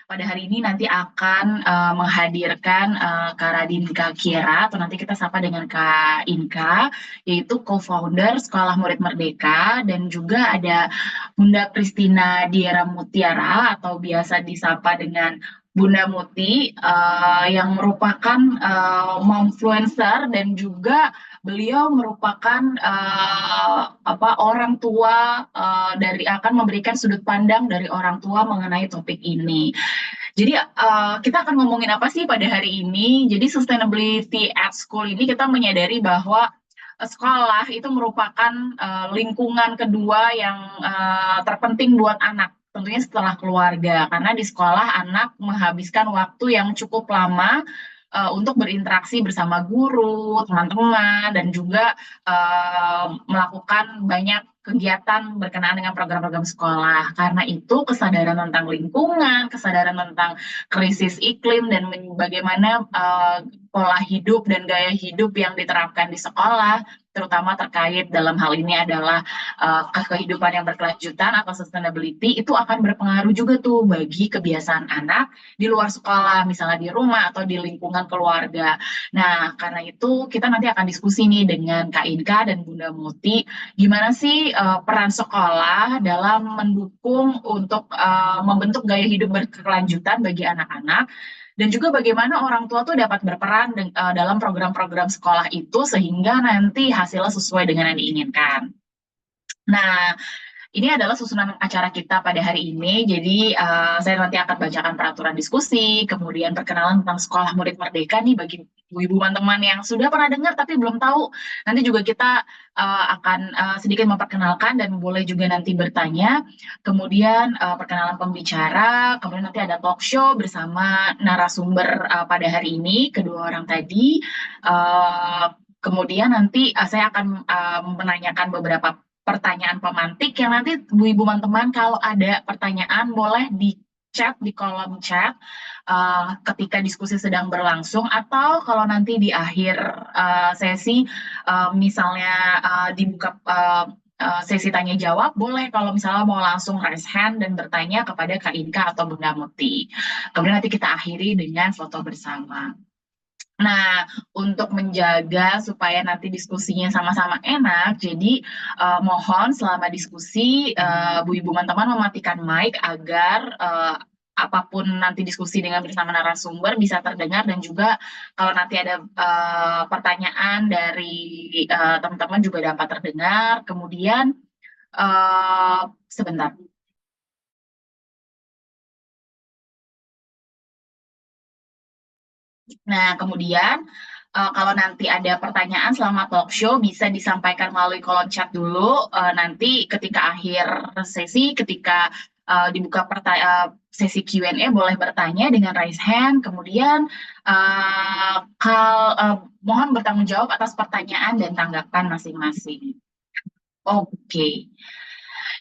pada hari ini nanti akan menghadirkan Kak Radinka Kira, atau nanti kita sapa dengan Kak Inka, yaitu co-founder Sekolah Murid Merdeka, dan juga ada Bunda Kristina Diera Mutiara, atau biasa disapa dengan Bunda Muti, yang merupakan momfluencer, dan juga beliau merupakan orang tua, dari akan memberikan sudut pandang dari orang tua mengenai topik ini. Jadi kita akan ngomongin apa sih pada hari ini? Jadi sustainability at school ini kita menyadari bahwa sekolah itu merupakan lingkungan kedua yang terpenting buat anak. Tentunya setelah keluarga, karena di sekolah anak menghabiskan waktu yang cukup lama untuk berinteraksi bersama guru, teman-teman, dan juga melakukan banyak kegiatan berkenaan dengan program-program sekolah. Karena itu kesadaran tentang lingkungan, kesadaran tentang krisis iklim, dan bagaimana pola hidup dan gaya hidup yang diterapkan di sekolah, terutama terkait dalam hal ini adalah kehidupan yang berkelanjutan atau sustainability, itu akan berpengaruh juga tuh bagi kebiasaan anak di luar sekolah, misalnya di rumah atau di lingkungan keluarga. Nah, karena itu kita nanti akan diskusi nih dengan Kak Inka dan Bunda Muti, gimana sih peran sekolah dalam mendukung untuk membentuk gaya hidup berkelanjutan bagi anak-anak, dan juga bagaimana orang tua tuh dapat berperan dalam program-program sekolah itu sehingga nanti hasilnya sesuai dengan yang diinginkan. Nah, ini adalah susunan acara kita pada hari ini. Jadi, saya nanti akan bacakan peraturan diskusi, kemudian perkenalan tentang Sekolah Murid Merdeka nih bagi ibu-ibu teman-teman yang sudah pernah dengar tapi belum tahu. Nanti juga kita akan sedikit memperkenalkan dan boleh juga nanti bertanya. Kemudian perkenalan pembicara, kemudian nanti ada talk show bersama narasumber pada hari ini, kedua orang tadi. Uh, Kemudian nanti saya akan menanyakan beberapa pertanyaan pemantik yang nanti ibu-ibu teman-teman kalau ada pertanyaan boleh di chat di kolom chat ketika diskusi sedang berlangsung, atau kalau nanti di akhir sesi misalnya dibuka sesi tanya jawab, boleh kalau misalnya mau langsung raise hand dan bertanya kepada Kak Inka atau Bunda Muti. Kemudian nanti kita akhiri dengan foto bersama. Nah, untuk menjaga supaya nanti diskusinya sama-sama enak, jadi mohon selama diskusi Bu Ibu teman-teman mematikan mic agar apapun nanti diskusi dengan bersama narasumber bisa terdengar, dan juga kalau nanti ada pertanyaan dari teman-teman juga dapat terdengar. Kemudian sebentar. Nah, kemudian kalau nanti ada pertanyaan selama talk show bisa disampaikan melalui kolom chat dulu. Nanti ketika akhir sesi, ketika dibuka sesi Q&A, boleh bertanya dengan raise hand. Kemudian mohon bertanggung jawab atas pertanyaan dan tanggapan masing-masing. Oke.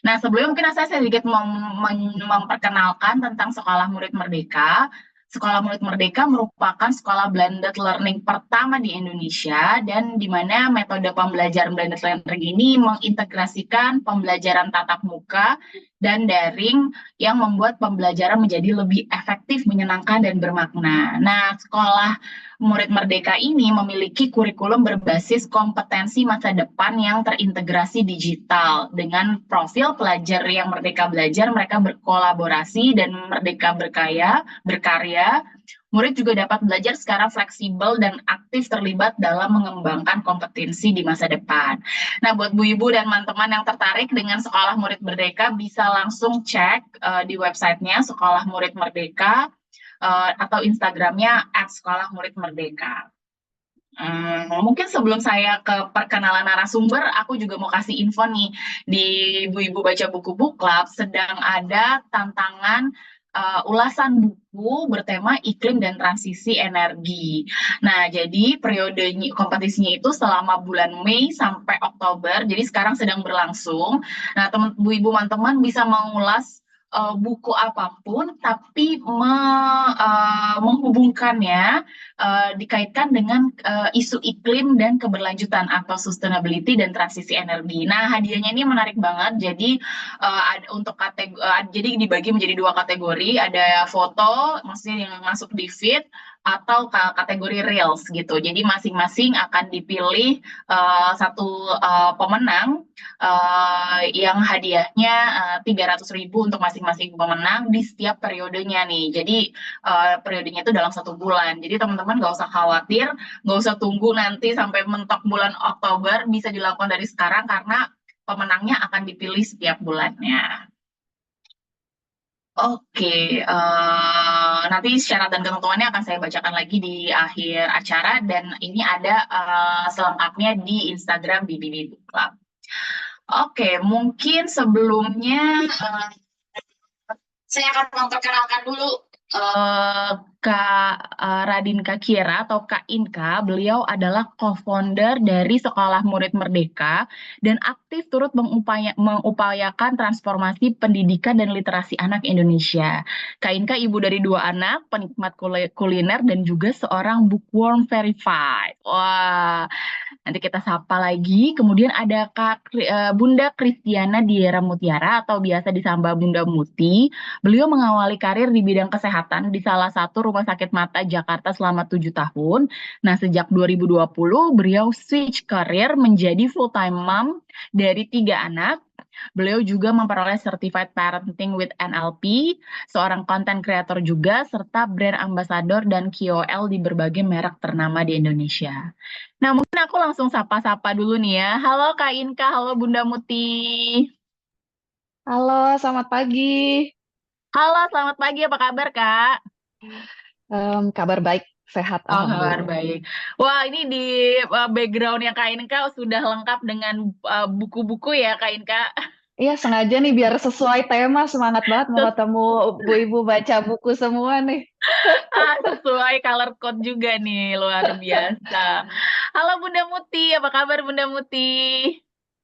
Nah, sebelum mungkin saya sedikit memperkenalkan tentang Sekolah Murid Merdeka. Sekolah Murid Merdeka merupakan sekolah blended learning pertama di Indonesia, dan di mana metode pembelajaran blended learning ini mengintegrasikan pembelajaran tatap muka dan daring yang membuat pembelajaran menjadi lebih efektif, menyenangkan, dan bermakna. Nah, Sekolah Murid Merdeka ini memiliki kurikulum berbasis kompetensi masa depan yang terintegrasi digital. Dengan profil pelajar yang merdeka belajar, mereka berkolaborasi dan merdeka berkarya. Murid juga dapat belajar secara fleksibel dan aktif terlibat dalam mengembangkan kompetensi di masa depan. Nah, buat Bu Ibu dan teman-teman yang tertarik dengan Sekolah Murid Merdeka, bisa langsung cek di websitenya Sekolah Murid Merdeka, atau Instagramnya @sekolahmuridmerdeka. Mungkin sebelum saya ke perkenalan narasumber, aku juga mau kasih info nih, di Ibu-Ibu Baca Buku Book Club sedang ada tantangan ulasan buku bertema iklim dan transisi energi. Nah, jadi periode kompetisinya itu selama bulan Mei sampai Oktober, jadi sekarang sedang berlangsung. Nah, Bu Ibu teman-teman bisa mengulas buku apapun, tapi menghubungkannya, dikaitkan dengan isu iklim dan keberlanjutan atau sustainability dan transisi energi. Nah, hadiahnya ini menarik banget. Jadi untuk jadi dibagi menjadi dua kategori, ada foto, maksudnya yang masuk di feed atau kategori reels gitu. Jadi masing-masing akan dipilih satu pemenang yang hadiahnya 300.000 untuk masing-masing pemenang di setiap periodenya nih. Jadi periodenya itu dalam 1 bulan. Jadi teman-teman nggak usah khawatir, nggak usah tunggu nanti sampai mentok bulan Oktober, bisa dilakukan dari sekarang karena pemenangnya akan dipilih setiap bulannya. Oke, nanti syarat dan ketentuannya akan saya bacakan lagi di akhir acara dan ini ada selengkapnya di Instagram BBB Book Club. Oke, mungkin sebelumnya saya akan memperkenalkan dulu eh, Kak Radin Kakira atau Kak Inka. Beliau adalah co-founder dari Sekolah Murid Merdeka dan aktif turut mengupayakan transformasi pendidikan dan literasi anak Indonesia. Kak Inka ibu dari 2 anak, penikmat kuliner dan juga seorang bookworm verified. Wah, nanti kita sapa lagi. Kemudian ada Bunda Kristiana Diera Mutiara atau biasa disamba Bunda Muti. Beliau mengawali karir di bidang kesehatan di salah satu rumah sakit mata Jakarta selama 7 tahun. Nah, sejak 2020, beliau switch karir menjadi full-time mom dari 3 anak. Beliau juga memperoleh Certified Parenting with NLP, seorang content creator juga, serta brand ambassador dan KOL di berbagai merek ternama di Indonesia. Nah, mungkin aku langsung sapa-sapa dulu nih ya. Halo Kak Inka, halo Bunda Muti. Halo, selamat pagi. Halo, selamat pagi, apa kabar Kak? Kabar baik, sehat, Oh, kabar alhamdulillah. baik. Wah, ini di background yang Kak Inka sudah lengkap dengan buku-buku ya Kak Inka. Iya, sengaja nih biar sesuai tema, semangat banget mau ketemu ibu-ibu baca buku semua nih. Sesuai color code juga nih, luar biasa. Halo Bunda Muti, apa kabar Bunda Muti?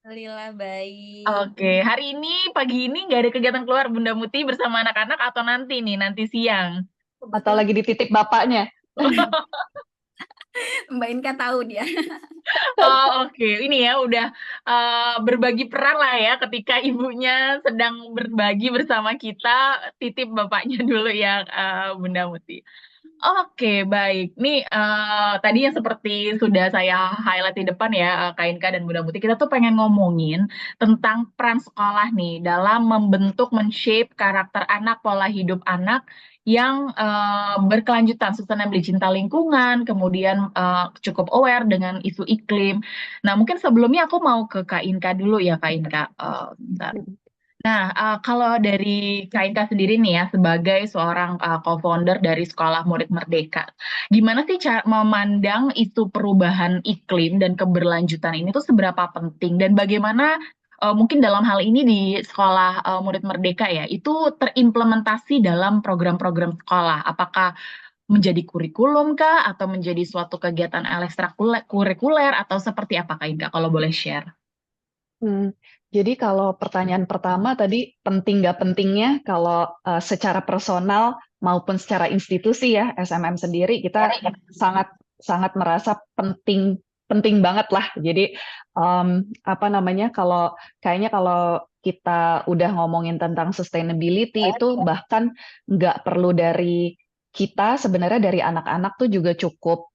Alhamdulillah baik. Oke, hari ini pagi ini nggak ada kegiatan keluar Bunda Muti bersama anak-anak atau nanti nih, nanti siang? Atau Kebetulan lagi dititip bapaknya. Mbak Inka tahu dia. Oh, oke. Ini ya udah berbagi peran lah ya ketika ibunya sedang berbagi bersama kita, titip bapaknya dulu ya Bunda Muti. Oke, baik. Nih, tadi yang seperti sudah saya highlight di depan ya, Kak Inka dan Bunda Muti, kita tuh pengen ngomongin tentang peran sekolah nih dalam membentuk, men-shape karakter anak, pola hidup anak yang berkelanjutan, sustainability, cinta lingkungan, kemudian cukup aware dengan isu iklim. Nah, mungkin sebelumnya aku mau ke Kak Inka dulu ya, Kak Inka. Bentar. Nah, kalau dari Kak Inka sendiri nih ya, sebagai seorang co-founder dari Sekolah Murid Merdeka, gimana sih cara memandang isu perubahan iklim dan keberlanjutan ini tuh seberapa penting dan bagaimana mungkin dalam hal ini di Sekolah Murid Merdeka ya, itu terimplementasi dalam program-program sekolah? Apakah menjadi kurikulum kah atau menjadi suatu kegiatan ekstrakurikuler atau seperti apa Kak Inka kalau boleh share? Hmm, jadi kalau pertanyaan pertama tadi penting nggak pentingnya, kalau secara personal maupun secara institusi ya, SMM sendiri kita sangat sangat merasa penting penting banget lah. Jadi apa namanya, kalau kayaknya kalau kita udah ngomongin tentang sustainability itu bahkan nggak perlu dari kita, sebenarnya dari anak-anak tuh juga cukup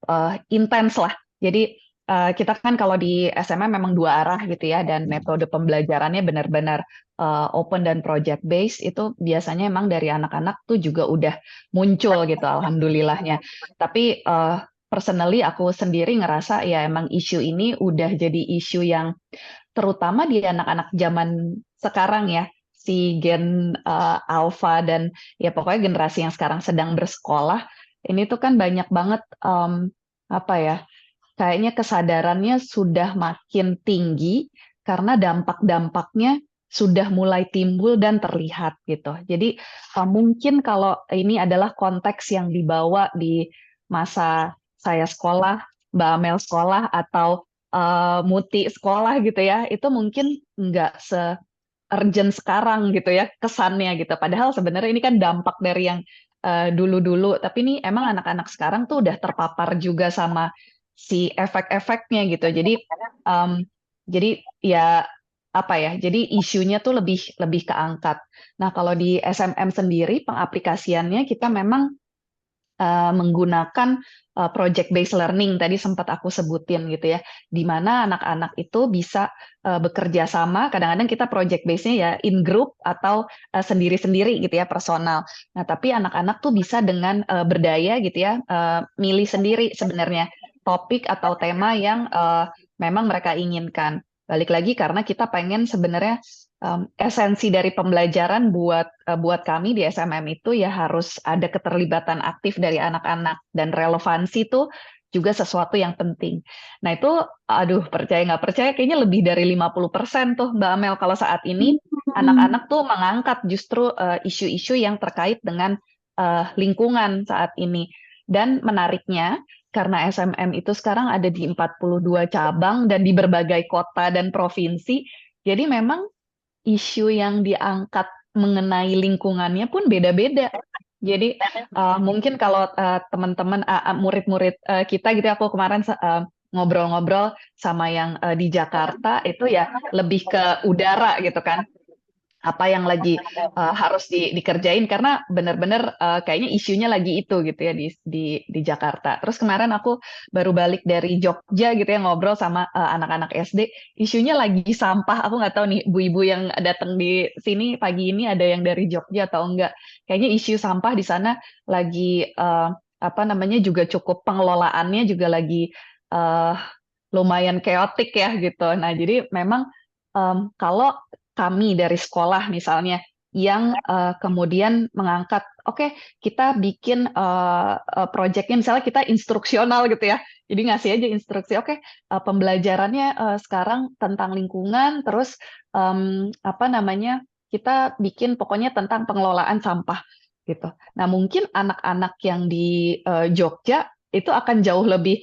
intens lah. Jadi kita kan kalau di SMM memang 2 arah gitu ya, dan metode pembelajarannya benar-benar open dan project based. Itu biasanya emang dari anak-anak tuh juga udah muncul gitu, alhamdulillahnya. Tapi personally aku sendiri ngerasa ya emang isu ini udah jadi isu yang terutama di anak-anak zaman sekarang ya, si Gen Alpha dan ya pokoknya generasi yang sekarang sedang bersekolah ini tuh kan banyak banget apa ya, kayaknya kesadarannya sudah makin tinggi karena dampak-dampaknya sudah mulai timbul dan terlihat gitu. Jadi mungkin kalau ini adalah konteks yang dibawa di masa saya sekolah, Mbak Amel sekolah, atau Muti sekolah gitu ya, itu mungkin nggak urgent sekarang gitu ya kesannya gitu. Padahal sebenarnya ini kan dampak dari yang dulu-dulu. Tapi ini emang anak-anak sekarang tuh udah terpapar juga sama si efek-efeknya gitu. Um, jadi ya apa ya? Jadi isunya tuh lebih lebih keangkat. Nah kalau di SMM sendiri pengaplikasiannya kita memang menggunakan project based learning tadi sempat aku sebutin gitu ya, di mana anak-anak itu bisa bekerja sama. Kadang-kadang kita project based-nya ya in group atau sendiri-sendiri gitu ya, personal. Nah, tapi anak-anak tuh bisa dengan berdaya gitu ya, milih sendiri sebenarnya topik atau tema yang memang mereka inginkan. Balik lagi karena kita pengen sebenarnya esensi dari pembelajaran buat kami di SMM itu ya harus ada keterlibatan aktif dari anak-anak dan relevansi itu juga sesuatu yang penting. Nah itu, aduh percaya nggak percaya kayaknya lebih dari 50% tuh Mbak Amel kalau saat ini anak-anak tuh mengangkat justru isu-isu yang terkait dengan lingkungan saat ini. Dan menariknya karena SMM itu sekarang ada di 42 cabang dan di berbagai kota dan provinsi, jadi memang isu yang diangkat mengenai lingkungannya pun beda-beda. Jadi mungkin kalau teman-teman murid-murid kita gitu ya, aku kemarin ngobrol-ngobrol sama yang di Jakarta itu ya lebih ke udara gitu kan, apa yang lagi harus dikerjain karena benar-benar kayaknya isunya lagi itu gitu ya di Jakarta. Terus kemarin aku baru balik dari Jogja gitu ya ngobrol sama anak-anak SD, isunya lagi sampah. Aku nggak tahu nih ibu-ibu yang datang di sini pagi ini ada yang dari Jogja atau enggak. Kayaknya isu sampah di sana lagi apa namanya juga cukup pengelolaannya juga lagi eh, lumayan keotik ya gitu. Nah, jadi memang kalau kami dari sekolah misalnya yang kemudian mengangkat, oke, kita bikin proyeknya misalnya kita instruksional gitu ya. Jadi ngasih aja instruksi, oke, pembelajarannya sekarang tentang lingkungan, terus apa namanya, kita bikin pokoknya tentang pengelolaan sampah gitu. Nah, mungkin anak-anak yang di Jogja itu akan jauh lebih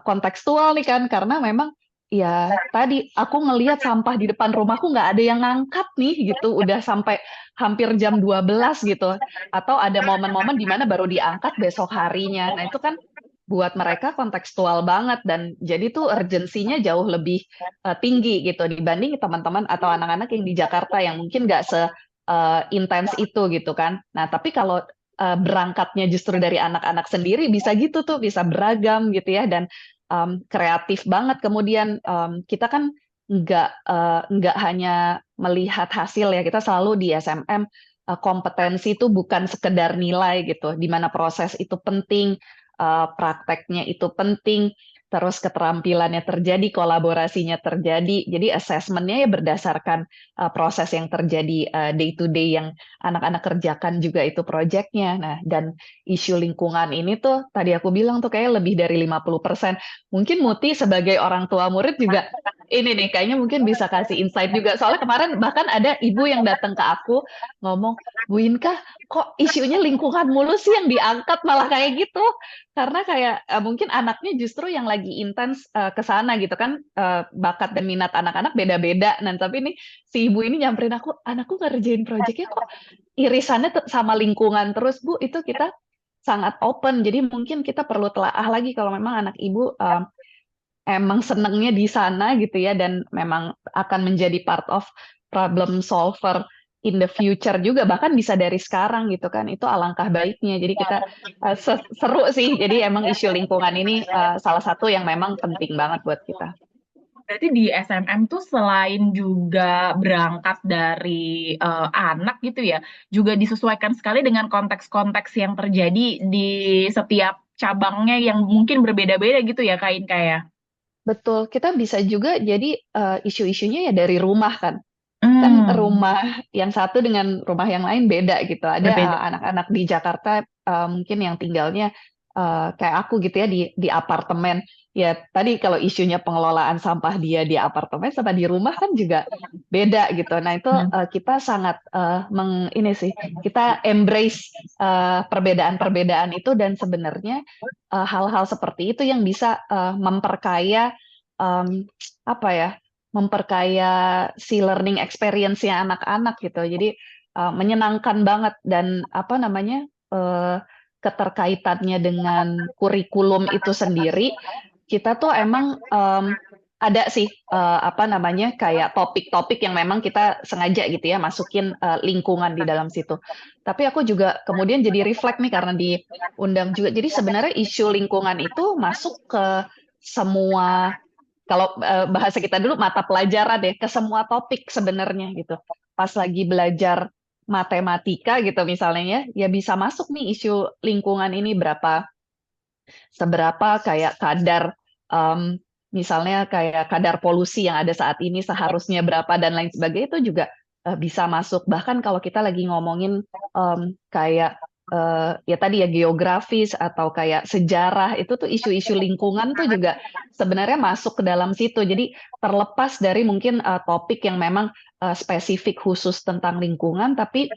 kontekstual nih kan, karena memang ya tadi aku ngelihat sampah di depan rumahku nggak ada yang ngangkat nih gitu, udah sampai hampir jam 12 gitu. Atau ada momen-momen di mana baru diangkat besok harinya. Nah, itu kan buat mereka kontekstual banget dan jadi tuh urgensinya jauh lebih tinggi gitu dibanding teman-teman atau anak-anak yang di Jakarta yang mungkin nggak intens itu gitu kan. Nah, tapi kalau berangkatnya justru dari anak-anak sendiri bisa gitu tuh, bisa beragam gitu ya dan kreatif banget. Kemudian kita kan nggak hanya melihat hasil ya, kita selalu di SMM kompetensi itu bukan sekedar nilai gitu, di mana proses itu penting, prakteknya itu penting, terus keterampilannya terjadi, kolaborasinya terjadi. Jadi assessment-nya ya berdasarkan proses yang terjadi day to day yang anak-anak kerjakan juga itu proyeknya. Nah, dan isu lingkungan ini tuh tadi aku bilang tuh kayak lebih dari 50%. Mungkin Muti sebagai orang tua murid juga ini nih kayaknya mungkin bisa kasih insight juga. Soalnya kemarin bahkan ada ibu yang datang ke aku ngomong, Bu Inka, kok isunya lingkungan mulu sih yang diangkat malah kayak gitu. Karena kayak mungkin anaknya justru yang lagi intens ke sana gitu kan, bakat dan minat anak-anak beda-beda. Nah, tapi ini si ibu ini nyamperin aku, anakku ngerjain proyeknya kok irisannya sama lingkungan terus, Bu. Itu kita sangat open. Jadi mungkin kita perlu telaah lagi kalau memang anak ibu emang senengnya di sana gitu ya dan memang akan menjadi part of problem solver in the future juga bahkan bisa dari sekarang gitu kan itu alangkah baiknya jadi kita seru sih jadi emang isu lingkungan ini salah satu yang memang penting banget buat kita. Berarti di SMM tuh selain juga berangkat dari anak gitu ya, juga disesuaikan sekali dengan konteks-konteks yang terjadi di setiap cabangnya yang mungkin berbeda-beda gitu ya, Kak Inka ya. Betul, kita bisa juga jadi isu-isunya ya dari rumah kan Hmm, rumah yang satu dengan rumah yang lain beda gitu. Ada berbeda. anak-anak di Jakarta mungkin yang tinggalnya kayak aku gitu ya di apartemen. Ya tadi kalau isunya pengelolaan sampah dia di apartemen sama di rumah kan juga beda gitu. Nah itu Hmm. kita sangat ini sih kita embrace perbedaan-perbedaan itu dan sebenarnya hal-hal seperti itu yang bisa memperkaya em, apa ya? memperkaya si learning experience-nya anak-anak gitu. Jadi menyenangkan banget dan apa namanya keterkaitannya dengan kurikulum itu sendiri, kita tuh emang ada sih apa namanya kayak topik-topik yang memang kita sengaja gitu ya masukin lingkungan di dalam situ. Tapi aku juga kemudian jadi reflect nih karena diundang juga. Jadi sebenarnya isu lingkungan itu masuk ke semua kalau bahasa kita dulu mata pelajaran deh ke semua topik sebenarnya gitu. Pas lagi belajar matematika gitu misalnya ya bisa masuk nih isu lingkungan ini seberapa kayak kadar um, misalnya kayak kadar polusi yang ada saat ini seharusnya berapa dan lain sebagainya itu juga bisa masuk. Bahkan kalau kita lagi ngomongin kayak ya tadi ya geografis atau kayak sejarah itu tuh isu-isu lingkungan tuh juga sebenarnya masuk ke dalam situ. Jadi terlepas dari mungkin topik yang memang spesifik khusus tentang lingkungan, tapi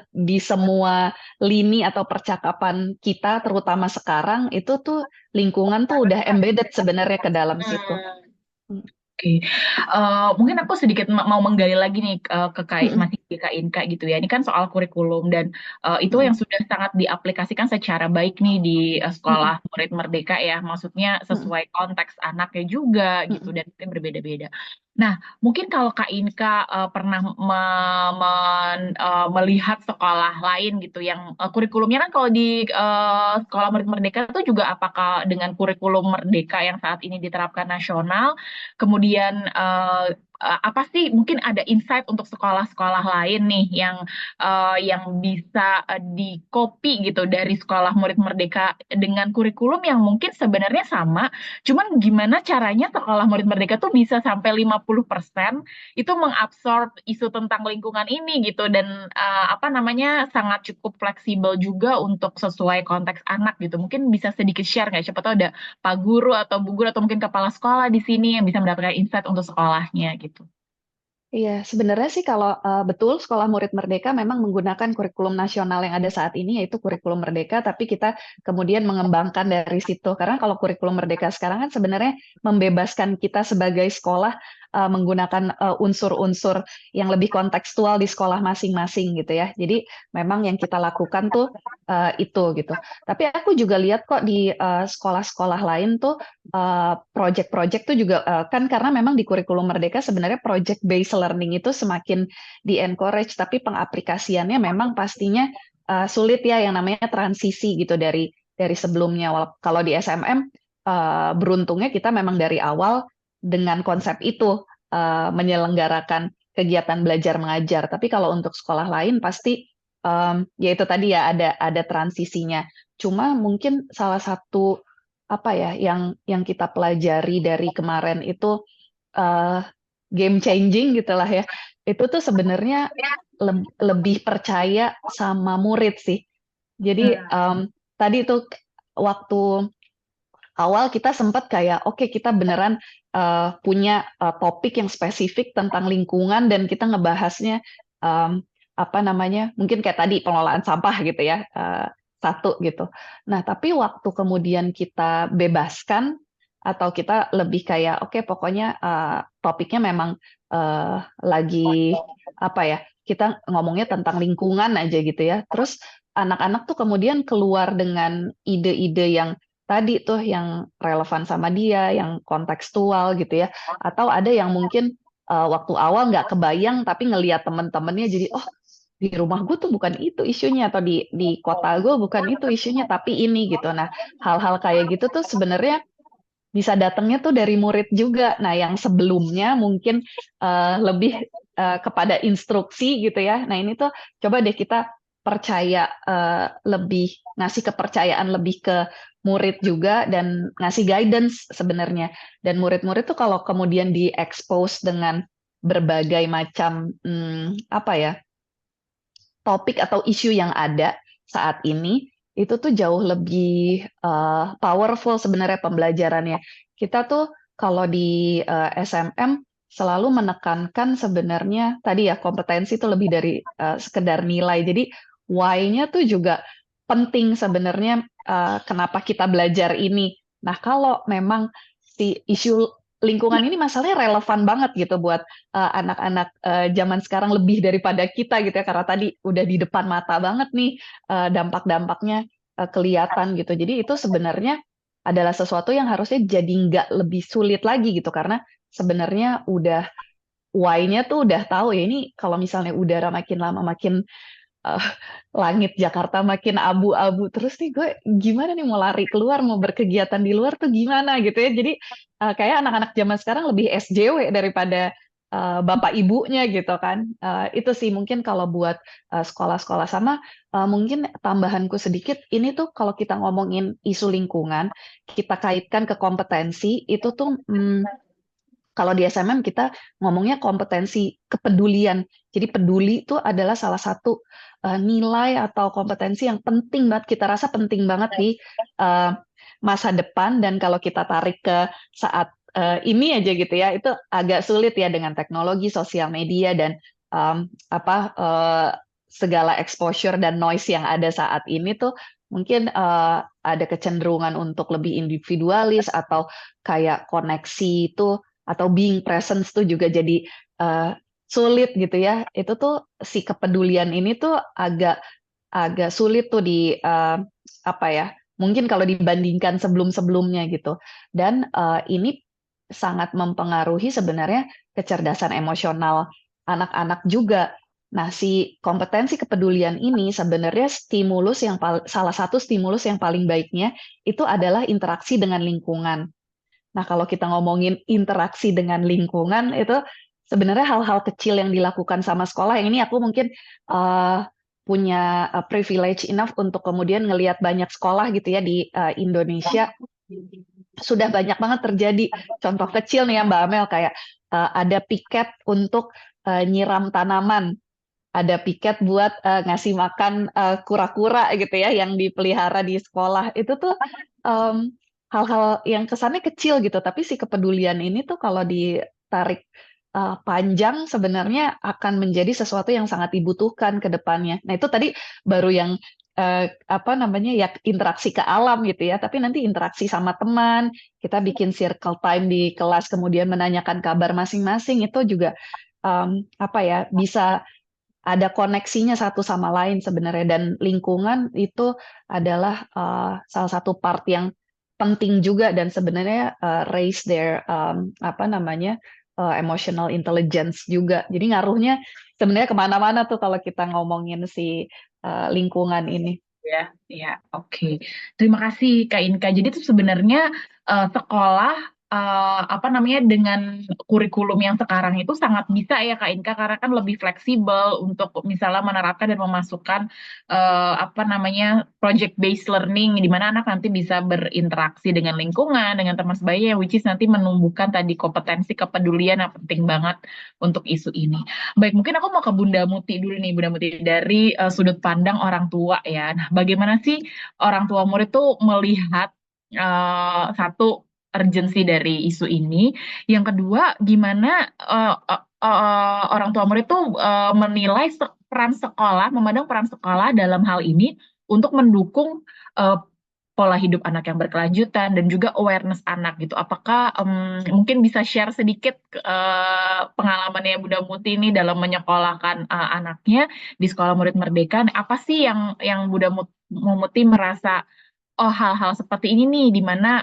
di semua lini atau percakapan kita, terutama sekarang, itu tuh lingkungan tuh udah embedded sebenarnya ke dalam situ. Hmm. Oke, mungkin aku sedikit mau menggali lagi nih ke Mm-mm. masih di Kak Inka gitu ya. Ini kan soal kurikulum dan itu Mm-mm. yang sudah sangat diaplikasikan secara baik nih di Mm-mm. sekolah murid merdeka ya. Maksudnya Mm-mm. sesuai konteks anaknya juga gitu Mm-mm. dan mungkin berbeda-beda. Nah, mungkin kalau Kak Inka pernah melihat sekolah lain gitu yang kurikulumnya kan kalau di sekolah murid merdeka itu juga apakah dengan kurikulum merdeka yang saat ini diterapkan nasional. Kemudian apa sih mungkin ada insight untuk sekolah-sekolah lain nih yang bisa di-copy gitu dari sekolah murid merdeka dengan kurikulum yang mungkin sebenarnya sama, cuman gimana caranya sekolah murid merdeka tuh bisa sampai 50% itu mengabsorb isu tentang lingkungan ini gitu dan apa namanya sangat cukup fleksibel juga untuk sesuai konteks anak gitu. Mungkin bisa sedikit share nggak? Siapa tahu ada Pak Guru atau Bu Guru atau mungkin kepala sekolah di sini yang bisa mendapatkan insight untuk sekolahnya gitu. Iya, sebenarnya sih kalau betul Sekolah Murid Merdeka memang menggunakan kurikulum nasional yang ada saat ini yaitu kurikulum Merdeka, tapi kita kemudian mengembangkan dari situ. Karena kalau kurikulum Merdeka sekarang kan sebenarnya membebaskan kita sebagai sekolah menggunakan unsur-unsur yang lebih kontekstual di sekolah masing-masing gitu ya. Jadi memang yang kita lakukan tuh itu gitu. Tapi aku juga lihat kok di sekolah-sekolah lain tuh project-project tuh juga kan karena memang di kurikulum Merdeka sebenarnya project based learning itu semakin di encourage tapi pengaplikasiannya memang pastinya sulit ya yang namanya transisi gitu dari sebelumnya. Kalau di SMM beruntungnya kita memang dari awal dengan konsep itu menyelenggarakan kegiatan belajar mengajar. Tapi kalau untuk sekolah lain pasti ya itu tadi ya ada transisinya. Cuma mungkin salah satu apa ya yang kita pelajari dari kemarin itu eh, game changing gitulah ya. Itu tuh sebenarnya lebih percaya sama murid sih. Jadi tadi itu waktu awal kita sempat kayak oke kita beneran punya topik yang spesifik tentang lingkungan dan kita ngebahasnya em, apa namanya mungkin kayak tadi pengelolaan sampah gitu ya satu gitu. Nah tapi waktu kemudian kita bebaskan atau kita lebih kayak oke pokoknya topiknya memang lagi apa ya kita ngomongnya tentang lingkungan aja gitu ya. Terus anak-anak tuh kemudian keluar dengan ide-ide yang tadi tuh yang relevan sama dia, yang kontekstual gitu ya. Atau ada yang mungkin waktu awal nggak kebayang, tapi ngelihat temen-temennya jadi, oh di rumah gue tuh bukan itu isunya, atau di kota gue bukan itu isunya, tapi ini gitu. Nah, hal-hal kayak gitu tuh sebenarnya bisa datangnya tuh dari murid juga. Nah, yang sebelumnya mungkin lebih kepada instruksi gitu ya. Nah, ini tuh coba deh kita percaya lebih ngasih kepercayaan lebih ke murid juga dan ngasih guidance sebenarnya. Dan murid-murid tuh kalau kemudian di-expose dengan berbagai macam apa ya topik atau isu yang ada saat ini itu tuh jauh lebih powerful sebenarnya pembelajarannya. Kita tuh kalau di SMM selalu menekankan sebenarnya tadi ya kompetensi itu lebih dari sekedar nilai. Jadi why-nya tuh juga penting sebenarnya kenapa kita belajar ini. Nah, kalau memang si isu lingkungan ini masalahnya relevan banget gitu buat anak-anak zaman sekarang lebih daripada kita gitu ya, karena tadi udah di depan mata banget nih dampak-dampaknya kelihatan gitu. Jadi itu sebenarnya adalah sesuatu yang harusnya jadi nggak lebih sulit lagi gitu, karena sebenarnya udah why-nya tuh udah tahu ya, ini kalau misalnya udara makin lama makin eh, langit Jakarta makin abu-abu terus nih, gue gimana nih mau lari keluar, mau berkegiatan di luar tuh gimana gitu ya. Jadi kayak anak-anak zaman sekarang lebih SJW daripada bapak ibunya gitu kan. Itu sih mungkin kalau buat sekolah-sekolah. Sama mungkin tambahanku sedikit, ini tuh kalau kita ngomongin isu lingkungan, kita kaitkan ke kompetensi, itu tuh kalau di SMM kita ngomongnya kompetensi kepedulian. Jadi peduli itu adalah salah satu nilai atau kompetensi yang penting banget, kita rasa penting banget di uh, masa depan. Dan kalau kita tarik ke saat ini aja gitu ya, itu agak sulit ya dengan teknologi sosial media dan segala exposure dan noise yang ada saat ini tuh mungkin ada kecenderungan untuk lebih individualis, atau kayak koneksi itu atau being presence tuh juga jadi uh, sulit gitu ya. Itu tuh si kepedulian ini tuh agak agak sulit tuh di apa ya? Mungkin kalau dibandingkan sebelum-sebelumnya gitu. Dan ini sangat mempengaruhi sebenarnya kecerdasan emosional anak-anak juga. Nah, si kompetensi kepedulian ini sebenarnya salah satu stimulus yang paling baiknya itu adalah interaksi dengan lingkungan. Nah, kalau kita ngomongin interaksi dengan lingkungan, itu sebenarnya hal-hal kecil yang dilakukan sama sekolah. Yang ini aku mungkin uh, punya privilege enough untuk kemudian ngelihat banyak sekolah gitu ya di Indonesia. Sudah banyak banget terjadi contoh kecil nih ya Mbak Amel, kayak ada piket untuk nyiram tanaman, ada piket buat ngasih makan kura-kura gitu ya yang dipelihara di sekolah. Itu tuh em, hal-hal yang kesannya kecil gitu, tapi si kepedulian ini tuh kalau ditarik panjang sebenarnya akan menjadi sesuatu yang sangat dibutuhkan ke depannya. Nah, itu tadi baru yang apa namanya ya, interaksi ke alam gitu ya, tapi nanti interaksi sama teman, kita bikin circle time di kelas kemudian menanyakan kabar masing-masing, itu juga apa ya, bisa ada koneksinya satu sama lain sebenarnya. Dan lingkungan itu adalah salah satu part yang penting juga, dan sebenarnya raise their apa namanya emotional intelligence juga. Jadi ngaruhnya sebenarnya kemana-mana tuh kalau kita ngomongin si lingkungan ini. Ya, ya, oke. Terima kasih Kak Inka. Jadi itu sebenarnya sekolah apa namanya dengan kurikulum yang sekarang itu sangat bisa ya Kak Inka, karena kan lebih fleksibel untuk misalnya menerapkan dan memasukkan apa namanya project based learning, di mana anak nanti bisa berinteraksi dengan lingkungan, dengan teman sebaya, which is nanti menumbuhkan tadi kompetensi kepedulian yang penting banget untuk isu ini. Baik, mungkin aku mau ke Bunda Muti dulu nih, Bunda Muti, dari sudut pandang orang tua ya. Nah, bagaimana sih orang tua murid tuh melihat satu urgensi dari isu ini, yang kedua gimana orang tua murid tuh menilai peran sekolah, memandang peran sekolah dalam hal ini untuk mendukung uh, pola hidup anak yang berkelanjutan dan juga awareness anak gitu. Apakah mungkin bisa share sedikit pengalamannya Bunda Muti ini dalam menyekolahkan anaknya di Sekolah Murid Merdeka? Apa sih yang Bunda Muti merasa, oh, hal-hal seperti ini nih di mana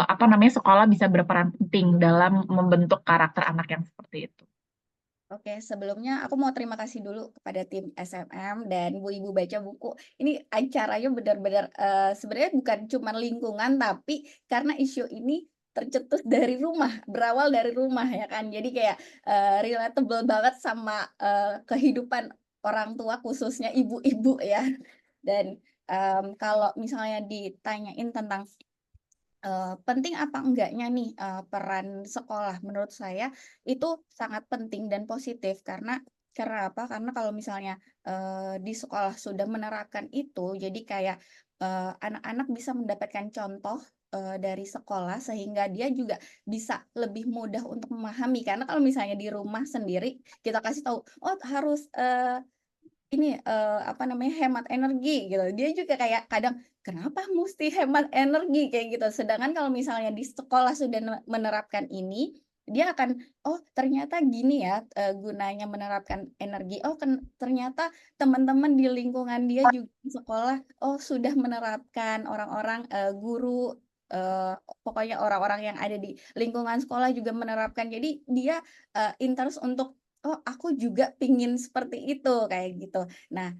apa namanya sekolah bisa berperan penting dalam membentuk karakter anak yang seperti itu. Oke, sebelumnya aku mau terima kasih dulu kepada tim SMM dan Ibu-Ibu Baca Buku. Ini acaranya benar-benar sebenarnya bukan cuma lingkungan, tapi karena isu ini tercetus dari rumah, berawal dari rumah ya kan. Jadi kayak relatable banget sama kehidupan orang tua, khususnya ibu-ibu ya. Dan kalau misalnya ditanyain tentang penting apa enggaknya nih peran sekolah, menurut saya itu sangat penting dan positif. Karena apa? Karena kalau misalnya di sekolah sudah menerapkan itu, jadi kayak anak-anak bisa mendapatkan contoh dari sekolah, sehingga dia juga bisa lebih mudah untuk memahami. Karena kalau misalnya di rumah sendiri kita kasih tahu, oh harus ini apa namanya hemat energi gitu. Dia juga kayak kadang kenapa mesti hemat energi kayak gitu. Sedangkan kalau misalnya di sekolah sudah menerapkan ini, dia akan oh ternyata gini ya gunanya menerapkan energi. Oh ternyata teman-teman di lingkungan dia juga di sekolah oh sudah menerapkan orang-orang guru pokoknya orang-orang yang ada di lingkungan sekolah juga menerapkan. Jadi dia interest untuk oh aku juga pingin seperti itu kayak gitu. Nah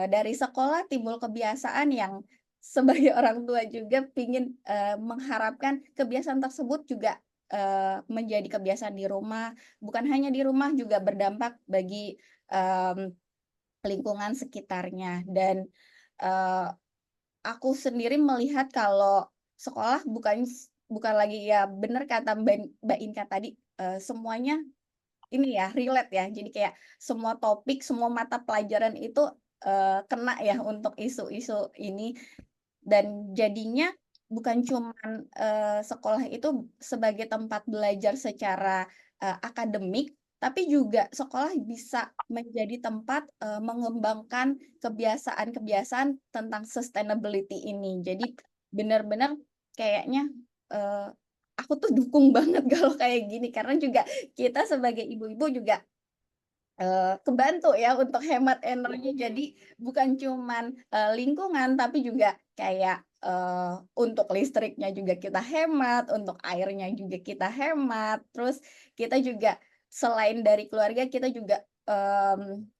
dari sekolah timbul kebiasaan yang sebagai orang tua juga pingin mengharapkan kebiasaan tersebut juga menjadi kebiasaan di rumah. Bukan hanya di rumah juga berdampak bagi lingkungan sekitarnya. Dan aku sendiri melihat kalau sekolah bukan lagi ya benar kata Mbak Inka tadi semuanya ini ya relate ya. Jadi kayak semua topik, semua mata pelajaran itu kena ya untuk isu-isu ini dan jadinya bukan cuman sekolah itu sebagai tempat belajar secara akademik, tapi juga sekolah bisa menjadi tempat mengembangkan kebiasaan-kebiasaan tentang sustainability ini. Jadi benar-benar kayaknya eee, aku tuh dukung banget kalau kayak gini, karena juga kita sebagai ibu-ibu juga kebantu ya untuk hemat energi. Jadi bukan cuman lingkungan, tapi juga kayak untuk listriknya juga kita hemat, untuk airnya juga kita hemat, terus kita juga selain dari keluarga, kita juga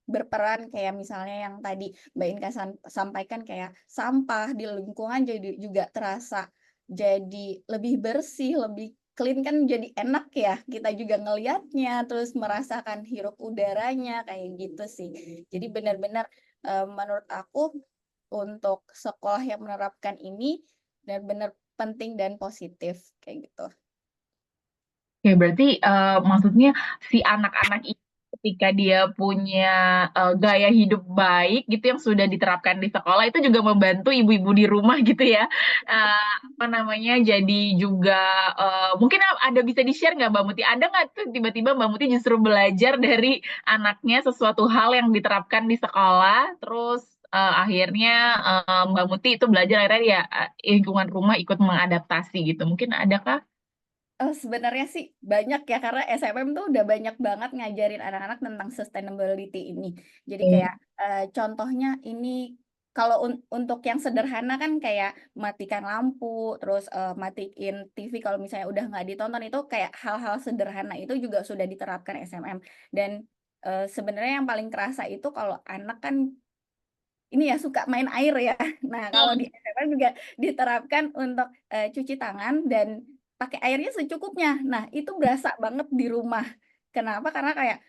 berperan kayak misalnya yang tadi Mbak Inka sampaikan kayak sampah di lingkungan jadi juga terasa jadi lebih bersih, lebih clean kan jadi enak ya, kita juga ngelihatnya, terus merasakan hirup udaranya, kayak gitu sih. Jadi benar-benar, menurut aku untuk sekolah yang menerapkan ini benar-benar penting dan positif, kayak gitu. Oke, berarti maksudnya si anak-anak ini ketika dia punya gaya hidup baik gitu yang sudah diterapkan di sekolah itu juga membantu ibu-ibu di rumah gitu ya. Apa namanya? Jadi juga mungkin ada bisa di-share nggak Mbak Muti? Ada nggak tuh tiba-tiba Mbak Muti justru belajar dari anaknya sesuatu hal yang diterapkan di sekolah, terus akhirnya Mbak Muti itu belajar akhirnya ya lingkungan rumah ikut mengadaptasi gitu. Mungkin adakah? Sebenarnya sih banyak ya, karena SMM tuh udah banyak banget ngajarin anak-anak tentang sustainability ini. Jadi kayak contohnya ini kalau untuk yang sederhana kan kayak matikan lampu, terus matiin TV kalau misalnya udah nggak ditonton, itu kayak hal-hal sederhana itu juga sudah diterapkan SMM. Dan sebenarnya yang paling kerasa itu kalau anak kan ini ya suka main air ya. Nah, kalau di SMA juga diterapkan untuk cuci tangan dan pakai airnya secukupnya. Nah, itu berasa banget di rumah. Kenapa? Karena kayak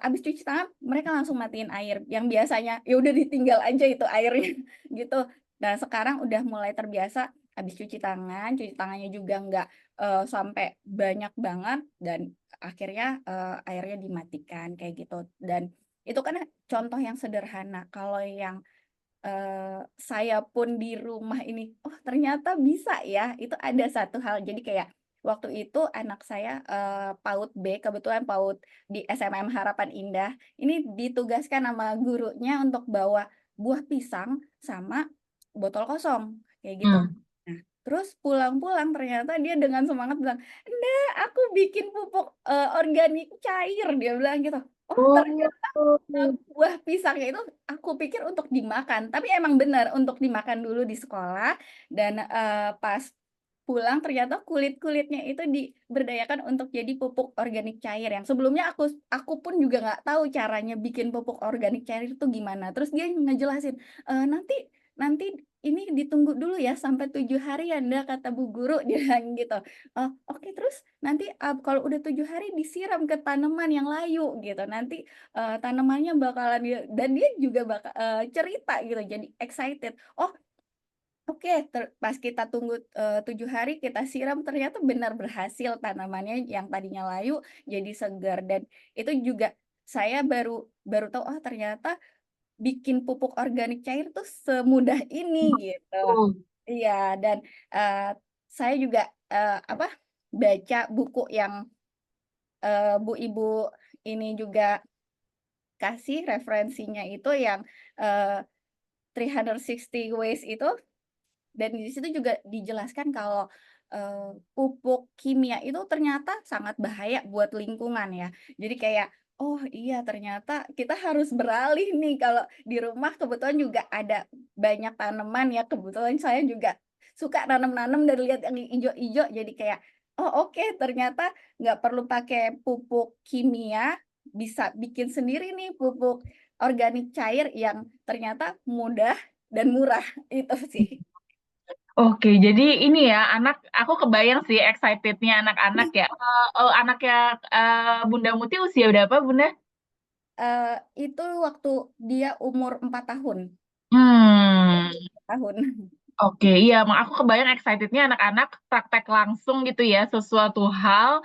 abis cuci tangan mereka langsung matiin air. Yang biasanya ya udah ditinggal aja itu airnya gitu. Nah, sekarang udah mulai terbiasa abis cuci tangannya juga nggak sampai banyak banget dan akhirnya airnya dimatikan kayak gitu. Dan itu kan contoh yang sederhana. Kalau yang saya pun di rumah ini, oh ternyata bisa ya, itu ada satu hal. Jadi kayak waktu itu anak saya PAUD B, kebetulan PAUD di SMM Harapan Indah, ini ditugaskan sama gurunya untuk bawa buah pisang sama botol kosong, kayak gitu. Hmm. Nah, terus pulang-pulang ternyata dia dengan semangat bilang, "Enggak, aku bikin pupuk organik cair," dia bilang gitu. Oh Oh, ternyata buah pisangnya itu aku pikir untuk dimakan, tapi emang benar untuk dimakan dulu di sekolah dan pas pulang ternyata kulit-kulitnya itu diberdayakan untuk jadi pupuk organik cair yang sebelumnya aku pun juga nggak tahu caranya bikin pupuk organik cair itu gimana. Terus dia ngejelasin, nanti nanti ini ditunggu dulu ya sampai 7 hari ya Nda," kata bu guru dia bilang gitu. "Oh, oke, terus nanti kalau udah 7 hari disiram ke tanaman yang layu gitu, nanti tanamannya bakalan dan dia juga cerita gitu jadi excited. Oh oke, pas kita tunggu 7 hari kita siram ternyata benar berhasil tanamannya yang tadinya layu jadi segar dan itu juga saya baru baru tahu, oh ternyata bikin pupuk organik cair tuh semudah ini gitu. betul. Iya dan saya juga apa, baca buku yang Bu Ibu ini juga kasih referensinya itu yang 360 ways itu, dan di situ juga dijelaskan kalau pupuk kimia itu ternyata sangat bahaya buat lingkungan ya. Jadi kayak, oh iya ternyata kita harus beralih nih, kalau di rumah kebetulan juga ada banyak tanaman ya, kebetulan saya juga suka nanam-nanam dan lihat yang hijau-hijau, jadi kayak, oh oke ternyata nggak perlu pakai pupuk kimia, bisa bikin sendiri nih pupuk organik cair yang ternyata mudah dan murah, itu sih. Oke, jadi ini ya aku kebayang sih excitednya anak-anak ya. Anaknya Bunda Muti usia berapa, Bunda? Itu waktu dia umur 4 tahun. Hmm. Tahun. Oke, iya, aku kebayang excitednya anak-anak praktek langsung gitu ya, sesuatu hal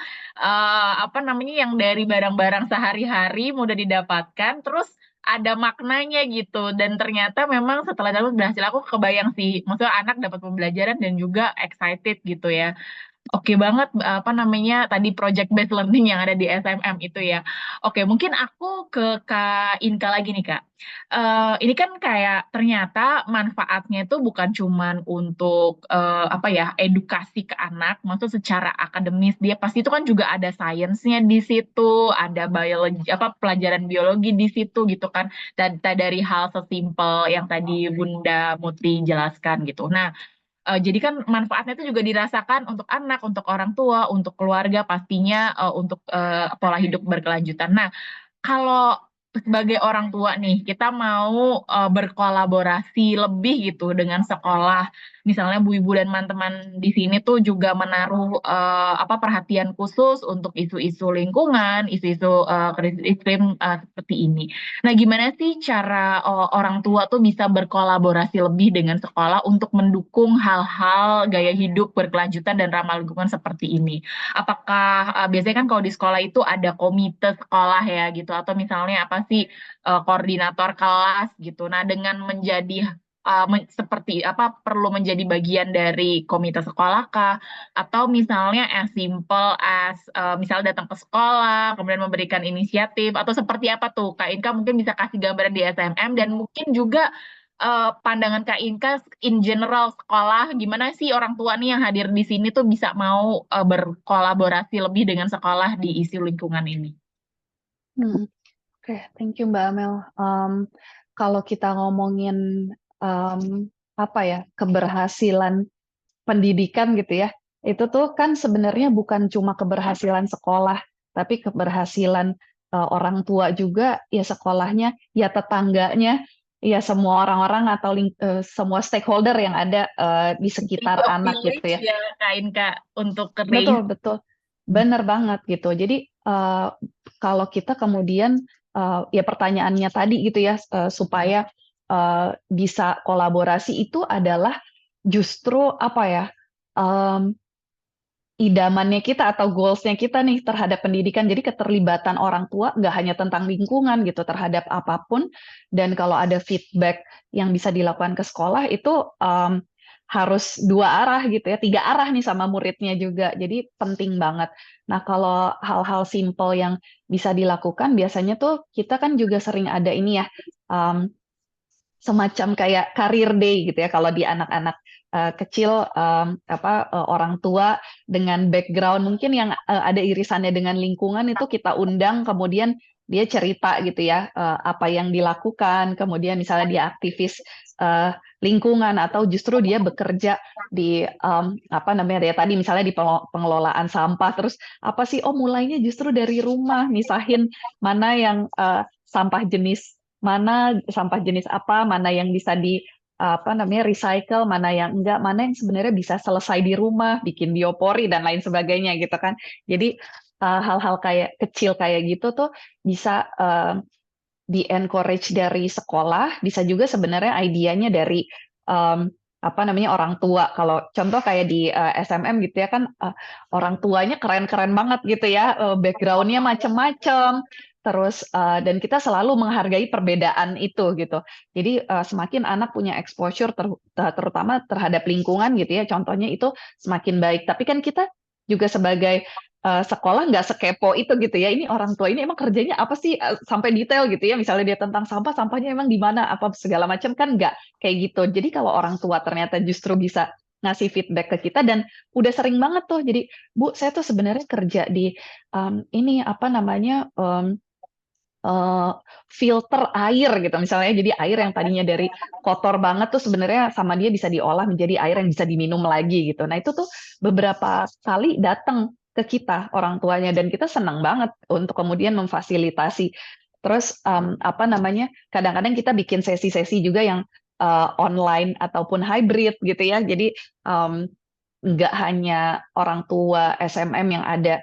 apa namanya yang dari barang-barang sehari-hari mudah didapatkan, terus ada maknanya gitu, dan ternyata memang setelah dapat berhasil, aku kebayang sih, maksudnya anak dapat pembelajaran dan juga excited gitu ya. Oke banget, apa namanya tadi project based learning yang ada di SMM itu ya. Oke, mungkin aku ke Kak Inka lagi nih Kak. Ini kan kayak ternyata manfaatnya itu bukan cuman untuk apa ya edukasi ke anak, maksud secara akademis dia pasti itu kan juga ada sainsnya di situ, ada biologi apa pelajaran biologi di situ gitu kan. Dan dari hal sesimpel yang tadi Bunda Muti jelaskan gitu. Nah, jadi kan manfaatnya itu juga dirasakan untuk anak, untuk orang tua, untuk keluarga pastinya untuk pola hidup berkelanjutan. Nah, kalau sebagai orang tua nih, kita mau berkolaborasi lebih gitu dengan sekolah. Misalnya Bu Ibu dan teman-teman di sini tuh juga menaruh apa perhatian khusus untuk isu-isu lingkungan, isu-isu krisis iklim seperti ini. Nah, gimana sih cara orang tua tuh bisa berkolaborasi lebih dengan sekolah untuk mendukung hal-hal gaya hidup berkelanjutan dan ramah lingkungan seperti ini? Apakah biasanya kan kalau di sekolah itu ada komite sekolah ya gitu atau misalnya apa sih koordinator kelas gitu. Nah, dengan menjadi seperti apa perlu menjadi bagian dari komite sekolah kah atau misalnya as simple as misal datang ke sekolah kemudian memberikan inisiatif atau seperti apa tuh Kak Inka mungkin bisa kasih gambaran di SMM dan mungkin juga pandangan Kak Inka in general sekolah, gimana sih orang tua nih yang hadir di sini tuh bisa mau berkolaborasi lebih dengan sekolah di isu lingkungan ini? Hmm, Oke, thank you Mbak Amel. Kalau kita ngomongin apa ya keberhasilan pendidikan gitu ya, itu tuh kan sebenarnya bukan cuma keberhasilan sekolah, tapi keberhasilan orang tua juga, ya sekolahnya, ya tetangganya, ya semua orang-orang atau semua stakeholder yang ada di sekitar Juga anak gitu village ya. ya Kak Inka untuk raise. Betul, betul. Benar banget gitu. Jadi kalau kita kemudian ya pertanyaannya tadi gitu ya supaya bisa kolaborasi itu adalah justru apa ya idamannya kita atau goals-nya kita nih terhadap pendidikan. Jadi keterlibatan orang tua nggak hanya tentang lingkungan gitu terhadap apapun. Dan kalau ada feedback yang bisa dilakukan ke sekolah itu harus dua arah gitu ya, tiga arah nih sama muridnya juga. Jadi penting banget. Nah kalau hal-hal simple yang bisa dilakukan biasanya tuh kita kan juga sering ada ini ya. um, Semacam kayak career day gitu ya kalau di anak-anak kecil orang tua dengan background mungkin yang ada irisannya dengan lingkungan itu kita undang kemudian dia cerita gitu ya apa yang dilakukan kemudian misalnya dia aktivis lingkungan atau justru dia bekerja di apa namanya ya tadi misalnya di pengelolaan sampah terus apa sih mulainya justru dari rumah misahin mana yang sampah jenis mana sampah jenis apa, mana yang bisa di apa namanya recycle, mana yang enggak, mana yang sebenarnya bisa selesai di rumah, bikin biopori dan lain sebagainya gitu kan. Jadi hal-hal kayak kecil kayak gitu tuh bisa di encourage dari sekolah, bisa juga sebenarnya idenya dari um, apa namanya orang tua. Kalau contoh kayak di SMM gitu ya kan orang tuanya keren-keren banget gitu ya, backgroundnya macem-macem. Terus dan kita selalu menghargai perbedaan itu gitu. Jadi semakin anak punya exposure terutama terhadap lingkungan gitu ya. Contohnya itu semakin baik. Tapi kan kita juga sebagai sekolah nggak sekepo itu gitu ya. Ini orang tua ini emang kerjanya apa sih sampai detail gitu ya. Misalnya dia tentang sampah, sampahnya emang di mana apa segala macam kan nggak kayak gitu. Jadi kalau orang tua ternyata justru bisa ngasih feedback ke kita dan udah sering banget tuh. Jadi Bu, saya tuh sebenarnya kerja di ini apa namanya eh, filter air gitu misalnya. Jadi air yang tadinya dari kotor banget tuh sebenarnya sama dia bisa diolah menjadi air yang bisa diminum lagi gitu. Nah itu tuh beberapa kali datang ke kita orang tuanya dan kita senang banget untuk kemudian memfasilitasi. Terus apa namanya? Kadang-kadang kita bikin sesi-sesi juga yang online ataupun hybrid gitu ya. Jadi em, nggak hanya orang tua SMM yang ada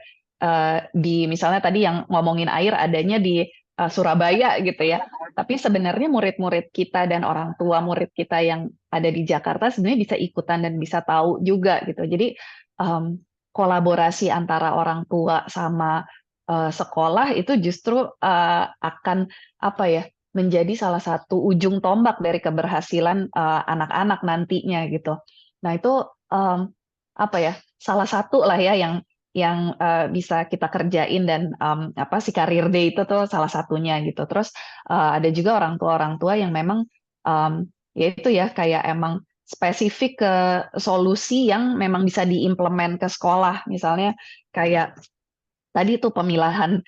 di misalnya tadi yang ngomongin air adanya di Surabaya gitu ya. Tapi sebenarnya murid-murid kita dan orang tua murid kita yang ada di Jakarta sebenarnya bisa ikutan dan bisa tahu juga gitu. Jadi em, kolaborasi antara orang tua sama sekolah itu justru akan apa ya menjadi salah satu ujung tombak dari keberhasilan anak-anak nantinya gitu. Nah itu em, apa ya salah satu lah ya yang bisa kita kerjain dan apa si karir day itu tuh salah satunya gitu. Terus ada juga orang tua yang memang ya itu ya kayak emang spesifik ke solusi yang memang bisa diimplement ke sekolah. Misalnya kayak tadi tuh pemilahan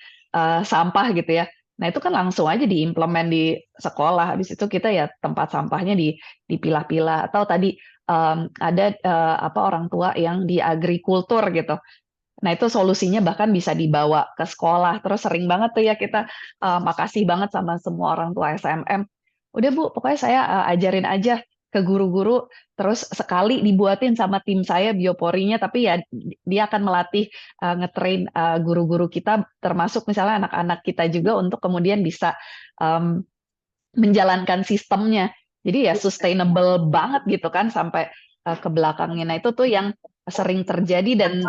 sampah gitu ya. Nah itu kan langsung aja diimplement di sekolah. Habis itu kita ya tempat sampahnya dipilah-pilah. Atau tadi ada apa orang tua yang di agrikultur gitu. Nah, itu solusinya bahkan bisa dibawa ke sekolah. Terus sering banget tuh ya kita makasih banget sama semua orang tua SMM. Udah Bu, pokoknya saya ajarin aja ke guru-guru. Terus sekali dibuatin sama tim saya bioporinya, tapi ya dia akan melatih ngetrain guru-guru kita, termasuk misalnya anak-anak kita juga untuk kemudian bisa em, menjalankan sistemnya. Jadi ya sustainable banget gitu kan sampai ke belakangnya. Nah itu tuh yang sering terjadi dan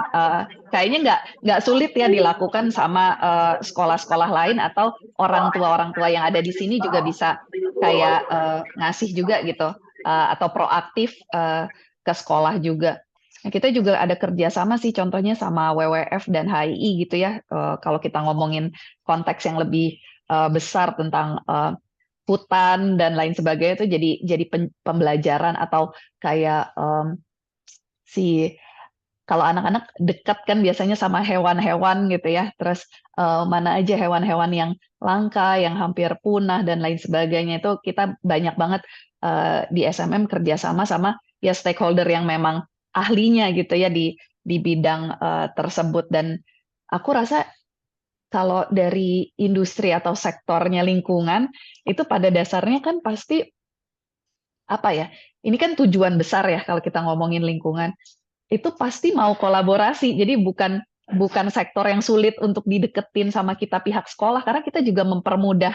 kayaknya nggak sulit ya dilakukan sama sekolah-sekolah lain atau orang tua yang ada di sini juga bisa kayak ngasih juga gitu atau proaktif ke sekolah juga. Nah, kita juga ada kerjasama sih contohnya sama WWF dan HII gitu ya. Kalau kita ngomongin konteks yang lebih besar tentang hutan dan lain sebagainya itu jadi pembelajaran atau kayak si kalau anak-anak dekat kan biasanya sama hewan-hewan gitu ya. Terus mana aja hewan-hewan yang langka, yang hampir punah dan lain sebagainya itu kita banyak banget di SMM kerjasama sama ya stakeholder yang memang ahlinya gitu ya di bidang tersebut dan aku rasa kalau dari industri atau sektornya lingkungan itu pada dasarnya kan pasti apa ya? Ini kan tujuan besar ya kalau kita ngomongin lingkungan. Itu pasti mau kolaborasi. Jadi bukan sektor yang sulit untuk dideketin sama kita pihak sekolah karena kita juga mempermudah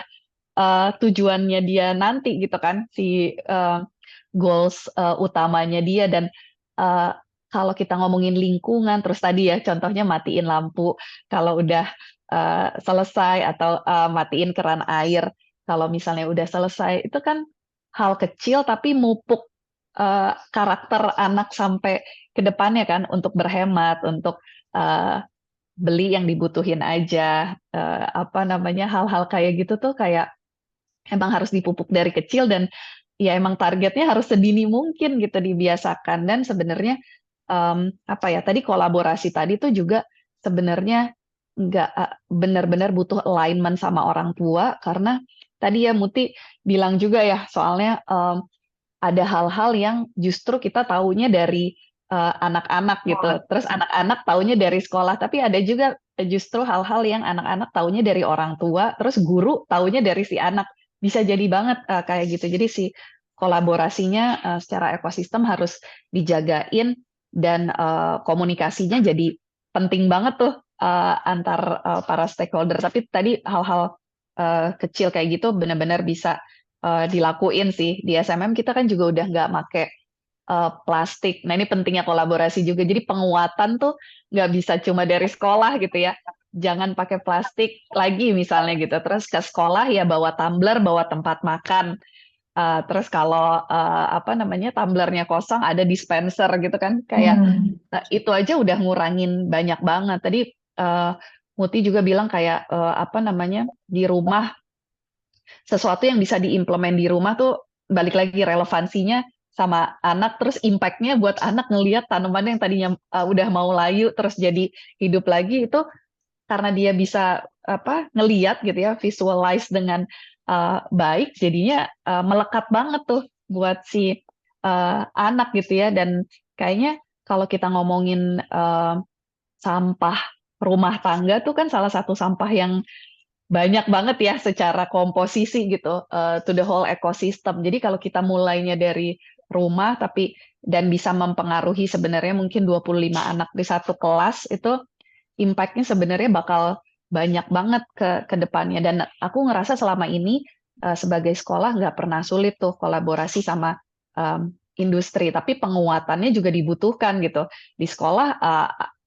tujuannya dia nanti gitu kan si goals utamanya dia dan eh, kalau kita ngomongin lingkungan terus tadi ya contohnya matiin lampu kalau udah selesai atau matiin keran air kalau misalnya udah selesai itu kan hal kecil tapi mupuk karakter anak sampai ke depannya kan untuk berhemat untuk eh, beli yang dibutuhin aja apa namanya hal-hal kayak gitu tuh kayak emang harus dipupuk dari kecil dan ya emang targetnya harus sedini mungkin gitu dibiasakan dan sebenarnya apa ya tadi kolaborasi tadi tuh juga sebenarnya nggak benar-benar butuh alignment sama orang tua karena tadi ya Muti bilang juga ya soalnya ada hal-hal yang justru kita taunya dari anak-anak gitu terus anak-anak taunya dari sekolah tapi ada juga justru hal-hal yang anak-anak taunya dari orang tua terus guru taunya dari si anak bisa jadi banget kayak gitu. Jadi si kolaborasinya secara ekosistem harus dijagain dan komunikasinya jadi penting banget tuh antar para stakeholder. Tapi tadi hal-hal kecil kayak gitu benar-benar bisa dilakuin sih. Di SMM kita kan juga udah nggak make plastik. Nah ini pentingnya kolaborasi juga. Jadi penguatan tuh nggak bisa cuma dari sekolah gitu ya. Jangan pakai plastik lagi misalnya gitu. Terus ke sekolah ya bawa tumbler, bawa tempat makan. Terus kalau apa namanya tumblernya kosong ada dispenser gitu kan. Kayak itu aja udah ngurangin banyak banget. Tadi eh, Muti juga bilang kayak apa namanya, di rumah sesuatu yang bisa diimplement di rumah tuh balik lagi relevansinya sama anak, terus impactnya buat anak ngelihat tanaman yang tadinya udah mau layu terus jadi hidup lagi, itu karena dia bisa apa ngelihat gitu ya, visualize dengan baik, jadinya melekat banget tuh buat si anak gitu ya. Dan kayaknya kalau kita ngomongin sampah rumah tangga tuh kan salah satu sampah yang banyak banget ya secara komposisi gitu, to the whole ecosystem. Jadi kalau kita mulainya dari rumah tapi dan bisa mempengaruhi sebenarnya mungkin 25 anak di satu kelas, itu impact-nya sebenarnya bakal banyak banget ke depannya. Dan aku ngerasa selama ini sebagai sekolah nggak pernah sulit tuh kolaborasi sama industri, tapi penguatannya juga dibutuhkan gitu. Di sekolah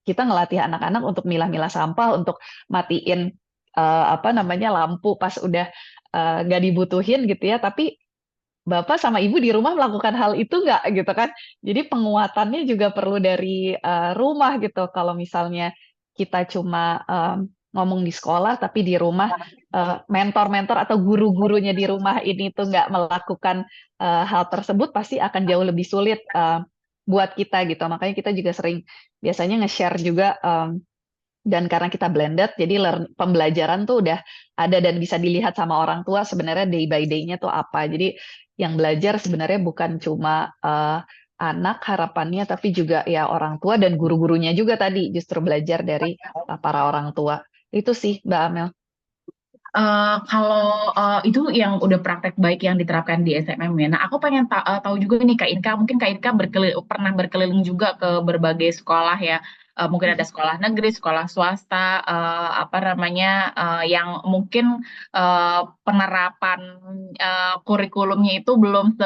kita ngelatih anak-anak untuk milah-milah sampah, untuk matiin apa namanya lampu pas udah nggak dibutuhin gitu ya. Tapi Bapak sama Ibu di rumah melakukan hal itu nggak gitu kan? Jadi penguatannya juga perlu dari rumah gitu. Kalau misalnya kita cuma ngomong di sekolah, tapi di rumah mentor-mentor atau guru-gurunya di rumah ini tuh nggak melakukan hal tersebut, pasti akan jauh lebih sulit buat kita gitu. Makanya kita juga sering biasanya nge-share juga. Dan karena kita blended, jadi pembelajaran tuh udah ada dan bisa dilihat sama orang tua sebenarnya day by day-nya tuh apa. Jadi yang belajar sebenarnya bukan cuma anak harapannya, tapi juga ya orang tua dan guru-gurunya juga tadi justru belajar dari para orang tua. Itu sih Mbak Amel. Kalau itu yang udah praktek baik yang diterapkan di SMM ya. Nah, aku pengen tahu juga nih Kak Inka, mungkin Kak Inka pernah berkeliling juga ke berbagai sekolah ya. Mungkin ada sekolah negeri, sekolah swasta, apa namanya, yang mungkin penerapan kurikulumnya itu belum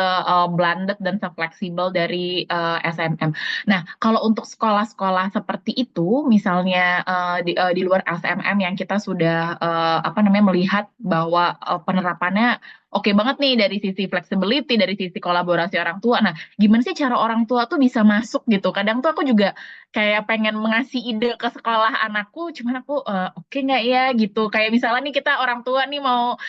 blended dan se-fleksibel dari SMM. Nah, kalau untuk sekolah-sekolah seperti itu, misalnya di luar SMM yang kita sudah apa namanya melihat bahwa penerapannya oke banget nih dari sisi flexibility, dari sisi kolaborasi orang tua. Nah, gimana sih cara orang tua tuh bisa masuk gitu? Kadang tuh aku juga kayak pengen mengasih ide ke sekolah anakku, cuman aku oke nggak ya gitu. Kayak misalnya nih kita orang tua nih mau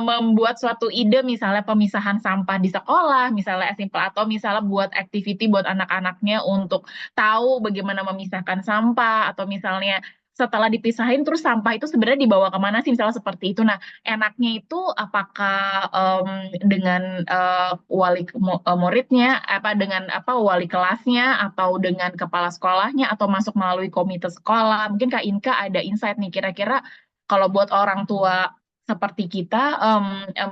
membuat suatu ide, misalnya pemisahan sampah di sekolah, misalnya simple, atau misalnya buat activity buat anak-anaknya untuk tahu bagaimana memisahkan sampah, atau misalnya setelah dipisahin terus sampah itu sebenarnya dibawa kemana sih, misalnya seperti itu. Nah, enaknya itu apakah dengan muridnya, apa dengan apa wali kelasnya, atau dengan kepala sekolahnya, atau masuk melalui komite sekolah? Mungkin Kak Inka ada insight nih, kira-kira kalau buat orang tua seperti kita,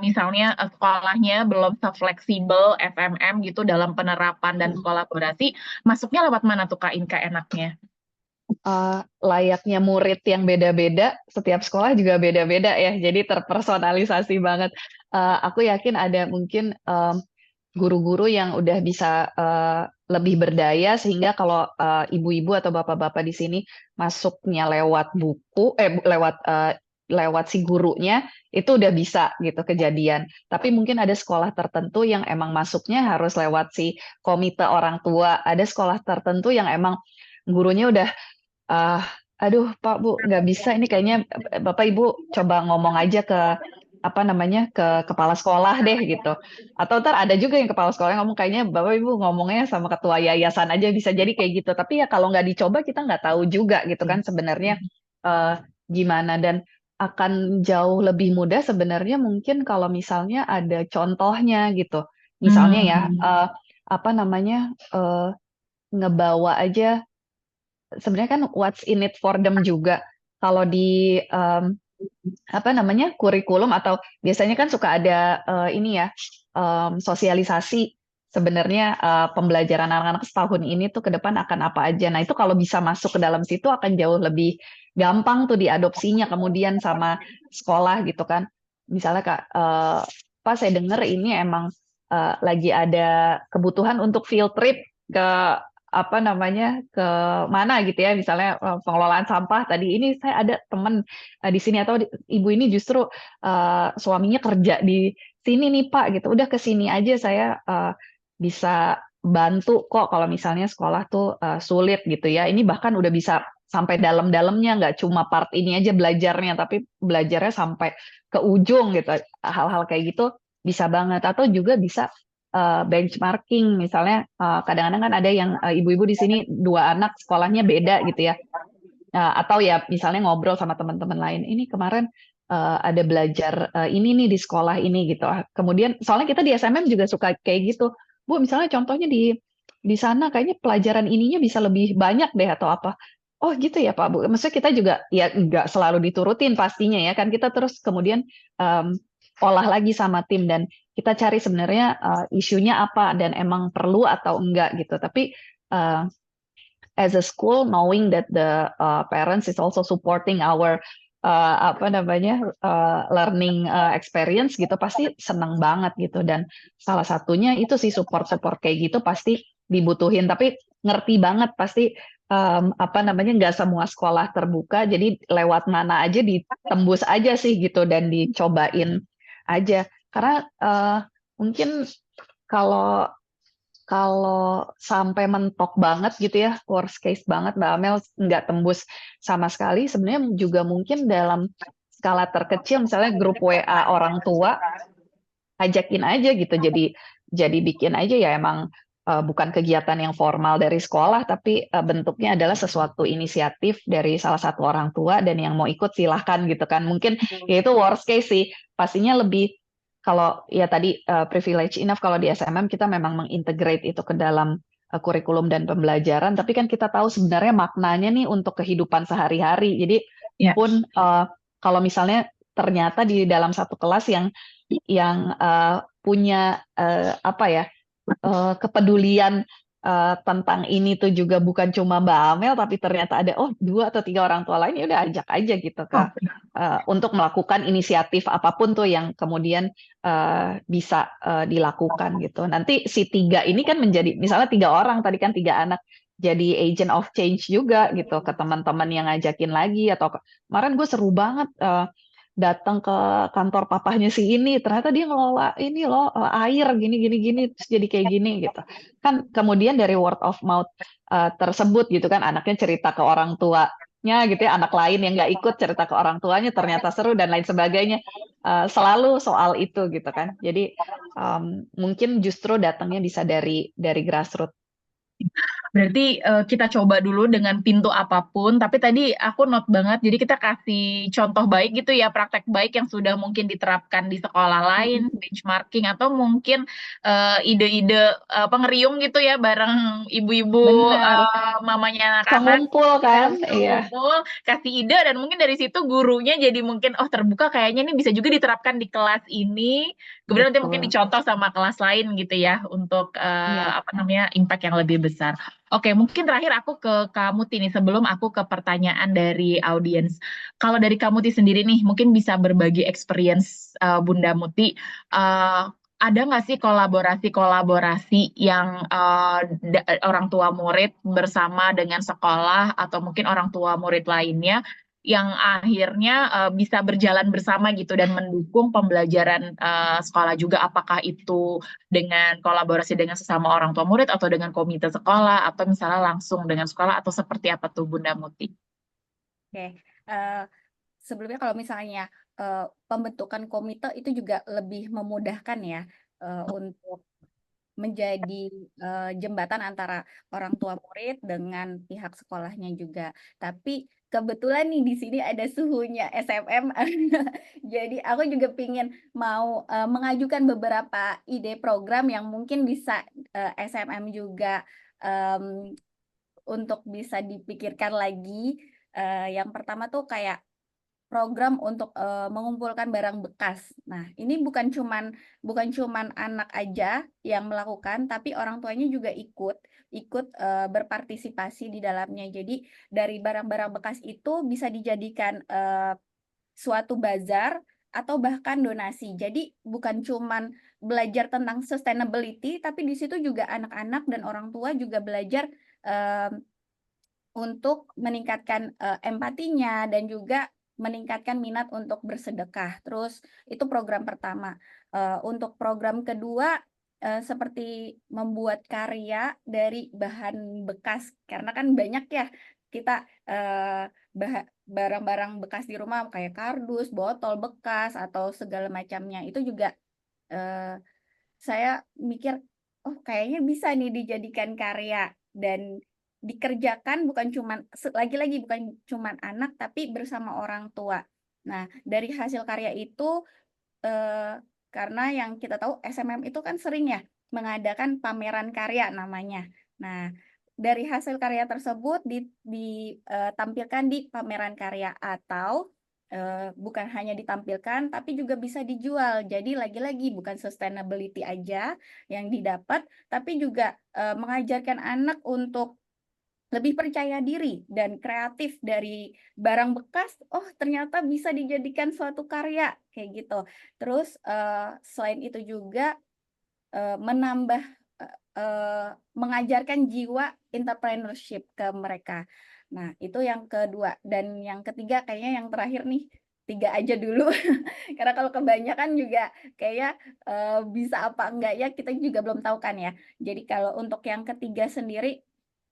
misalnya sekolahnya belum se-fleksibel FMM gitu dalam penerapan dan kolaborasi, masuknya lewat mana tuh Kak Inka enaknya? Layaknya murid yang beda-beda, setiap sekolah juga beda-beda ya, jadi terpersonalisasi banget. Aku yakin ada mungkin guru-guru yang udah bisa lebih berdaya, sehingga kalau ibu-ibu atau bapak-bapak di sini masuknya lewat buku, lewat si gurunya, itu udah bisa gitu kejadian. Tapi mungkin ada sekolah tertentu yang emang masuknya harus lewat si komite orang tua. Ada sekolah tertentu yang emang gurunya udah ah aduh Pak Bu, nggak bisa ini kayaknya, Bapak Ibu coba ngomong aja ke apa namanya, ke kepala sekolah deh gitu. Atau ntar ada juga yang kepala sekolah yang ngomong kayaknya Bapak Ibu ngomongnya sama ketua yayasan aja, bisa jadi kayak gitu. Tapi ya kalau nggak dicoba kita nggak tahu juga gitu kan sebenarnya eh, gimana. Dan akan jauh lebih mudah sebenarnya mungkin kalau misalnya ada contohnya gitu. Misalnya ya apa namanya, ngebawa aja sebenarnya kan what's in it for them juga. Kalau di apa namanya, kurikulum atau biasanya kan suka ada ini ya, sosialisasi sebenarnya pembelajaran anak-anak setahun ini tuh ke depan akan apa aja. Nah, itu kalau bisa masuk ke dalam situ akan jauh lebih gampang tuh diadopsinya kemudian sama sekolah gitu kan. Misalnya Kak, Pak saya dengar ini emang lagi ada kebutuhan untuk field trip ke apa namanya, ke mana gitu ya, misalnya pengelolaan sampah tadi ini, saya ada teman di sini, atau ibu ini justru suaminya kerja di sini nih Pak gitu, udah ke sini aja saya bisa bantu kok kalau misalnya sekolah tuh sulit gitu ya. Ini bahkan udah bisa sampai dalam-dalamnya, nggak cuma part ini aja belajarnya, tapi belajarnya sampai ke ujung gitu. Hal-hal kayak gitu bisa banget. Atau juga bisa benchmarking, misalnya kadang-kadang kan ada yang ibu-ibu di sini 2 anak sekolahnya beda gitu ya. Atau ya misalnya ngobrol sama teman-teman lain, ini kemarin ada belajar ini nih di sekolah ini gitu. Kemudian soalnya kita di SMM juga suka kayak gitu. Bu, misalnya contohnya di sana kayaknya pelajaran ininya bisa lebih banyak deh atau apa. Oh gitu ya Pak Bu. Maksudnya kita juga ya nggak selalu diturutin pastinya ya kan, kita terus kemudian em, olah lagi sama tim dan kita cari sebenarnya isunya apa dan emang perlu atau enggak gitu. Tapi eh, as a school, knowing that the parents is also supporting our apa namanya learning experience gitu, pasti seneng banget gitu. Dan salah satunya itu sih support kayak gitu pasti dibutuhin. Tapi ngerti banget pasti apa namanya nggak semua sekolah terbuka, jadi lewat mana aja ditembus aja sih gitu dan dicobain aja. Karena mungkin kalau kalau sampai mentok banget gitu ya, worst case banget, Mbak Amel nggak tembus sama sekali, sebenarnya juga mungkin dalam skala terkecil, misalnya grup WA orang tua, ajakin aja gitu, jadi bikin aja ya emang bukan kegiatan yang formal dari sekolah, tapi bentuknya adalah sesuatu inisiatif dari salah satu orang tua dan yang mau ikut silahkan gitu kan. Mungkin ya itu worst case sih, pastinya lebih kalau ya tadi privilege enough kalau di SMM kita memang mengintegrate itu ke dalam kurikulum dan pembelajaran, tapi kan kita tahu sebenarnya maknanya nih untuk kehidupan sehari-hari. Jadi Ya. pun kalau misalnya ternyata di dalam satu kelas yang punya apa ya kepedulian tentang ini tuh juga bukan cuma Mbak Amel, tapi ternyata ada 2 atau 3 orang tua lain, ya udah ajak aja gitu ke Oh, untuk melakukan inisiatif apapun tuh yang kemudian bisa dilakukan gitu. Nanti si 3 ini kan menjadi misalnya 3 orang tadi kan 3 anak jadi agent of change juga gitu ke teman-teman yang ngajakin lagi atau kemarin gue seru banget datang ke kantor papahnya si ini, ternyata dia ngelola ini loh air gini gini gini terus jadi kayak gini gitu kan. Kemudian dari word of mouth tersebut gitu kan, anaknya cerita ke orang tuanya gitu ya, anak lain yang nggak ikut cerita ke orang tuanya ternyata seru dan lain sebagainya. Selalu soal itu gitu kan. Jadi mungkin justru datangnya bisa dari grassroots. berarti kita coba dulu dengan pintu apapun, tapi tadi aku note banget, jadi kita kasih contoh baik gitu ya, praktek baik yang sudah mungkin diterapkan di sekolah lain, benchmarking, atau mungkin ide-ide pengeriung gitu ya, bareng ibu-ibu, Benar, mamanya bisa anak-anak, ngumpul kan, iya ngumpul, kasih ide, dan mungkin dari situ gurunya jadi mungkin, oh terbuka kayaknya ini bisa juga diterapkan di kelas ini, kemudian nanti mungkin betul, dicontoh sama kelas lain gitu ya, untuk iya. apa namanya, impact yang lebih besar. Oke, mungkin terakhir aku ke kamu Tini sebelum aku ke pertanyaan dari audiens. Kalau dari kamu Ti sendiri nih, mungkin bisa berbagi experience Bunda Muti. Ada nggak sih kolaborasi-kolaborasi yang orang tua murid bersama dengan sekolah atau mungkin orang tua murid lainnya yang akhirnya bisa berjalan bersama gitu dan mendukung pembelajaran sekolah juga? Apakah itu dengan kolaborasi dengan sesama orang tua murid atau dengan komite sekolah atau misalnya langsung dengan sekolah atau seperti apa tuh Bunda Muti? Oke, eh, sebelumnya kalau misalnya pembentukan komite itu juga lebih memudahkan ya untuk menjadi jembatan antara orang tua murid dengan pihak sekolahnya juga. Tapi kebetulan nih di sini ada suhunya SMM, jadi aku juga pingin mau mengajukan beberapa ide program yang mungkin bisa SMM juga em, untuk bisa dipikirkan lagi. Yang pertama tuh kayak program untuk mengumpulkan barang bekas. Nah, ini bukan cuman anak aja yang melakukan, tapi orang tuanya juga ikut berpartisipasi di dalamnya. Jadi dari barang-barang bekas itu bisa dijadikan suatu bazar atau bahkan donasi. Jadi bukan cuman belajar tentang sustainability, tapi di situ juga anak-anak dan orang tua juga belajar em, untuk meningkatkan empatinya dan juga meningkatkan minat untuk bersedekah. Terus itu program pertama. Untuk program kedua seperti membuat karya dari bahan bekas, karena kan banyak ya kita barang-barang bekas di rumah kayak kardus, botol bekas atau segala macamnya itu juga saya mikir, oh kayaknya bisa nih dijadikan karya dan dikerjakan bukan cuman lagi-lagi bukan cuman anak tapi bersama orang tua. Nah, dari hasil karya itu karena yang kita tahu SMM itu kan sering ya mengadakan pameran karya namanya. Nah, dari hasil karya tersebut ditampilkan di pameran karya atau bukan hanya ditampilkan tapi juga bisa dijual. Jadi lagi-lagi bukan sustainability aja yang didapat tapi juga mengajarkan anak untuk lebih percaya diri dan kreatif dari barang bekas, oh ternyata bisa dijadikan suatu karya kayak gitu. Terus selain itu juga menambah mengajarkan jiwa entrepreneurship ke mereka. Nah, itu yang kedua. Dan yang ketiga kayaknya yang terakhir nih, tiga aja dulu. Karena kalau kebanyakan juga kayak bisa apa enggak ya kita juga belum tahu kan ya. Jadi kalau untuk yang ketiga sendiri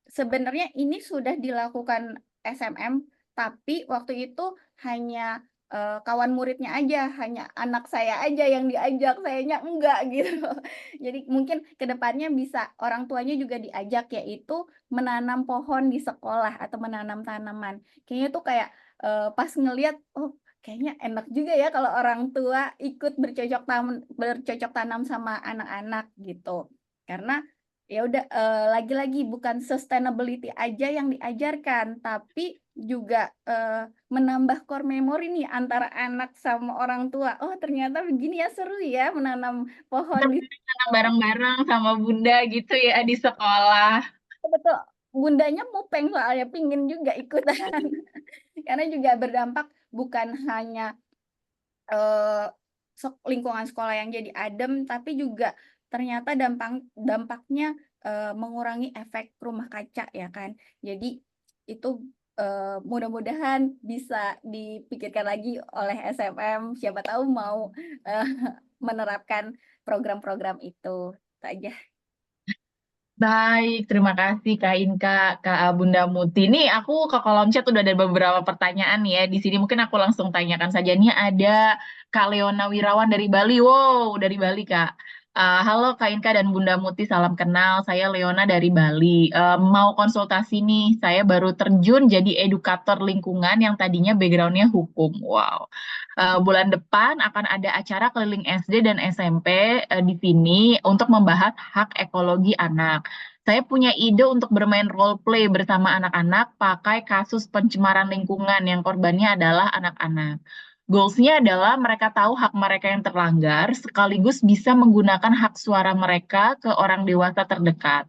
sebenarnya ini sudah dilakukan SMM, tapi waktu itu hanya kawan muridnya aja, hanya anak saya aja yang diajak, sayanya enggak gitu. Jadi mungkin kedepannya bisa orang tuanya juga diajak yaitu menanam pohon di sekolah atau menanam tanaman. Kayaknya tuh kayak pas ngelihat, oh kayaknya enak juga ya kalau orang tua ikut bercocok tanam sama anak-anak gitu. Karena ya udah lagi-lagi bukan sustainability aja yang diajarkan tapi juga menambah core memory nih antara anak sama orang tua. Oh ternyata begini ya seru ya menanam pohon di Kita sekolah. bareng-bareng sama bunda gitu ya di sekolah. Betul, bundanya mupeng soalnya pingin juga ikutan karena juga berdampak bukan hanya eh, lingkungan sekolah yang jadi adem, tapi juga ternyata dampaknya mengurangi efek rumah kaca ya kan. Jadi itu mudah-mudahan bisa dipikirkan lagi oleh SMM. Siapa tahu mau eh, menerapkan program-program itu. Itu aja. Baik, terima kasih Kak Inka, Kak Bunda Muti. Nih, aku ke kolom chat udah ada beberapa pertanyaan nih ya. Di sini mungkin aku langsung tanyakan saja. Nih ada Kak Leona Wirawan dari Bali. Wow, dari Bali Kak. Halo Kak Inka dan Bunda Muti, salam kenal. Saya Leona dari Bali. Mau konsultasi nih, saya baru terjun jadi edukator lingkungan yang tadinya backgroundnya hukum. Wow. Bulan depan akan ada acara keliling SD dan SMP di sini untuk membahas hak ekologi anak. Saya punya ide untuk bermain role play bersama anak-anak pakai kasus pencemaran lingkungan yang korbannya adalah anak-anak. Goals-nya adalah mereka tahu hak mereka yang terlanggar, sekaligus bisa menggunakan hak suara mereka ke orang dewasa terdekat.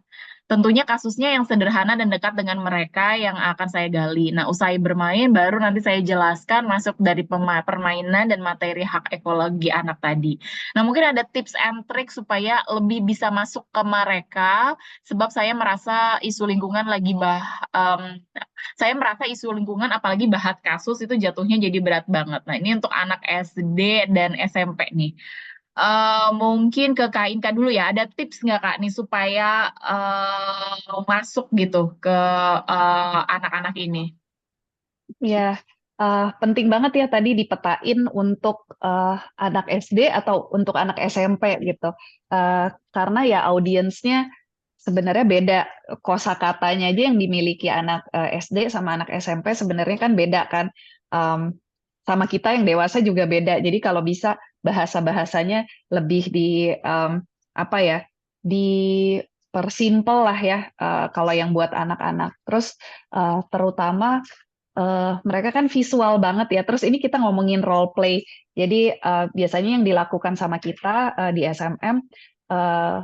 Tentunya kasusnya yang sederhana dan dekat dengan mereka yang akan saya gali. Nah, usai bermain, baru nanti saya jelaskan masuk dari permainan dan materi hak ekologi anak tadi. Nah, mungkin ada tips and trick supaya lebih bisa masuk ke mereka, sebab saya merasa isu lingkungan saya merasa isu lingkungan apalagi bahas kasus itu jatuhnya jadi berat banget. Nah, ini untuk anak SD dan SMP nih. Mungkin ke Kak Inka dulu ya. Ada tips nggak Kak nih supaya masuk gitu ke anak-anak ini? Ya, penting banget ya tadi dipetain untuk anak SD atau untuk anak SMP gitu. Karena ya audiensnya sebenarnya beda. Kosakatanya aja yang dimiliki anak SD sama anak SMP sebenarnya kan beda kan. Sama kita yang dewasa juga beda. Jadi kalau bisa bahasa-bahasanya lebih apa ya, dipersimpel lah ya kalau yang buat anak-anak. Terus terutama mereka kan visual banget ya. Terus ini kita ngomongin role play. Jadi biasanya yang dilakukan sama kita di SMM eh,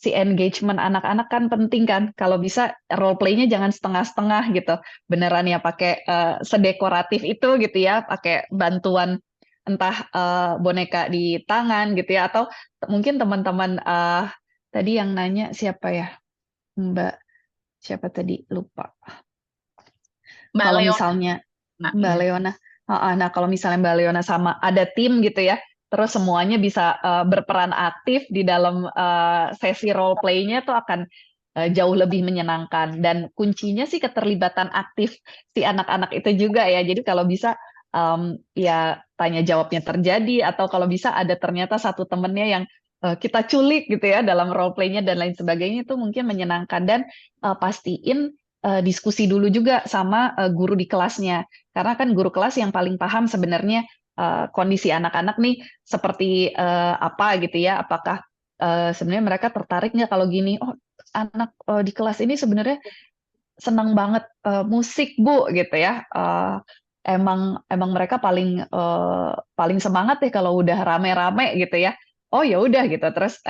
si engagement anak-anak kan penting kan. Kalau bisa role play-nya jangan setengah-setengah gitu. Beneran ya pakai sedekoratif itu gitu ya, pakai bantuan entah boneka di tangan gitu ya atau mungkin teman-teman tadi yang nanya siapa ya? Mbak siapa tadi lupa. Mbak Kalau Leona. misalnya Nah, Mbak ya. Leona. Nah, kalau misalnya Mbak Leona sama ada tim gitu ya, terus semuanya bisa berperan aktif di dalam sesi role play-nya tuh akan jauh lebih menyenangkan. Dan kuncinya sih keterlibatan aktif si anak-anak itu juga ya. Jadi kalau bisa ya tanya jawabnya terjadi, atau kalau bisa ada ternyata satu temennya yang kita culik gitu ya dalam role play-nya dan lain sebagainya, itu mungkin menyenangkan. Dan pastiin diskusi dulu juga sama guru di kelasnya, karena kan guru kelas yang paling paham sebenarnya kondisi anak-anak nih seperti apa gitu ya. Apakah sebenarnya mereka tertarik nggak kalau gini? Oh, anak di kelas ini sebenarnya senang banget musik Bu gitu ya. Emang emang mereka paling semangat ya kalau udah rame-rame gitu ya. Oh ya udah gitu. Terus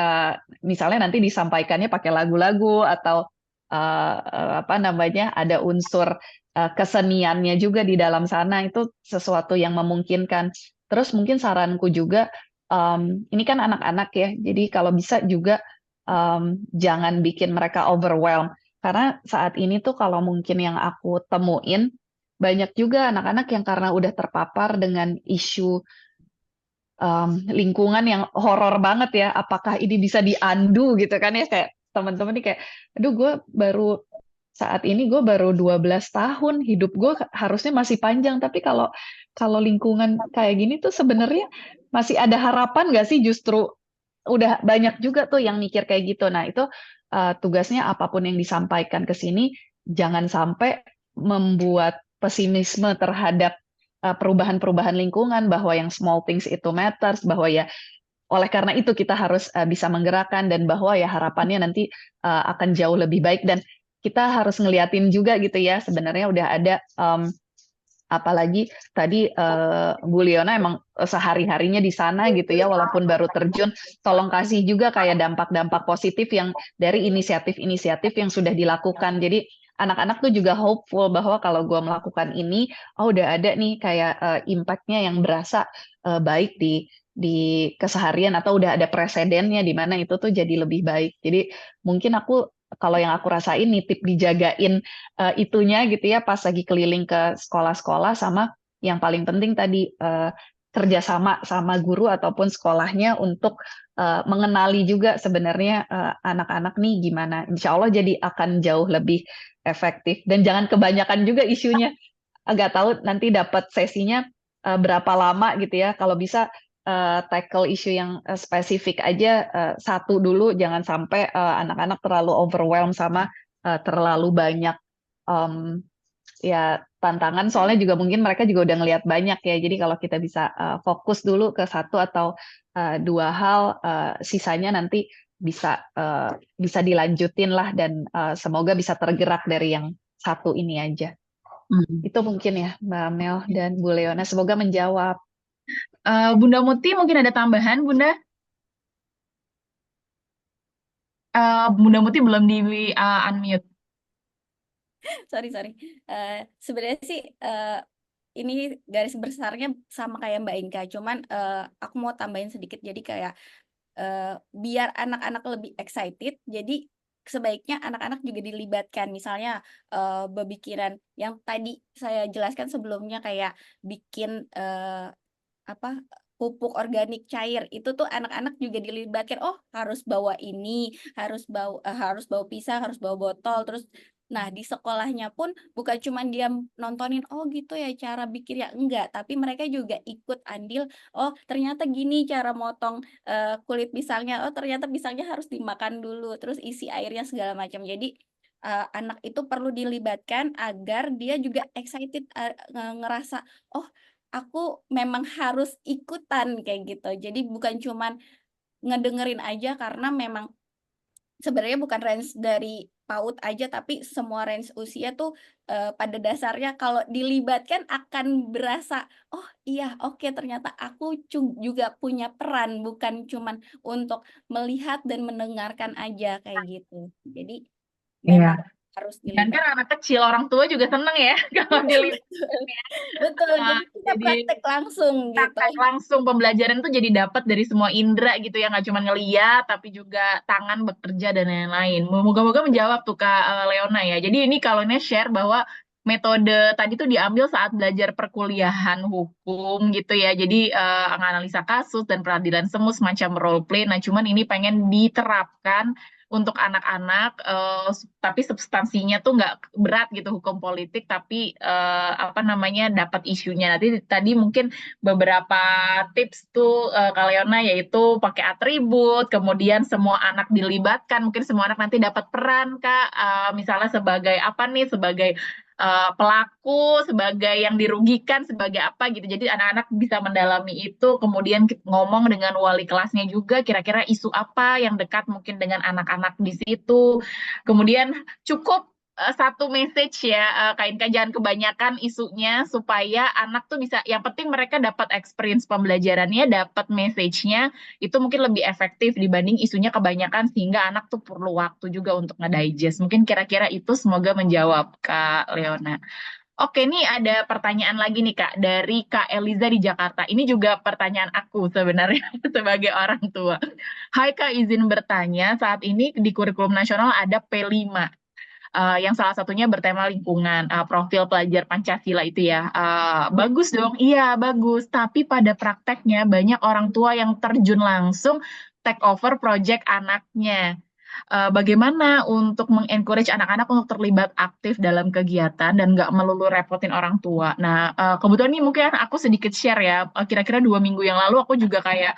misalnya nanti disampaikannya pakai lagu-lagu, atau apa namanya, ada unsur keseniannya juga di dalam sana, itu sesuatu yang memungkinkan. Terus mungkin saranku juga, ini kan anak-anak ya, jadi kalau bisa juga jangan bikin mereka overwhelmed, karena saat ini tuh kalau mungkin yang aku temuin, banyak juga anak-anak yang karena udah terpapar dengan isu lingkungan yang horor banget ya, apakah ini bisa diandu gitu kan ya, kayak teman-teman nih kayak, aduh gue baru saat ini gue baru 12 tahun, hidup gue harusnya masih panjang, tapi kalau kalau lingkungan kayak gini tuh sebenarnya masih ada harapan nggak sih? Justru udah banyak juga tuh yang mikir kayak gitu. Nah, itu tugasnya apapun yang disampaikan ke sini, jangan sampai membuat pesimisme terhadap perubahan-perubahan lingkungan, bahwa yang small things itu matters, bahwa ya oleh karena itu kita harus bisa menggerakkan, dan bahwa ya harapannya nanti akan jauh lebih baik. Dan kita harus ngeliatin juga gitu ya, sebenarnya udah ada apalagi tadi Bu Liona emang sehari-harinya di sana gitu ya, walaupun baru terjun, tolong kasih juga kayak dampak-dampak positif yang dari inisiatif-inisiatif yang sudah dilakukan. Jadi anak-anak tuh juga hopeful bahwa kalau gue melakukan ini, oh udah ada nih kayak impact-nya yang berasa baik di keseharian, atau udah ada presidennya di mana itu tuh jadi lebih baik. Jadi mungkin aku, kalau yang aku rasain, nitip dijagain itunya gitu ya pas lagi keliling ke sekolah-sekolah, sama yang paling penting tadi kerjasama sama guru ataupun sekolahnya untuk mengenali juga sebenarnya anak-anak nih gimana. Insya Allah jadi akan jauh lebih efektif, dan jangan kebanyakan juga isunya. Agak tahu nanti dapat sesinya berapa lama gitu ya. Kalau bisa tackle isu yang spesifik aja satu dulu, jangan sampai anak-anak terlalu overwhelmed sama terlalu banyak ya tantangan, soalnya juga mungkin mereka juga udah ngelihat banyak ya. Jadi kalau kita bisa fokus dulu ke satu atau dua hal, sisanya nanti bisa dilanjutin lah, dan semoga bisa tergerak dari yang satu ini aja. Itu mungkin ya Mbak Mel dan Bu Leona, semoga menjawab. Bunda Muti mungkin ada tambahan, Bunda? Bunda Muti belum di unmute. Sorry, sorry. Sebenarnya sih ini garis besarnya sama kayak Mbak Inka, cuman aku mau tambahin sedikit. Jadi kayak biar anak-anak lebih excited, jadi sebaiknya anak-anak juga dilibatkan. Misalnya berpikiran yang tadi saya jelaskan sebelumnya, kayak bikin apa, pupuk organik cair, itu tuh anak-anak juga dilibatkan. Oh, harus bawa ini, harus bawa pisang, harus bawa botol. Terus nah di sekolahnya pun bukan cuma dia nontonin, oh gitu ya cara bikin, ya enggak, tapi mereka juga ikut andil. Oh, ternyata gini cara motong kulit pisangnya. Oh, ternyata pisangnya harus dimakan dulu, terus isi airnya segala macam. Jadi anak itu perlu dilibatkan agar dia juga excited, ngerasa, oh aku memang harus ikutan kayak gitu. Jadi bukan cuman ngedengerin aja, karena memang sebenarnya bukan range dari PAUD aja, tapi semua range usia tuh pada dasarnya kalau dilibatkan akan berasa, oh iya oke, ternyata aku juga punya peran, bukan cuman untuk melihat dan mendengarkan aja kayak gitu. Jadi Iya. memang harus Dan kan dilibatkan. anak kecil, orang tua juga seneng ya kalau dilihat. Betul, Nah, jadi kita jadi praktek langsung gitu. praktek langsung, pembelajaran tuh jadi dapat dari semua indera gitu ya, nggak cuma ngeliat tapi juga tangan bekerja dan lain-lain. Moga-moga menjawab tuh Kak Leona ya. Jadi ini kalau ini share bahwa metode tadi tuh diambil saat belajar perkuliahan hukum gitu ya. Jadi menganalisa kasus dan peradilan semu semacam role play. Nah, cuman ini pengen diterapkan untuk anak-anak, tapi substansinya tuh nggak berat gitu hukum politik, tapi apa namanya dapat isunya. Nanti tadi mungkin beberapa tips tuh Kak Leona, yaitu pakai atribut, kemudian semua anak dilibatkan, mungkin semua anak nanti dapat peran Kak. Misalnya sebagai apa nih, sebagai pelaku, sebagai yang dirugikan, sebagai apa gitu. Jadi anak-anak bisa mendalami itu, kemudian ngomong dengan wali kelasnya juga, kira-kira isu apa yang dekat mungkin dengan anak-anak di situ. Kemudian cukup satu message ya, Kak Inka, jangan kebanyakan isunya supaya anak tuh bisa, yang penting mereka dapat experience pembelajarannya, dapat message-nya, itu mungkin lebih efektif dibanding isunya kebanyakan sehingga anak tuh perlu waktu juga untuk nge-digest. Mungkin kira-kira itu, semoga menjawab Kak Leona. Oke, nih ada pertanyaan lagi nih Kak dari Kak Eliza di Jakarta. Ini juga pertanyaan aku sebenarnya sebagai orang tua. Hai Kak, izin bertanya, saat ini di kurikulum nasional ada P5 yang salah satunya bertema lingkungan, profil pelajar Pancasila itu ya. Bagus dong, iya bagus. Tapi pada prakteknya banyak orang tua yang terjun langsung take over project anaknya. Bagaimana untuk mengencourage anak-anak untuk terlibat aktif dalam kegiatan dan nggak melulu repotin orang tua. Nah, kebetulan ini mungkin aku sedikit share ya. Kira-kira 2 minggu yang lalu aku juga kayak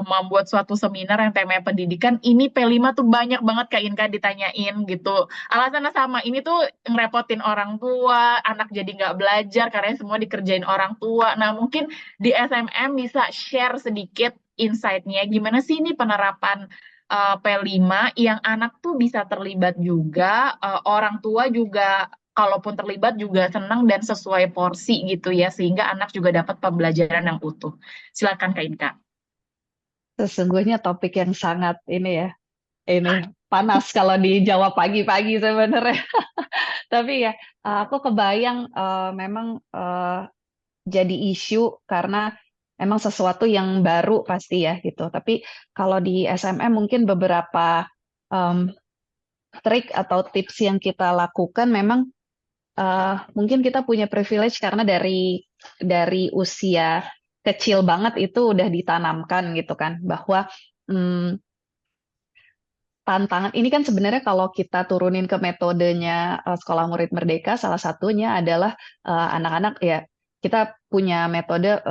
membuat suatu seminar yang temanya pendidikan. Ini P5 tuh banyak banget Kak Inka ditanyain gitu. Alasannya sama, ini tuh ngerepotin orang tua, anak jadi nggak belajar karena semua dikerjain orang tua. Nah, mungkin di SMM bisa share sedikit insight-nya. Gimana sih ini penerapan P5 yang anak tuh bisa terlibat juga, orang tua juga kalaupun terlibat juga senang dan sesuai porsi gitu ya, sehingga anak juga dapat pembelajaran yang utuh. Silakan Kak Inka. Sesungguhnya topik yang sangat ini panas kalau dijawab pagi-pagi sebenarnya. Tapi ya, aku kebayang memang jadi isu karena memang sesuatu yang baru pasti ya gitu. Tapi kalau di SMM mungkin beberapa em, trik atau tips yang kita lakukan memang mungkin kita punya privilege karena dari usia kecil banget itu udah ditanamkan gitu kan bahwa hmm, tantangan ini kan sebenarnya kalau kita turunin ke metodenya Sekolah Murid Merdeka, salah satunya adalah anak-anak ya kita punya metode,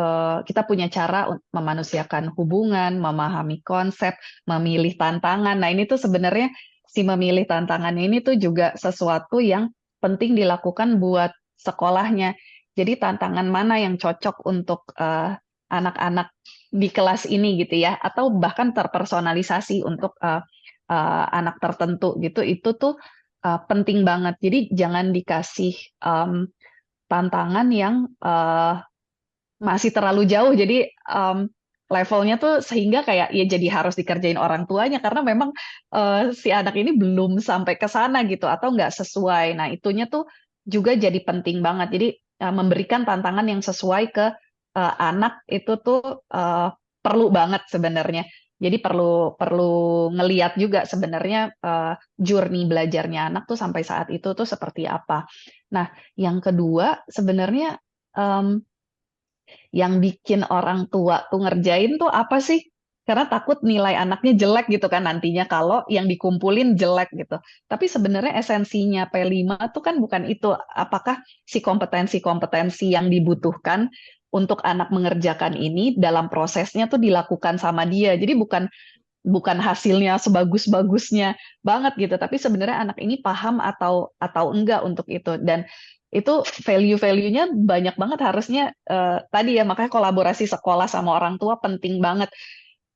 kita punya cara memanusiakan hubungan, memahami konsep, memilih tantangan. Nah ini tuh sebenarnya si memilih tantangannya ini tuh juga sesuatu yang penting dilakukan buat sekolahnya. Jadi tantangan mana yang cocok untuk anak-anak di kelas ini gitu ya, atau bahkan terpersonalisasi untuk anak tertentu gitu, itu tuh penting banget. Jadi jangan dikasih tantangan yang masih terlalu jauh. Jadi levelnya tuh sehingga kayak ya jadi harus dikerjain orang tuanya karena memang si anak ini belum sampai ke sana gitu atau nggak sesuai. Nah itunya tuh juga jadi penting banget. Jadi memberikan tantangan yang sesuai ke anak itu tuh perlu banget sebenarnya. Jadi perlu perlu ngeliat juga sebenarnya journey belajarnya anak tuh sampai saat itu tuh seperti apa. Nah, yang kedua sebenarnya em, yang bikin orang tua tuh ngerjain tuh apa sih? Karena takut nilai anaknya jelek gitu kan nantinya kalau yang dikumpulin jelek gitu. Tapi sebenarnya esensinya P5 tuh kan bukan itu. Apakah si kompetensi-kompetensi yang dibutuhkan untuk anak mengerjakan ini dalam prosesnya tuh dilakukan sama dia. Jadi bukan bukan hasilnya sebagus-bagusnya banget gitu, tapi sebenarnya anak ini paham atau enggak untuk itu dan itu value-value-nya banyak banget harusnya tadi ya makanya kolaborasi sekolah sama orang tua penting banget.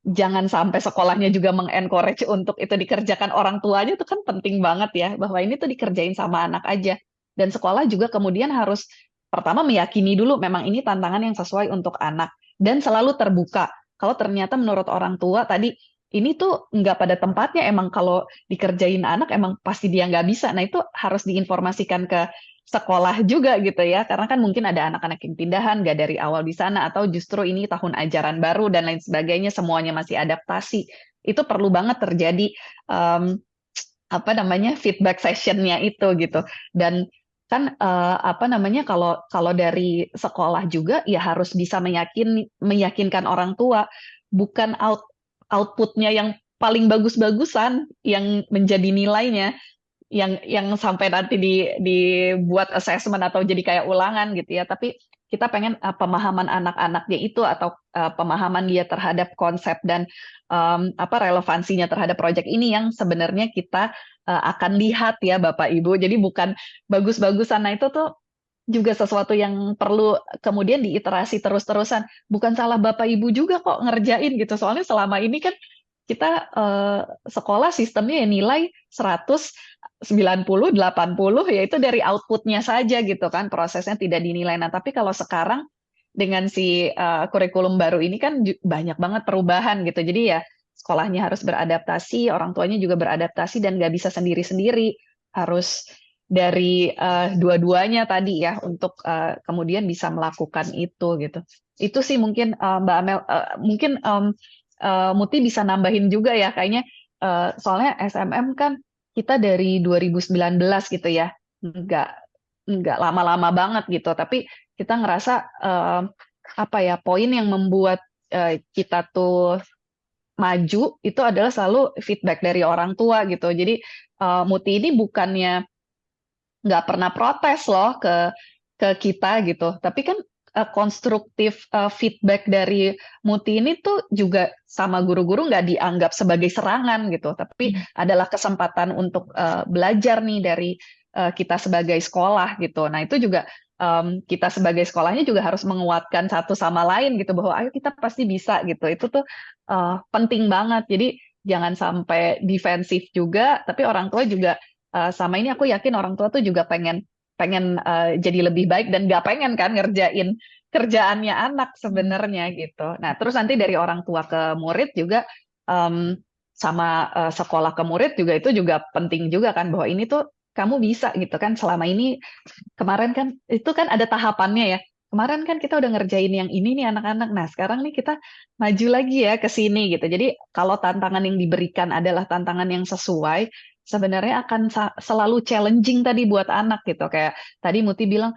Jangan sampai sekolahnya juga mengencourage untuk itu dikerjakan orang tuanya itu kan penting banget ya bahwa ini tuh dikerjain sama anak aja dan sekolah juga kemudian harus pertama meyakini dulu memang ini tantangan yang sesuai untuk anak dan selalu terbuka kalau ternyata menurut orang tua tadi ini tuh nggak pada tempatnya emang kalau dikerjain anak emang pasti dia nggak bisa. Nah itu harus diinformasikan ke sekolah juga gitu ya karena kan mungkin ada anak-anak yang pindahan nggak dari awal di sana atau justru ini tahun ajaran baru dan lain sebagainya semuanya masih adaptasi itu perlu banget terjadi um, apa namanya feedback sessionnya itu gitu dan kan apa namanya kalau kalau dari sekolah juga ya harus bisa meyakinkan orang tua bukan outputnya yang paling bagus-bagusan yang menjadi nilainya, yang sampai nanti dibuat assessment atau jadi kayak ulangan gitu ya. Tapi kita pengen pemahaman anak-anaknya itu atau pemahaman dia terhadap konsep dan relevansinya terhadap proyek ini yang sebenarnya kita akan lihat ya Bapak Ibu. Jadi bukan bagus-bagusan. Nah itu tuh juga sesuatu yang perlu kemudian diiterasi terus-terusan. Bukan salah Bapak Ibu juga kok ngerjain gitu. Soalnya selama ini kan kita sekolah sistemnya ya nilai 100, 90, 80 yaitu dari outputnya saja gitu kan, prosesnya tidak dinilai. Nah, tapi kalau sekarang dengan si kurikulum baru ini kan banyak banget perubahan gitu. Jadi ya sekolahnya harus beradaptasi, orang tuanya juga beradaptasi dan nggak bisa sendiri-sendiri, harus dari dua-duanya tadi ya untuk kemudian bisa melakukan itu gitu. Itu sih mungkin Mbak Amel, mungkin Muti bisa nambahin juga ya kayaknya soalnya SMM kan kita dari 2019 gitu ya, nggak nggak lama-lama banget gitu, tapi kita ngerasa apa ya poin yang membuat kita tuh maju itu adalah selalu feedback dari orang tua gitu. Jadi Muti ini bukannya nggak pernah protes loh ke kita gitu. Tapi kan konstruktif feedback dari Muti ini tuh juga sama guru-guru nggak dianggap sebagai serangan gitu, tapi adalah kesempatan untuk belajar nih dari kita sebagai sekolah gitu. Nah itu juga kita sebagai sekolahnya juga harus menguatkan satu sama lain gitu bahwa ayo kita pasti bisa gitu. Itu tuh penting banget. Jadi jangan sampai defensif juga, tapi orang tua juga sama ini aku yakin orang tua tuh juga pengen pengen jadi lebih baik dan nggak pengen kan ngerjain kerjaannya anak sebenarnya gitu. Nah, terus nanti dari orang tua ke murid juga sama sekolah ke murid juga itu juga penting juga kan bahwa ini tuh kamu bisa gitu kan selama ini kemarin kan itu kan ada tahapannya ya. Kemarin kan kita udah ngerjain yang ini nih anak-anak. Nah, sekarang nih kita maju lagi ya ke sini gitu. Jadi kalau tantangan yang diberikan adalah tantangan yang sesuai, sebenarnya akan selalu challenging tadi buat anak gitu. Kayak tadi Muti bilang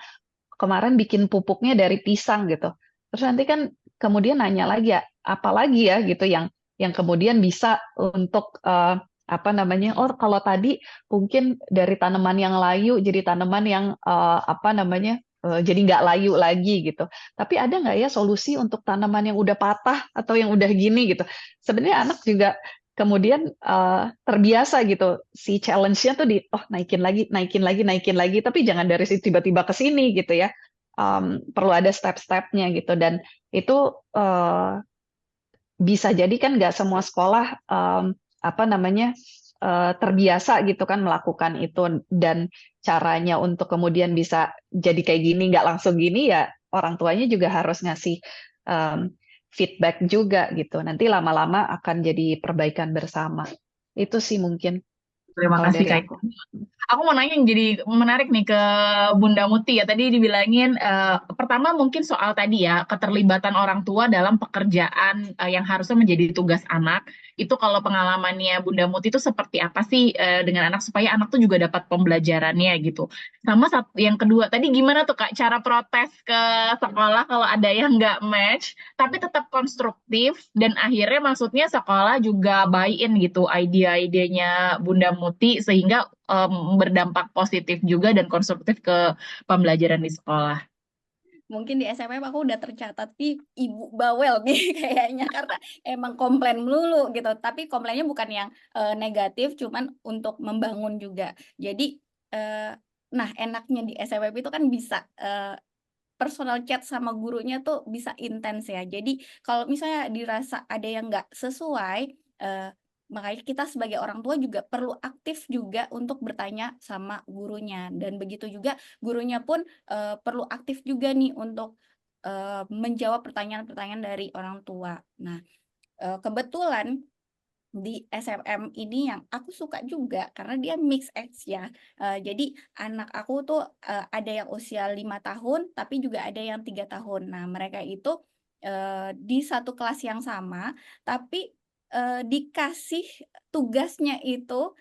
kemarin bikin pupuknya dari pisang gitu. Terus nanti kan kemudian nanya lagi ya, apa lagi ya gitu yang kemudian bisa untuk apa namanya? Oh, kalau tadi mungkin dari tanaman yang layu jadi tanaman yang apa namanya? Jadi nggak layu lagi gitu. Tapi ada nggak ya solusi untuk tanaman yang udah patah atau yang udah gini gitu? Sebenarnya anak juga kemudian terbiasa gitu si challenge-nya tuh naikin lagi naikin lagi naikin lagi tapi jangan dari situ tiba-tiba ke sini gitu ya. Perlu ada step-stepnya gitu dan itu bisa jadi kan nggak semua sekolah apa namanya terbiasa gitu kan melakukan itu dan caranya untuk kemudian bisa jadi kayak gini nggak langsung gini ya orang tuanya juga harus ngasih um, feedback juga gitu. Nanti lama-lama akan jadi perbaikan bersama. Itu sih mungkin Terima kalau kasih dari Kak. aku. Aku mau nanya yang jadi menarik nih ke Bunda Muti ya. Tadi dibilangin pertama mungkin soal tadi ya keterlibatan orang tua dalam pekerjaan yang harusnya menjadi tugas anak. Itu kalau pengalamannya Bunda Muti itu seperti apa sih dengan anak supaya anak tuh juga dapat pembelajarannya gitu. Sama yang kedua tadi gimana tuh Kak cara protes ke sekolah kalau ada yang nggak match tapi tetap konstruktif dan akhirnya maksudnya sekolah juga buy-in gitu ide-idenya Bunda Muti sehingga berdampak positif juga dan konstruktif ke pembelajaran di sekolah. Mungkin di SMM aku udah tercatat nih ibu bawel nih kayaknya karena emang komplain melulu gitu. Tapi komplainnya bukan yang negatif, cuman untuk membangun juga. Jadi nah enaknya di SMM itu kan bisa personal chat sama gurunya tuh bisa intens ya. Jadi kalau misalnya dirasa ada yang nggak sesuai, makanya kita sebagai orang tua juga perlu aktif juga untuk bertanya sama gurunya. Dan begitu juga gurunya pun perlu aktif juga nih untuk menjawab pertanyaan-pertanyaan dari orang tua. Nah, kebetulan di SMM ini yang aku suka juga karena dia mix age ya. Jadi anak aku tuh ada yang usia 5 tahun tapi juga ada yang 3 tahun. Nah, mereka itu di satu kelas yang sama tapi dikasih tugasnya itu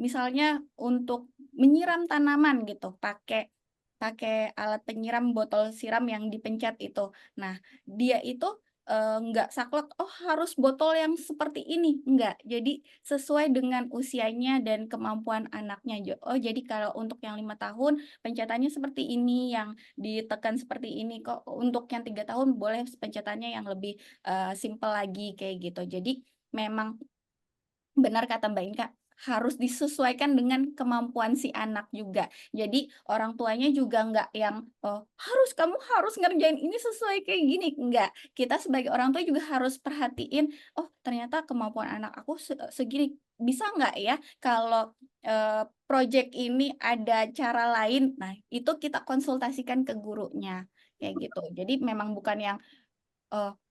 misalnya untuk menyiram tanaman gitu pakai pakai alat penyiram botol siram yang dipencet itu. Nah, dia itu nggak saklek, oh harus botol yang seperti ini, enggak. Jadi sesuai dengan usianya dan kemampuan anaknya. Oh jadi kalau untuk yang 5 tahun pencetannya seperti ini, yang ditekan seperti ini. Kok untuk yang 3 tahun boleh pencetannya yang lebih simple lagi kayak gitu. Jadi memang benar kata Mbak Inka, harus disesuaikan dengan kemampuan si anak juga. Jadi orang tuanya juga nggak yang kamu harus ngerjain ini sesuai kayak gini. Enggak. Kita sebagai orang tua juga harus perhatiin, oh ternyata kemampuan anak aku segini. Bisa nggak ya kalau project ini ada cara lain? Nah, itu kita konsultasikan ke gurunya kayak gitu. Jadi memang bukan yang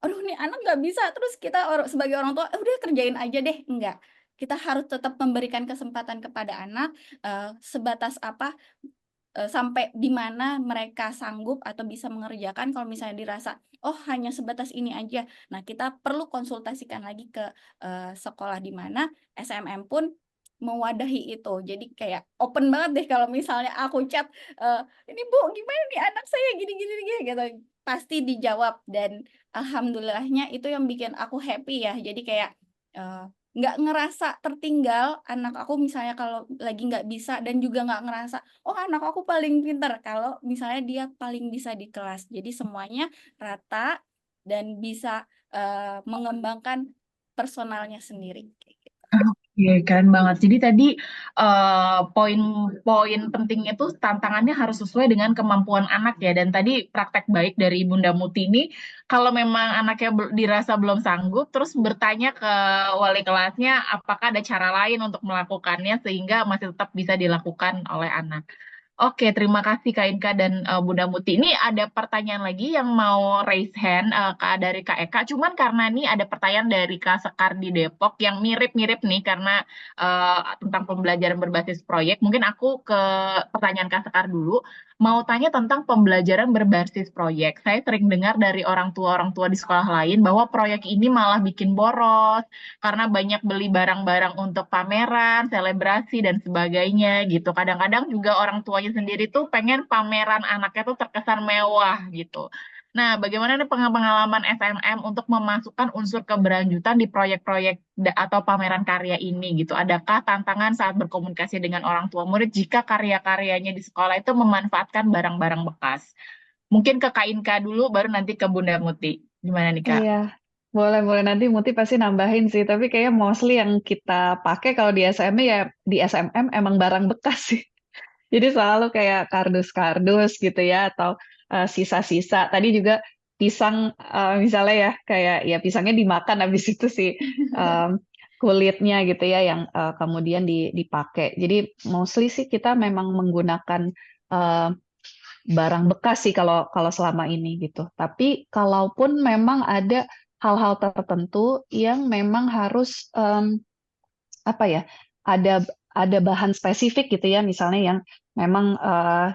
aduh nih anak nggak bisa, terus kita sebagai orang tua, udah kerjain aja deh, enggak. Kita harus tetap memberikan kesempatan kepada anak, sebatas apa, sampai di mana mereka sanggup atau bisa mengerjakan. Kalau misalnya dirasa, oh hanya sebatas ini aja, nah kita perlu konsultasikan lagi ke sekolah di mana SMM pun mewadahi itu. Jadi kayak open banget deh kalau misalnya aku chat, "Ini Bu, gimana nih anak saya gini gini gini," gitu. Pasti dijawab dan alhamdulillahnya itu yang bikin aku happy ya. Jadi kayak, nggak ngerasa tertinggal anak aku misalnya kalau lagi nggak bisa, dan juga nggak ngerasa, "Oh anak aku paling pintar," kalau misalnya dia paling bisa di kelas. Jadi semuanya rata dan bisa, mengembangkan personalnya sendiri, kayak gitu. Oke, keren banget. Jadi tadi poin-poin pentingnya tuh tantangannya harus sesuai dengan kemampuan anak ya. Dan tadi praktek baik dari Bunda Muti ini, kalau memang anaknya dirasa belum sanggup, terus bertanya ke wali kelasnya apakah ada cara lain untuk melakukannya sehingga masih tetap bisa dilakukan oleh anak. Oke, terima kasih Kak Inka dan Bunda Muti. Ini ada pertanyaan lagi yang mau raise hand dari Kak Eka. Cuman karena ini ada pertanyaan dari Kak Sekar di Depok yang mirip-mirip nih karena tentang pembelajaran berbasis proyek. Mungkin aku ke pertanyaan Kak Sekar dulu. Mau tanya tentang pembelajaran berbasis proyek. Saya sering dengar dari orang tua di sekolah lain bahwa proyek ini malah bikin boros karena banyak beli barang-barang untuk pameran, selebrasi dan sebagainya gitu. Kadang-kadang juga orang tuanya sendiri tuh pengen pameran anaknya tuh terkesan mewah gitu. Nah, bagaimana nih pengalaman SMM untuk memasukkan unsur keberlanjutan di proyek-proyek atau pameran karya ini gitu? Adakah tantangan saat berkomunikasi dengan orang tua murid jika karya-karyanya di sekolah itu memanfaatkan barang-barang bekas? Mungkin ke Kak Inka dulu, baru nanti ke Bunda Muti. Gimana nih, Kak? Iya, boleh-boleh nanti Muti pasti nambahin sih. Tapi kayaknya mostly yang kita pakai kalau di SMM ya di SMM emang barang bekas sih. Jadi selalu kayak kardus-kardus gitu ya, atau sisa-sisa. Tadi juga pisang misalnya ya, kayak ya pisangnya dimakan habis itu sih em, kulitnya gitu ya yang kemudian dipakai. Jadi mostly sih kita memang menggunakan eh, barang bekas sih kalau kalau selama ini gitu. Tapi kalaupun memang ada hal-hal tertentu yang memang harus apa ya, ada ada bahan spesifik gitu ya, misalnya yang memang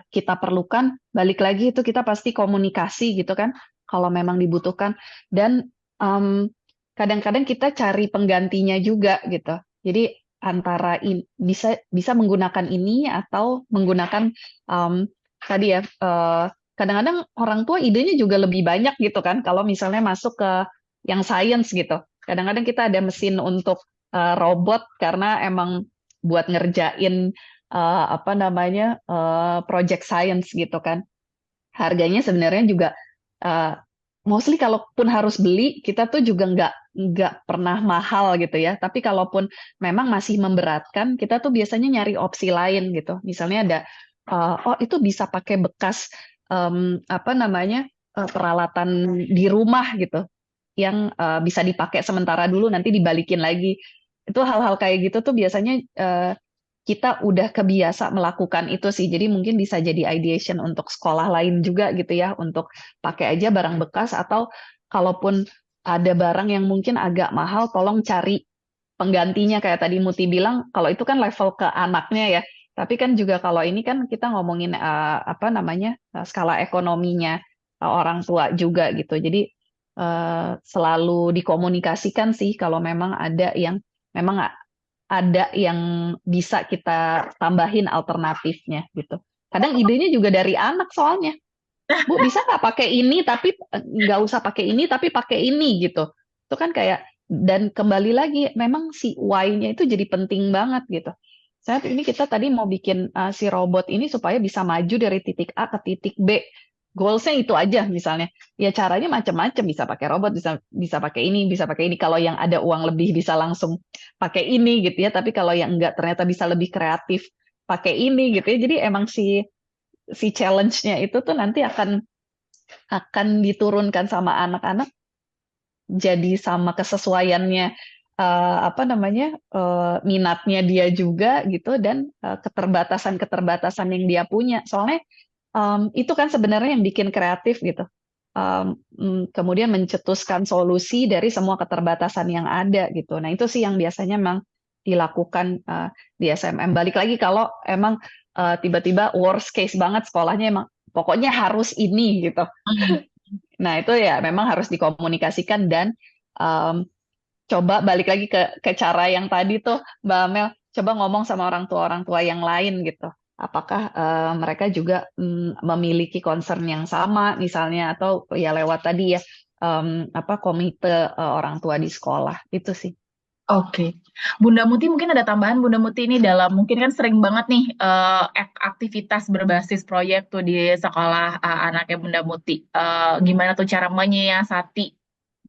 kita perlukan, balik lagi itu kita pasti komunikasi gitu kan, kalau memang dibutuhkan. Dan em, kadang-kadang kita cari penggantinya juga gitu. Jadi antara bisa bisa menggunakan ini atau menggunakan em, tadi ya, kadang-kadang orang tua idenya juga lebih banyak gitu kan, kalau misalnya masuk ke yang science gitu. Kadang-kadang kita ada mesin untuk robot karena emang buat ngerjain apa namanya project science gitu kan. Harganya sebenarnya juga uh, mostly kalaupun harus beli kita tuh juga nggak pernah mahal gitu ya. Tapi kalaupun memang masih memberatkan, kita tuh biasanya nyari opsi lain gitu. Misalnya ada oh itu bisa pakai bekas apa namanya peralatan di rumah gitu yang bisa dipakai sementara dulu nanti dibalikin lagi. Itu hal-hal kayak gitu tuh biasanya kita udah kebiasa melakukan itu sih. Jadi mungkin bisa jadi ideation untuk sekolah lain juga gitu ya, untuk pakai aja barang bekas, atau kalaupun ada barang yang mungkin agak mahal, tolong cari penggantinya kayak tadi Muti bilang, kalau itu kan level ke anaknya ya. Tapi kan juga kalau ini kan kita ngomongin apa namanya skala ekonominya orang tua juga gitu. Jadi selalu dikomunikasikan sih kalau memang ada yang memang ada yang bisa kita tambahin alternatifnya gitu. Kadang idenya juga dari anak soalnya. Bu, bisa nggak pakai ini tapi nggak usah pakai ini tapi pakai ini gitu. Itu kan kayak, dan kembali lagi memang si why-nya itu jadi penting banget gitu. Saat ini kita tadi mau bikin si robot ini supaya bisa maju dari titik A ke titik B. Goalsnya itu aja misalnya. Ya caranya macam-macam, bisa pakai robot, bisa bisa pakai ini, bisa pakai ini. Kalau yang ada uang lebih bisa langsung pakai ini gitu ya. Tapi kalau yang enggak ternyata bisa lebih kreatif pakai ini gitu ya. Jadi emang si si challenge-nya itu tuh nanti akan diturunkan sama anak-anak jadi sama kesesuaiannya, apa namanya, minatnya dia juga gitu, dan keterbatasan-keterbatasan yang dia punya. Soalnya itu kan sebenarnya yang bikin kreatif gitu. Kemudian mencetuskan solusi dari semua keterbatasan yang ada gitu. Nah itu sih yang biasanya memang dilakukan di SMM. Balik lagi kalau emang tiba-tiba worst case banget sekolahnya emang pokoknya harus ini gitu. Hmm. Nah, itu ya memang harus dikomunikasikan dan um, coba balik lagi ke cara yang tadi tuh, Mbak Amel, coba ngomong sama orang tua yang lain gitu. Apakah mereka juga memiliki concern yang sama misalnya, atau ya lewat tadi ya apa komite orang tua di sekolah itu sih. Oke, Bunda Muti mungkin ada tambahan. Bunda Muti ini dalam mungkin kan sering banget nih aktivitas berbasis proyek tuh di sekolah anaknya Bunda Muti. Gimana tuh cara menyiasati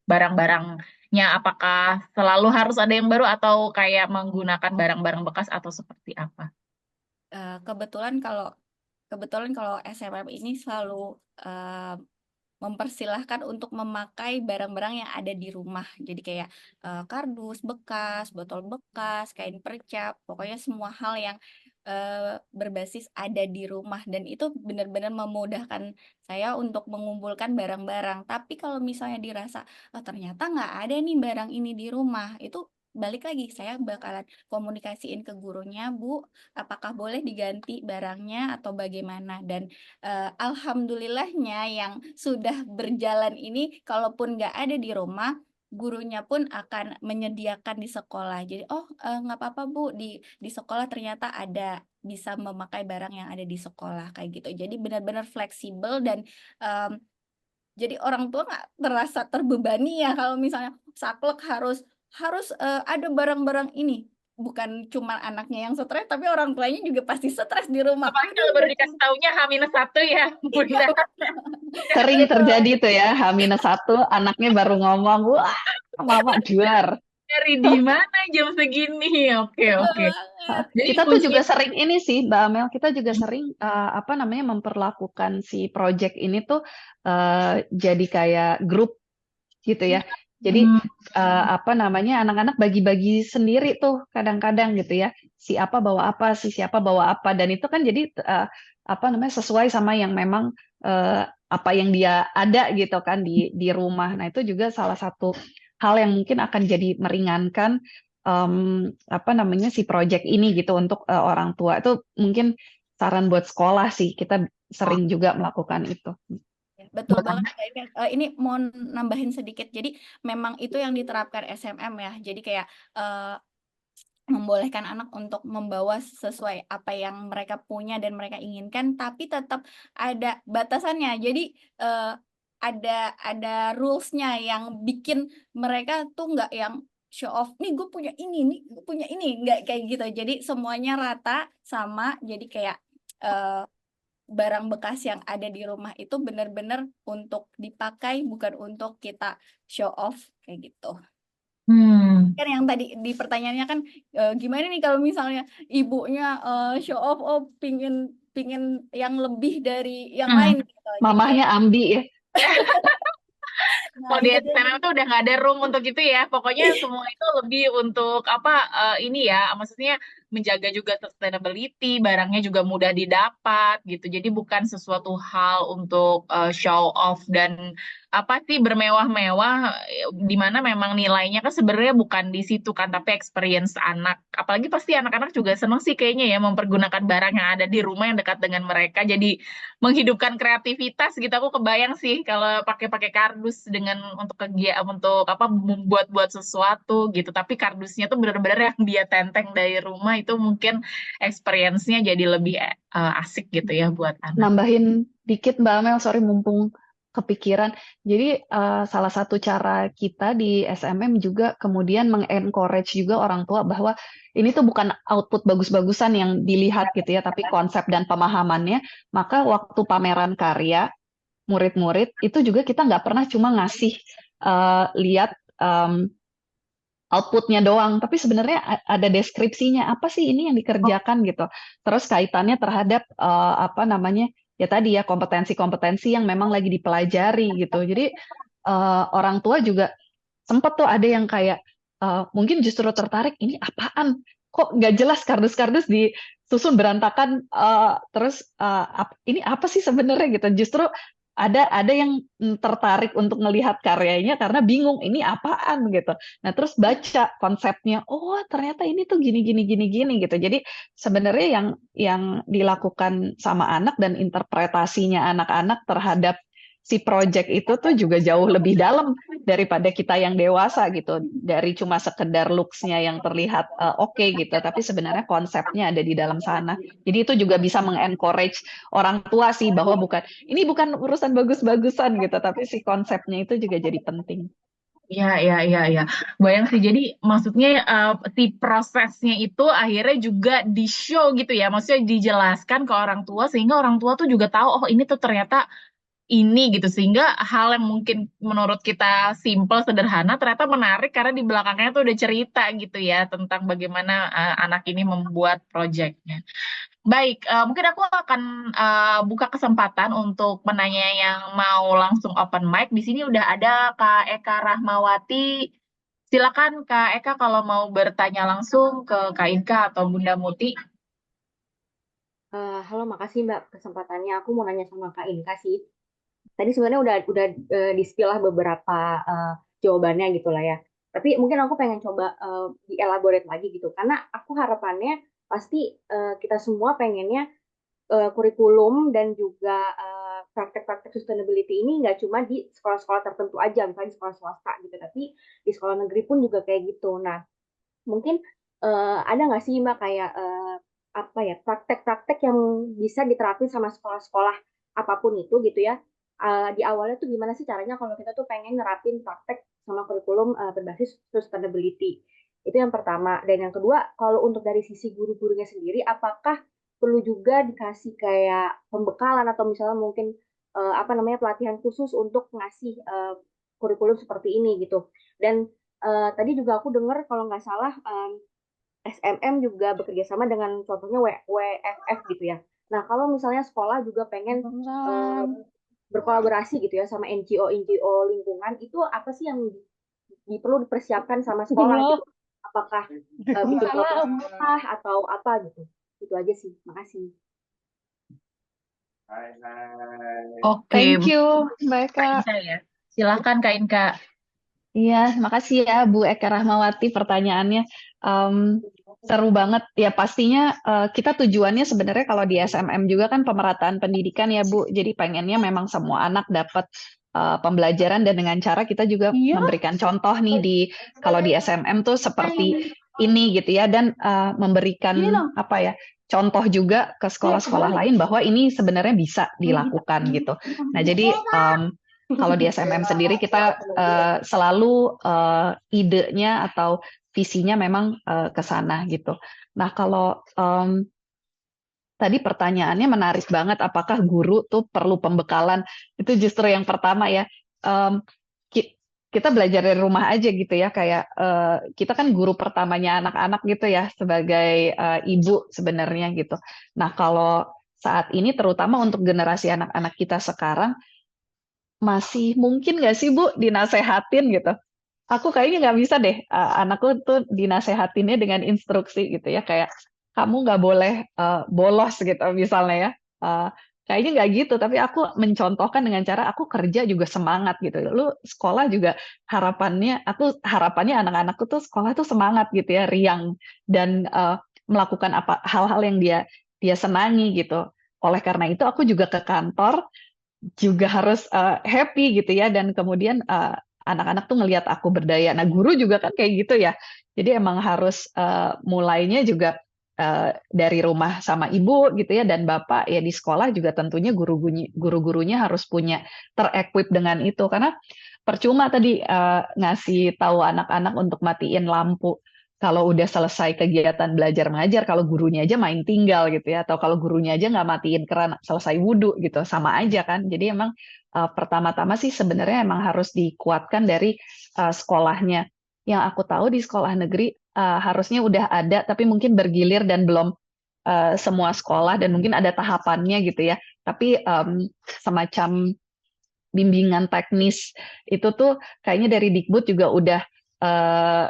barang-barangnya? Apakah selalu harus ada yang baru atau kayak menggunakan barang-barang bekas atau seperti apa? Eh, kebetulan kalau kebetulan kalau SMM ini selalu mempersilahkan untuk memakai barang-barang yang ada di rumah. Jadi kayak kardus bekas, botol bekas, kain percap, pokoknya semua hal yang berbasis ada di rumah, dan itu benar-benar memudahkan saya untuk mengumpulkan barang-barang. Tapi kalau misalnya dirasa oh, ternyata nggak ada nih barang ini di rumah, itu balik lagi saya bakalan komunikasiin ke gurunya, Bu, apakah boleh diganti barangnya atau bagaimana. Dan alhamdulillahnya yang sudah berjalan ini, kalaupun nggak ada di rumah, gurunya pun akan menyediakan di sekolah. Jadi, oh nggak apa-apa Bu, di sekolah ternyata ada bisa memakai barang yang ada di sekolah kayak gitu. Jadi benar-benar fleksibel, dan em, jadi orang tua nggak terasa terbebani ya kalau misalnya saklek harus harus ada barang-barang ini. Bukan cuma anaknya yang stres, tapi orang tuanya juga pasti stres di rumah. Apalagi Ada kalau baru barang. dikasih taunya H-1 ya, Iya, Bunda. Sering betul. terjadi tuh ya, H-1 anaknya baru ngomong, wah, mama juar. Dari di mana jam segini? Oke, Betul oke. banget. Jadi Kita tuh kunci. juga sering ini sih, Mbak Amel, kita juga sering apa namanya memperlakukan si project ini tuh jadi kayak grup gitu ya. Jadi Hmm. apa namanya anak-anak bagi-bagi sendiri tuh kadang-kadang gitu ya. Si apa bawa apa, si siapa bawa apa, dan itu kan jadi apa namanya sesuai sama yang memang apa yang dia ada gitu kan di rumah. Nah, itu juga salah satu hal yang mungkin akan jadi meringankan apa namanya si project ini gitu untuk orang tua. Itu mungkin saran buat sekolah sih. Kita sering juga melakukan itu. Ya, betul banget Kak. Ini mau nambahin sedikit. Jadi memang itu yang diterapkan SMM ya. Jadi kayak eh, membolehkan anak untuk membawa sesuai apa yang mereka punya dan mereka inginkan, tapi tetap ada batasannya. Jadi ada rulesnya yang bikin mereka tuh nggak yang show off. Nih gue punya ini, nggak kayak gitu. Jadi semuanya rata sama. Jadi kayak eh, barang bekas yang ada di rumah itu benar-benar untuk dipakai, bukan untuk kita show off kayak gitu. Hmm. Kan yang tadi di pertanyaannya kan gimana nih kalau misalnya ibunya show off, oh pingin pingin yang lebih dari yang Hmm. lain gitu. Jadi kayak Mamahnya ambi ya. nah Kalau di itu dia. SNM tuh udah nggak ada room untuk itu ya. Pokoknya semua itu lebih untuk apa ini ya, maksudnya menjaga juga sustainability, barangnya juga mudah didapat gitu. Jadi bukan sesuatu hal untuk show off dan apa sih bermewah-mewah, di mana memang nilainya kan sebenarnya bukan di situ kan, tapi experience anak. Apalagi pasti anak-anak juga seneng sih kayaknya ya mempergunakan barang yang ada di rumah yang dekat dengan mereka. Jadi menghidupkan kreativitas gitu. Aku kebayang sih kalau pakai-pakai kardus dengan untuk kegiatan untuk apa membuat-buat sesuatu gitu. Tapi kardusnya tuh benar-benar yang dia tenteng dari rumah itu mungkin experience-nya jadi lebih asik gitu ya buat anak. Nambahin dikit Mbak Amel, sorry mumpung kepikiran. Jadi salah satu cara kita di SMM juga kemudian mengencourage juga orang tua bahwa ini tuh bukan output bagus-bagusan yang dilihat gitu ya, tapi konsep dan pemahamannya. Maka waktu pameran karya murid-murid itu juga kita nggak pernah cuma ngasih lihat outputnya doang, tapi sebenarnya ada deskripsinya apa sih ini yang dikerjakan gitu. Terus kaitannya terhadap apa namanya ya tadi ya kompetensi-kompetensi yang memang lagi dipelajari gitu. Jadi orang tua juga sempet tuh ada yang kayak mungkin justru tertarik ini apaan? Kok nggak jelas kardus-kardus disusun berantakan terus ini apa sih sebenarnya gitu. Justru ada yang tertarik untuk melihat karyanya karena bingung ini apaan gitu. Nah, terus baca konsepnya, oh ternyata ini tuh gini gini gini gini gitu. Jadi sebenarnya yang dilakukan sama anak dan interpretasinya anak-anak terhadap si project itu tuh juga jauh lebih dalam daripada kita yang dewasa gitu. Dari cuma sekedar looks-nya yang terlihat oke gitu, tapi sebenarnya konsepnya ada di dalam sana. Jadi itu juga bisa mengencourage orang tua sih bahwa ini bukan urusan bagus-bagusan gitu, tapi si konsepnya itu juga jadi penting. Ya, ya, ya, ya. Bayang sih. Jadi maksudnya si prosesnya itu akhirnya juga di-show gitu ya. Maksudnya dijelaskan ke orang tua sehingga orang tua tuh juga tahu, oh ini tuh ternyata ini gitu, sehingga hal yang mungkin menurut kita simple sederhana ternyata menarik karena di belakangnya tuh udah cerita gitu ya tentang bagaimana anak ini membuat proyeknya. Baik, mungkin aku akan buka kesempatan untuk menanya yang mau langsung open mic. Di sini udah ada Kak Eka Rahmawati. Silakan Kak Eka kalau mau bertanya langsung ke Kak Inka atau Bunda Muti. Halo, makasih Mbak kesempatannya. Aku mau nanya sama Kak Inka sih. Tadi sebenarnya udah di-spill lah beberapa jawabannya gitu lah ya. Tapi mungkin aku pengen coba dielaborate lagi gitu. Karena aku harapannya pasti kita semua pengennya kurikulum dan juga praktek-praktek sustainability ini nggak cuma di sekolah-sekolah tertentu aja, misalnya di sekolah swasta gitu, tapi di sekolah negeri pun juga kayak gitu. Nah, mungkin ada nggak sih Mbak kayak apa ya praktek-praktek yang bisa diterapin sama sekolah-sekolah apapun itu gitu ya. Di awalnya tuh gimana sih caranya kalau kita tuh pengen nerapin praktek sama kurikulum berbasis sustainability. Itu yang pertama. Dan yang kedua, kalau untuk dari sisi guru-gurunya sendiri, apakah perlu juga dikasih kayak pembekalan atau misalnya mungkin apa namanya pelatihan khusus untuk ngasih kurikulum seperti ini gitu. Dan tadi juga aku dengar kalau nggak salah SMM juga bekerja sama dengan contohnya WFF gitu ya. Nah, kalau misalnya sekolah juga pengen berkolaborasi gitu ya sama NGO lingkungan, itu apa sih yang perlu dipersiapkan sama sekolah gitu? Apakah bikin pelatihan atau apa gitu? Itu aja sih. Makasih. Oke, Thank you, Mbak Kak Eka. Inka ya. Silahkan Kak Inka. Iya, makasih ya Bu Eka Rahmawati pertanyaannya. Seru banget. Ya pastinya kita tujuannya sebenarnya kalau di SMM juga kan pemerataan pendidikan ya Bu. Jadi pengennya memang semua anak dapat pembelajaran dan dengan cara kita juga memberikan contoh nih kalau di SMM tuh seperti ini gitu ya dan memberikan apa ya contoh juga ke sekolah-sekolah lain bahwa ini sebenarnya bisa dilakukan gitu. Nah jadi kalau di SMM sendiri kita selalu idenya atau visinya memang ke sana gitu. Nah kalau tadi pertanyaannya menarik banget, apakah guru tuh perlu pembekalan? Itu justru yang pertama ya. Kita belajar dari rumah aja gitu ya, kayak kita kan guru pertamanya anak-anak gitu ya, sebagai ibu sebenarnya gitu. Nah kalau saat ini terutama untuk generasi anak-anak kita sekarang, masih mungkin nggak sih Bu dinasehatin gitu? Aku kayaknya nggak bisa deh anakku tuh dinasehatinnya dengan instruksi gitu ya kayak kamu nggak boleh bolos gitu misalnya ya. Kayaknya nggak gitu, tapi aku mencontohkan dengan cara aku kerja juga semangat gitu. Lu sekolah juga harapannya anak-anakku tuh sekolah tuh semangat gitu ya, riang dan melakukan hal-hal yang dia senangi gitu. Oleh karena itu aku juga ke kantor juga harus happy gitu ya dan kemudian anak-anak tuh ngelihat aku berdaya. Nah, guru juga kan kayak gitu ya. Jadi emang harus mulainya juga dari rumah sama ibu gitu ya dan bapak ya di sekolah juga tentunya guru-gurunya harus punya ter-equip dengan itu karena percuma tadi ngasih tahu anak-anak untuk matiin lampu kalau udah selesai kegiatan belajar mengajar kalau gurunya aja main tinggal gitu ya atau kalau gurunya aja nggak matiin keran selesai wudhu gitu sama aja kan jadi emang pertama-tama sih sebenarnya emang harus dikuatkan dari sekolahnya yang aku tahu di sekolah negeri harusnya udah ada tapi mungkin bergilir dan belum semua sekolah dan mungkin ada tahapannya gitu ya tapi semacam bimbingan teknis itu tuh kayaknya dari Dikbud juga udah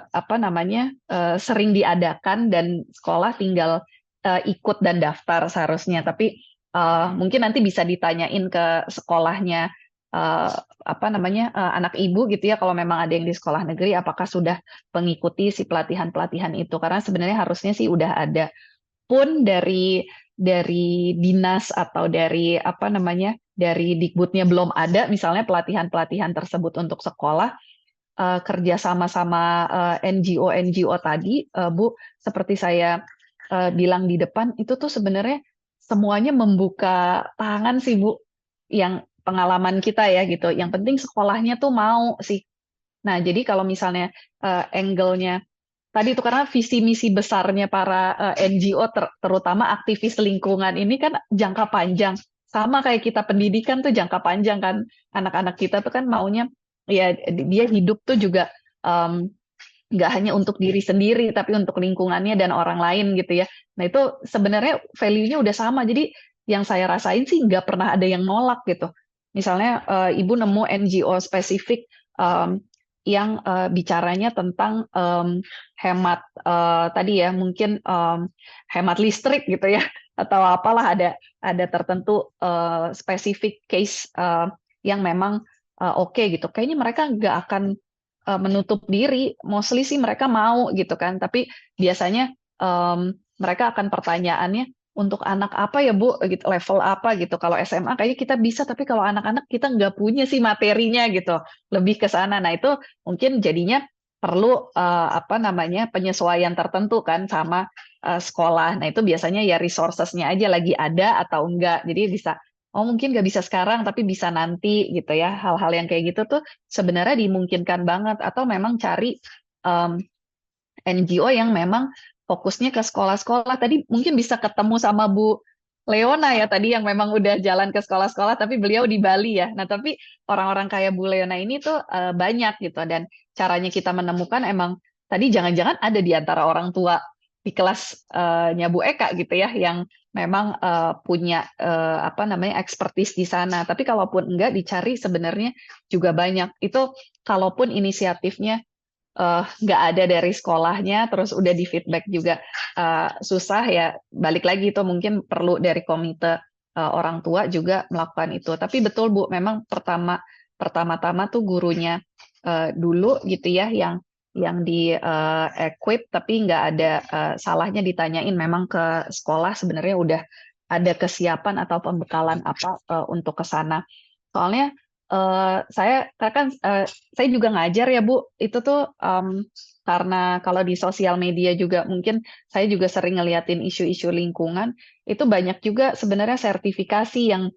apa namanya sering diadakan dan sekolah tinggal ikut dan daftar seharusnya tapi mungkin nanti bisa ditanyain ke sekolahnya apa namanya anak ibu gitu ya kalau memang ada yang di sekolah negeri apakah sudah mengikuti si pelatihan-pelatihan itu karena sebenarnya harusnya sih udah ada pun dari dinas atau dari apa namanya dari Dikbudnya belum ada misalnya pelatihan-pelatihan tersebut untuk sekolah kerja sama-sama NGO tadi Bu seperti saya bilang di depan itu tuh sebenarnya semuanya membuka tangan sih Bu yang pengalaman kita ya gitu yang penting sekolahnya tuh mau sih nah jadi kalau misalnya angle-nya tadi itu karena visi misi besarnya para NGO terutama aktivis lingkungan ini kan jangka panjang. Sama kayak kita pendidikan tuh jangka panjang kan. Anak-anak kita tuh kan maunya ya dia hidup tuh juga nggak hanya untuk diri sendiri tapi untuk lingkungannya dan orang lain gitu ya. Nah itu sebenarnya value-nya udah sama. Jadi yang saya rasain sih nggak pernah ada yang nolak gitu. Misalnya ibu nemu NGO spesifik yang bicaranya tentang hemat tadi ya mungkin hemat listrik gitu ya atau apalah ada tertentu spesifik case yang memang oke gitu. Kayaknya mereka nggak akan menutup diri, mostly sih mereka mau gitu kan. Tapi biasanya mereka akan pertanyaannya untuk anak apa ya Bu, gitu, level apa gitu. Kalau SMA kayaknya kita bisa, tapi kalau anak-anak kita nggak punya sih materinya gitu. Lebih ke sana. Nah itu mungkin jadinya perlu apa namanya penyesuaian tertentu kan sama sekolah. Nah itu biasanya ya resources-nya aja lagi ada atau enggak. Jadi bisa oh mungkin nggak bisa sekarang tapi bisa nanti gitu ya. Hal-hal yang kayak gitu tuh sebenarnya dimungkinkan banget atau memang cari NGO yang memang fokusnya ke sekolah-sekolah. Tadi mungkin bisa ketemu sama Bu Leona ya tadi yang memang udah jalan ke sekolah-sekolah tapi beliau di Bali ya. Nah, tapi orang-orang kayak Bu Leona ini tuh banyak gitu dan caranya kita menemukan emang tadi jangan-jangan ada di antara orang tua di kelasnya Bu Eka gitu ya yang memang punya apa namanya expertise di sana. Tapi kalaupun enggak dicari sebenarnya juga banyak. Itu kalaupun inisiatifnya nggak ada dari sekolahnya, terus udah di feedback juga susah ya, balik lagi itu mungkin perlu dari komite orang tua juga melakukan itu. Tapi betul Bu, memang pertama-tama tuh gurunya dulu gitu ya yang di equip, tapi nggak ada salahnya ditanyain memang ke sekolah sebenarnya udah ada kesiapan atau pembekalan apa untuk ke sana. Soalnya saya kan saya juga ngajar ya Bu itu tuh karena kalau di sosial media juga mungkin saya juga sering ngeliatin isu-isu lingkungan itu banyak juga sebenarnya sertifikasi yang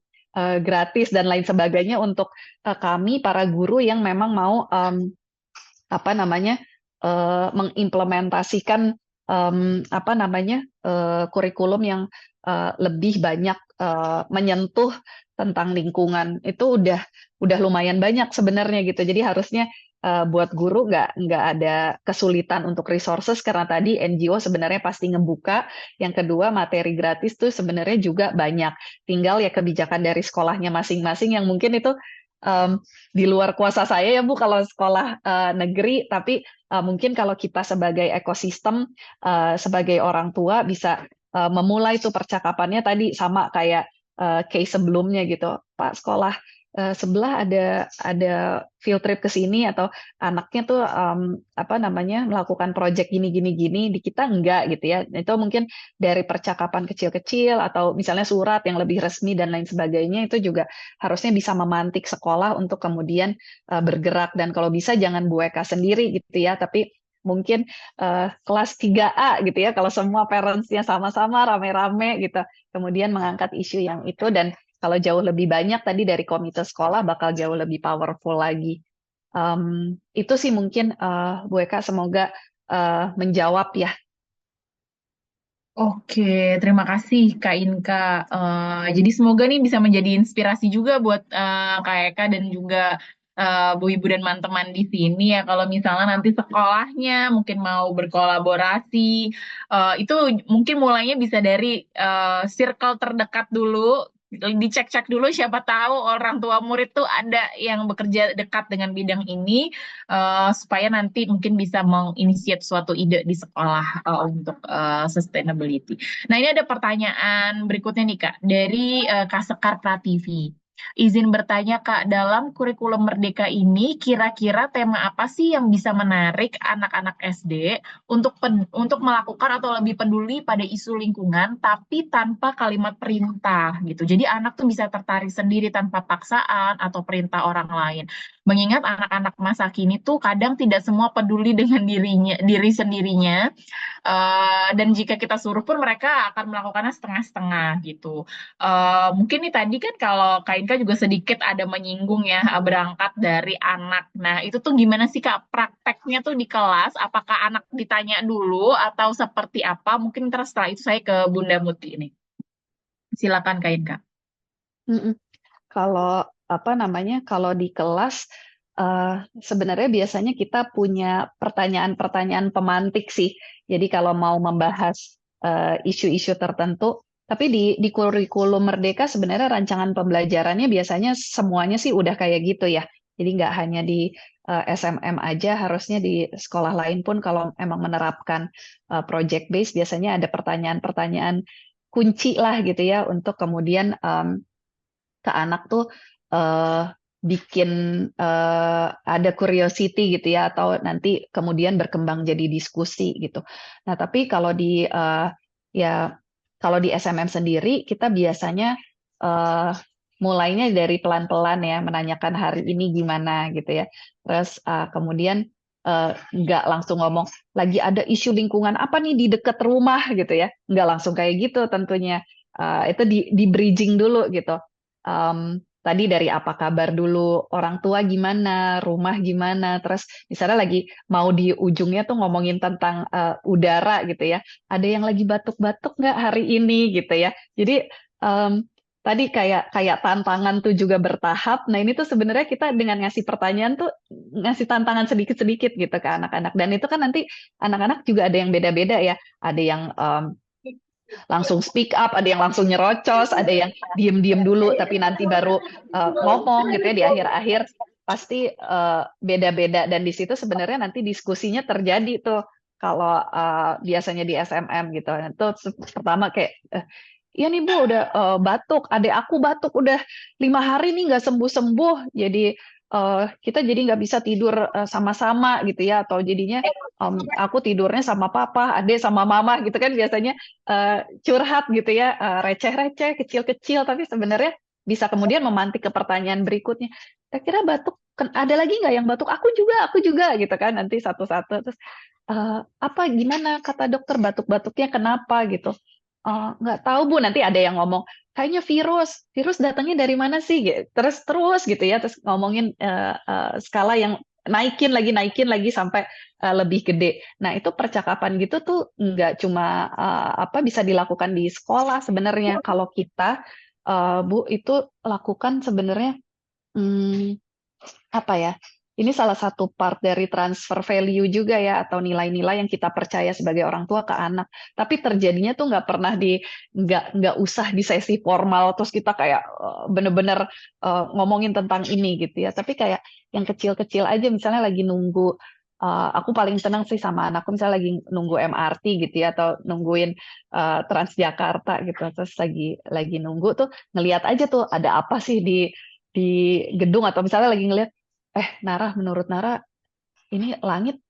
gratis dan lain sebagainya untuk kami para guru yang memang mau apa namanya mengimplementasikan apa namanya kurikulum yang lebih banyak menyentuh tentang lingkungan itu udah lumayan banyak sebenarnya gitu. Jadi harusnya buat guru nggak ada kesulitan untuk resources karena tadi NGO sebenarnya pasti ngebuka. Yang kedua materi gratis tuh sebenarnya juga banyak. Tinggal ya kebijakan dari sekolahnya masing-masing yang mungkin itu di luar kuasa saya ya Bu kalau sekolah negeri. Tapi mungkin kalau kita sebagai ekosistem sebagai orang tua bisa memulai tuh percakapannya tadi sama kayak case sebelumnya gitu. Pak sekolah sebelah ada field trip ke sini atau anaknya tuh apa namanya melakukan project gini di kita enggak gitu ya. Itu mungkin dari percakapan kecil-kecil atau misalnya surat yang lebih resmi dan lain sebagainya itu juga harusnya bisa memantik sekolah untuk kemudian bergerak dan kalau bisa jangan Bu Eka sendiri gitu ya, tapi mungkin kelas 3A gitu ya, kalau semua parents-nya sama-sama rame-rame gitu, kemudian mengangkat isu yang itu, dan kalau jauh lebih banyak tadi dari komite sekolah bakal jauh lebih powerful lagi. Itu sih mungkin Bu Eka, semoga menjawab ya. Oke, terima kasih Kak Inka. Jadi semoga nih bisa menjadi inspirasi juga buat Kak Eka dan juga Bu Ibu dan teman-teman di sini ya. Kalau misalnya nanti sekolahnya mungkin mau berkolaborasi, itu mungkin mulainya bisa dari circle terdekat dulu. Dicek-cek dulu, siapa tahu orang tua murid tuh ada yang bekerja dekat dengan bidang ini, supaya nanti mungkin bisa menginisiat suatu ide di sekolah untuk sustainability. Nah, ini ada pertanyaan berikutnya nih Kak, dari Kak Sekar Prativi. Izin bertanya Kak, dalam kurikulum Merdeka ini kira-kira tema apa sih yang bisa menarik anak-anak SD untuk melakukan atau lebih peduli pada isu lingkungan tapi tanpa kalimat perintah gitu. Jadi anak tuh bisa tertarik sendiri tanpa paksaan atau perintah orang lain. Mengingat anak-anak masa kini tuh kadang tidak semua peduli dengan diri sendirinya, dan jika kita suruh pun mereka akan melakukannya setengah-setengah gitu. Mungkin nih tadi kan kalau Kak Inka juga sedikit ada menyinggung ya, berangkat dari anak. Nah, itu tuh gimana sih Kak prakteknya tuh di kelas? Apakah anak ditanya dulu atau seperti apa? Mungkin terus setelah itu saya ke Bunda Muti ini. Silakan Kak Inka. Mm-mm. Kalau apa namanya, kalau di kelas sebenarnya biasanya kita punya pertanyaan-pertanyaan pemantik sih. Jadi kalau mau membahas isu-isu tertentu, tapi di kurikulum Merdeka sebenarnya rancangan pembelajarannya biasanya semuanya sih udah kayak gitu ya. Jadi nggak hanya di SMM aja, harusnya di sekolah lain pun kalau emang menerapkan project base biasanya ada pertanyaan-pertanyaan kunci lah gitu ya, untuk kemudian ke anak tuh eh, bikin ada curiosity gitu ya, atau nanti kemudian berkembang jadi diskusi gitu. Nah, tapi kalau ya kalau di SMM sendiri kita biasanya eh, mulainya dari pelan-pelan ya, menanyakan hari ini gimana gitu ya. Terus kemudian nggak langsung ngomong lagi ada isu lingkungan apa nih di dekat rumah gitu ya. Nggak langsung kayak gitu tentunya. Itu di bridging dulu gitu. Tadi dari apa kabar dulu, orang tua gimana, rumah gimana, terus misalnya lagi mau di ujungnya tuh ngomongin tentang udara gitu ya, ada yang lagi batuk-batuk nggak hari ini gitu ya. Jadi tadi kayak kayak tantangan tuh juga bertahap. Nah, ini tuh sebenarnya kita dengan ngasih pertanyaan tuh ngasih tantangan sedikit-sedikit gitu ke anak-anak, dan itu kan nanti anak-anak juga ada yang beda-beda ya, ada yang langsung speak up, ada yang langsung nyerocos, ada yang diem-diem dulu tapi nanti baru ngomong gitu ya di akhir-akhir. Pasti beda-beda, dan di situ sebenarnya nanti diskusinya terjadi tuh kalau biasanya di SMM gitu. Itu pertama kayak iya nih Bu udah batuk, adek aku batuk udah 5 hari nih nggak sembuh-sembuh, jadi kita jadi nggak bisa tidur sama-sama gitu ya, atau jadinya aku tidurnya sama papa, adek sama mama gitu kan, biasanya curhat gitu ya, receh-receh, kecil-kecil, tapi sebenarnya bisa kemudian memantik ke pertanyaan berikutnya. Kira-kira batuk, ada lagi nggak yang batuk? Aku juga gitu kan, nanti satu-satu. Terus apa gimana kata dokter batuk-batuknya kenapa gitu? Nggak tahu Bu, nanti ada yang ngomong kayaknya virus datangnya dari mana sih? Gitu. Terus gitu ya, terus ngomongin skala yang naikin lagi sampai lebih gede. Nah, itu percakapan gitu tuh nggak cuma apa bisa dilakukan di sekolah sebenarnya. Kalau kita Bu itu lakukan sebenarnya apa ya? Ini salah satu part dari transfer value juga ya, atau nilai-nilai yang kita percaya sebagai orang tua ke anak. Tapi terjadinya tuh nggak pernah nggak usah di sesi formal terus kita kayak bener-bener ngomongin tentang ini gitu ya. Tapi kayak yang kecil-kecil aja, misalnya lagi nunggu. Aku paling senang sih sama anakku misalnya lagi nunggu MRT gitu ya, atau nungguin Transjakarta gitu. Terus lagi nunggu tuh ngelihat aja tuh ada apa sih di gedung, atau misalnya lagi ngelihat Nara, menurut Nara ini langit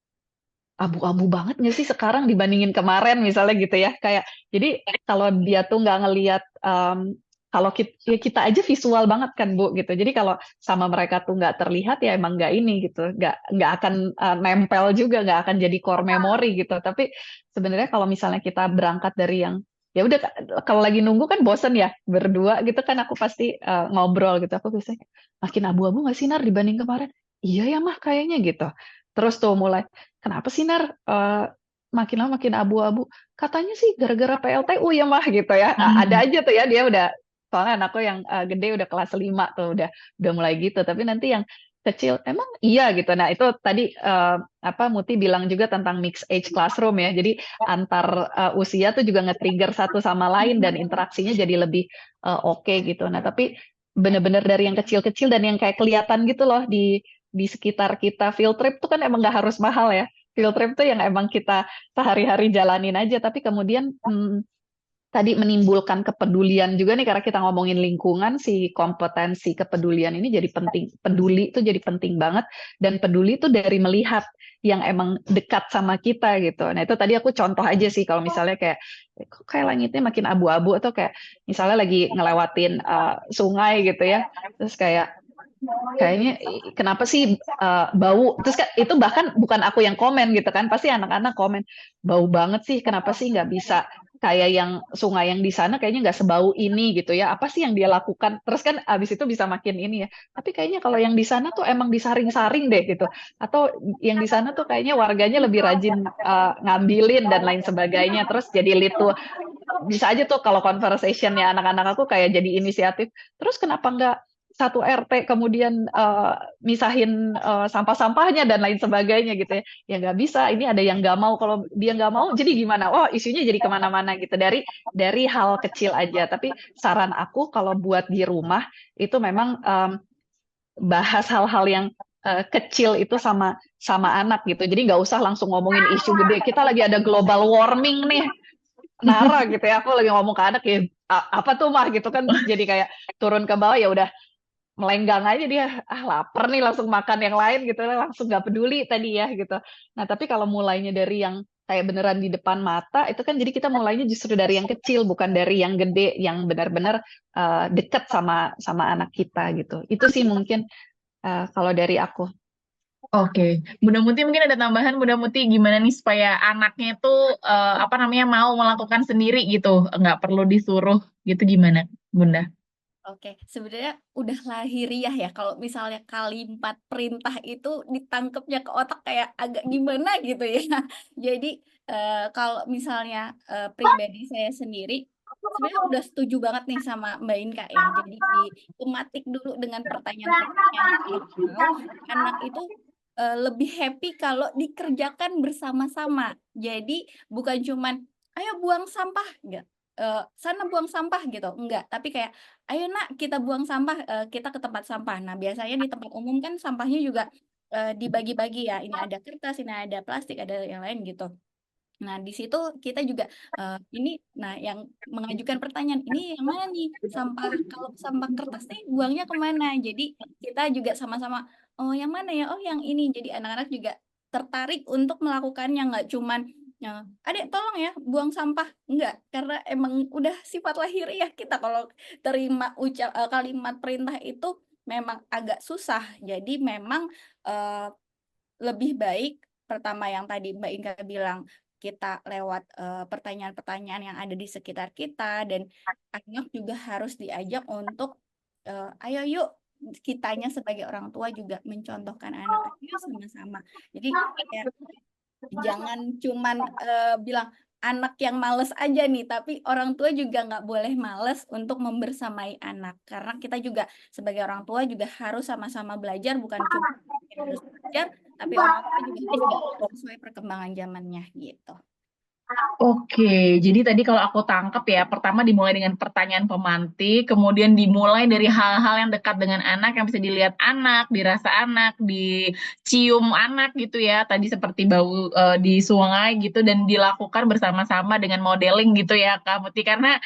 abu-abu banget nggak sih sekarang dibandingin kemarin misalnya gitu ya, kayak jadi kalau dia tuh nggak ngelihat kalau kita aja visual banget kan Bu gitu. Jadi kalau sama mereka tuh nggak terlihat ya emang nggak ini gitu, nggak akan nempel juga, nggak akan jadi core memory gitu. Tapi sebenarnya kalau misalnya kita berangkat dari yang ya udah, kalau lagi nunggu kan bosen ya berdua gitu kan, aku pasti ngobrol gitu. Aku biasanya makin abu-abu nggak sih Nar dibanding kemarin? Iya ya mah kayaknya gitu. Terus tuh mulai kenapa sih Nar makin lama makin abu-abu? Katanya sih gara-gara PLTU ya mah gitu ya. Ada Hmm. aja tuh ya dia udah, soalnya anakku yang gede udah kelas 5 tuh udah mulai gitu. Tapi nanti yang kecil emang iya gitu. Nah, itu tadi apa Muti bilang juga tentang mix age classroom ya. Jadi antar usia tuh juga nge-trigger satu sama lain dan interaksinya jadi lebih oke gitu. Nah, tapi bener-bener dari yang kecil-kecil dan yang kayak kelihatan gitu loh di sekitar kita. Field trip tuh kan emang nggak harus mahal ya. Field trip tuh yang emang kita sehari-hari jalanin aja, tapi kemudian tadi menimbulkan kepedulian juga nih, karena kita ngomongin lingkungan, si kompetensi kepedulian ini jadi penting. Peduli itu jadi penting banget, dan peduli itu dari melihat yang emang dekat sama kita gitu. Nah itu tadi aku contoh aja sih, kalau misalnya kayak kok kayak langitnya makin abu-abu, atau kayak misalnya lagi ngelewatin sungai gitu ya, terus kayaknya kenapa sih bau, terus itu bahkan bukan aku yang komen gitu kan, pasti anak-anak komen bau banget sih, kenapa sih nggak bisa kayak yang sungai yang di sana, kayaknya nggak sebau ini gitu ya, apa sih yang dia lakukan, terus kan abis itu bisa makin ini ya, tapi kayaknya kalau yang di sana tuh emang disaring-saring deh gitu, atau yang di sana tuh kayaknya warganya lebih rajin ngambilin dan lain sebagainya, terus jadi lead tuh bisa aja tuh kalau conversationnya anak-anak aku kayak jadi inisiatif. Terus kenapa nggak satu RT kemudian misahin sampah-sampahnya dan lain sebagainya gitu ya? Ya nggak bisa. Ini ada yang nggak mau. Kalau dia nggak mau, jadi gimana? Oh, isunya jadi kemana-mana gitu. Dari hal kecil aja. Tapi saran aku kalau buat di rumah itu memang bahas hal-hal yang kecil itu sama sama anak gitu. Jadi nggak usah langsung ngomongin isu gede. Kita lagi ada global warming nih, Nara gitu ya, aku lagi ngomong ke anak ya apa tuh mah gitu kan, jadi kayak turun ke bawah ya udah melenggang aja dia, lapar nih langsung makan yang lain gitu, langsung nggak peduli tadi ya gitu. Nah tapi kalau mulainya dari yang kayak beneran di depan mata itu kan, jadi kita mulainya justru dari yang kecil, bukan dari yang gede yang benar-benar deket sama sama anak kita gitu. Itu sih mungkin kalau dari aku. Oke, Bunda Muti mungkin ada tambahan, Bunda Muti gimana nih supaya anaknya itu apa namanya mau melakukan sendiri gitu, nggak perlu disuruh gitu, gimana Bunda? Oke, sebenarnya udah lahiriah ya kalau misalnya kalimat perintah itu ditangkepnya ke otak kayak agak gimana gitu ya. Jadi kalau misalnya pribadi saya sendiri, sebenarnya udah setuju banget nih sama Mbak Inka ya. Jadi ditematik dulu dengan pertanyaan-pertanyaan kalau anak itu lebih happy kalau dikerjakan bersama-sama. Jadi bukan cuman ayo buang sampah, enggak. Sana buang sampah gitu, enggak. Tapi kayak ayo nak kita buang sampah, kita ke tempat sampah. Nah biasanya di tempat umum kan sampahnya juga dibagi-bagi ya. Ini ada kertas, ini ada plastik, ada yang lain gitu. Nah di situ kita juga nah yang mengajukan pertanyaan ini yang mana nih sampah, kalau sampah kertas nih buangnya kemana? Jadi kita juga sama-sama oh yang mana ya? Oh yang ini. Jadi anak-anak juga tertarik untuk melakukannya, nggak cuman adek tolong ya buang sampah, enggak, karena emang udah sifat lahiriah kita kalau terima kalimat perintah itu memang agak susah. Jadi memang eh, lebih baik pertama yang tadi Mbak Inka bilang, kita lewat pertanyaan-pertanyaan yang ada di sekitar kita, dan anak juga harus diajak untuk ayo yuk, kitanya sebagai orang tua juga mencontohkan anak, ayo sama-sama. Jadi kayak jangan cuman bilang anak yang males aja nih, tapi orang tua juga nggak boleh males untuk membersamai anak, karena kita juga sebagai orang tua juga harus sama-sama belajar, bukan cuma yang harus belajar, tapi orang tua juga harus belajar sesuai perkembangan zamannya gitu. Oke, jadi tadi kalau aku tangkap ya, pertama dimulai dengan pertanyaan pemantik, kemudian dimulai dari hal-hal yang dekat dengan anak, yang bisa dilihat anak, dirasa anak, dicium anak gitu ya, tadi seperti bau di sungai gitu, dan dilakukan bersama-sama dengan modeling gitu ya Kak Muti, karena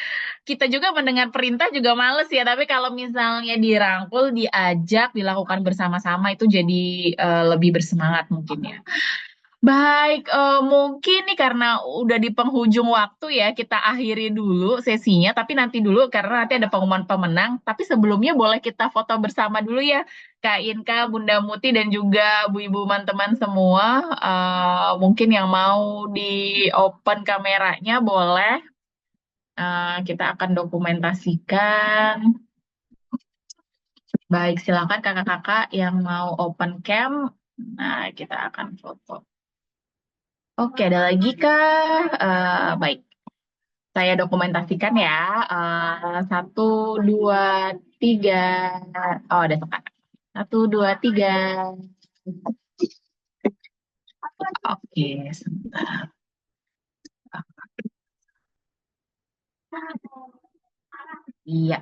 kita juga mendengar perintah juga males ya, tapi kalau misalnya dirangkul, diajak, dilakukan bersama-sama itu jadi lebih bersemangat mungkin ya. Baik, mungkin nih karena udah di penghujung waktu ya, kita akhiri dulu sesinya, tapi nanti dulu karena nanti ada pengumuman pemenang. Tapi sebelumnya boleh kita foto bersama dulu ya, Kak Inka, Bunda Muti, dan juga Bu Ibu teman-teman semua. Mungkin yang mau di open kameranya boleh. Kita akan dokumentasikan. Baik, silakan kakak-kakak yang mau open cam. Nah, kita akan foto. Oke, ada lagi kah? Baik, saya dokumentasikan ya. 1, 2, 3. Oh, ada sekarang. 1, 2, 3. Oke, sebentar. Iya.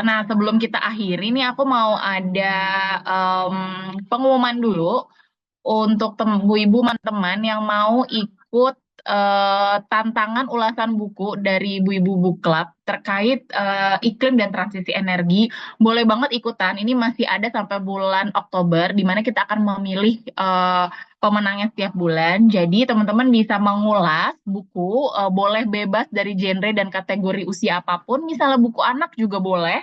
Nah, sebelum kita akhiri nih, aku mau ada em, pengumuman dulu. Untuk ibu teman-teman yang mau ikut tantangan ulasan buku dari Ibu-Ibu Book Club terkait iklim dan transisi energi, boleh banget ikutan. Ini masih ada sampai bulan Oktober, di mana kita akan memilih pemenangnya setiap bulan. Jadi teman-teman bisa mengulas buku, boleh bebas dari genre dan kategori usia apapun. Misalnya buku anak juga boleh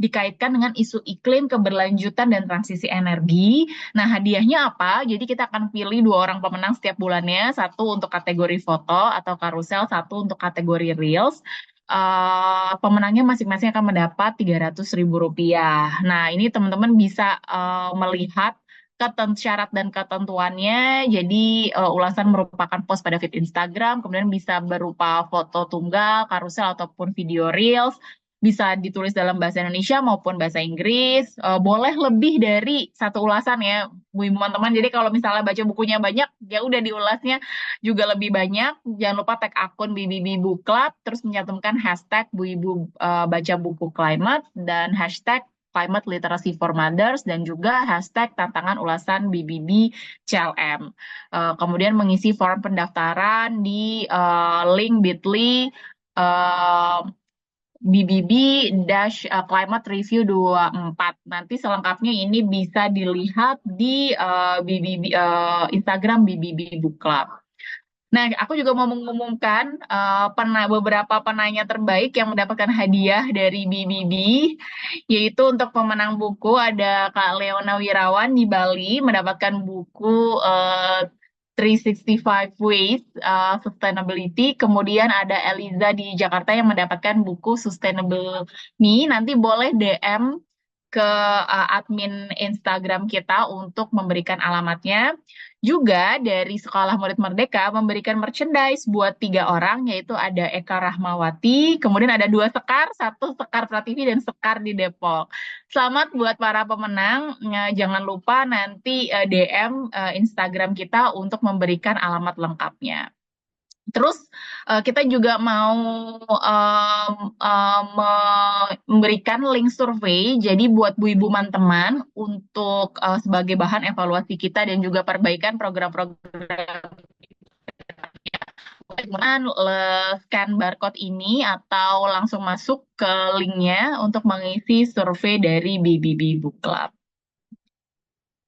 dikaitkan dengan isu iklim, keberlanjutan, dan transisi energi. Nah, hadiahnya apa? Jadi kita akan pilih 2 orang pemenang setiap bulannya, satu untuk kategori foto atau karusel, satu untuk kategori reels. Pemenangnya masing-masing akan mendapat Rp300.000. Nah, ini teman-teman bisa melihat syarat dan ketentuannya. Jadi ulasan merupakan post pada feed Instagram, kemudian bisa berupa foto tunggal, karusel ataupun video reels, bisa ditulis dalam bahasa Indonesia maupun bahasa Inggris. Boleh lebih dari satu ulasan ya, Bu Ibu teman-teman. Jadi kalau misalnya baca bukunya banyak, ya udah diulasnya juga lebih banyak. Jangan lupa tag akun BBB Book Club, terus mencantumkan hashtag Bu Ibu baca buku climate dan hashtag Climate Literacy for Mothers dan juga hashtag tantangan ulasan BBB CLM. Kemudian mengisi form pendaftaran di link bit.ly BBB-Climate Review 24. Nanti selengkapnya ini bisa dilihat di Instagram BBB Book Club. Nah, aku juga mau mengumumkan beberapa penanya terbaik yang mendapatkan hadiah dari BBB, yaitu untuk pemenang buku ada Kak Leona Wirawan di Bali mendapatkan buku 365 Ways Sustainability. Kemudian ada Eliza di Jakarta yang mendapatkan buku Sustainable Me. Nanti boleh DM ke admin Instagram kita untuk memberikan alamatnya. Juga dari Sekolah Murid Merdeka memberikan merchandise buat 3 orang, yaitu ada Eka Rahmawati, kemudian ada 2 sekar, satu sekar Prativi dan sekar di Depok. Selamat buat para pemenang. Jangan lupa nanti DM Instagram kita untuk memberikan alamat lengkapnya. Terus kita juga mau memberikan link survei, jadi buat Bu Ibu teman untuk sebagai bahan evaluasi kita dan juga perbaikan program-program, dengan scan barcode ini atau langsung masuk ke linknya untuk mengisi survei dari BBB Book Club.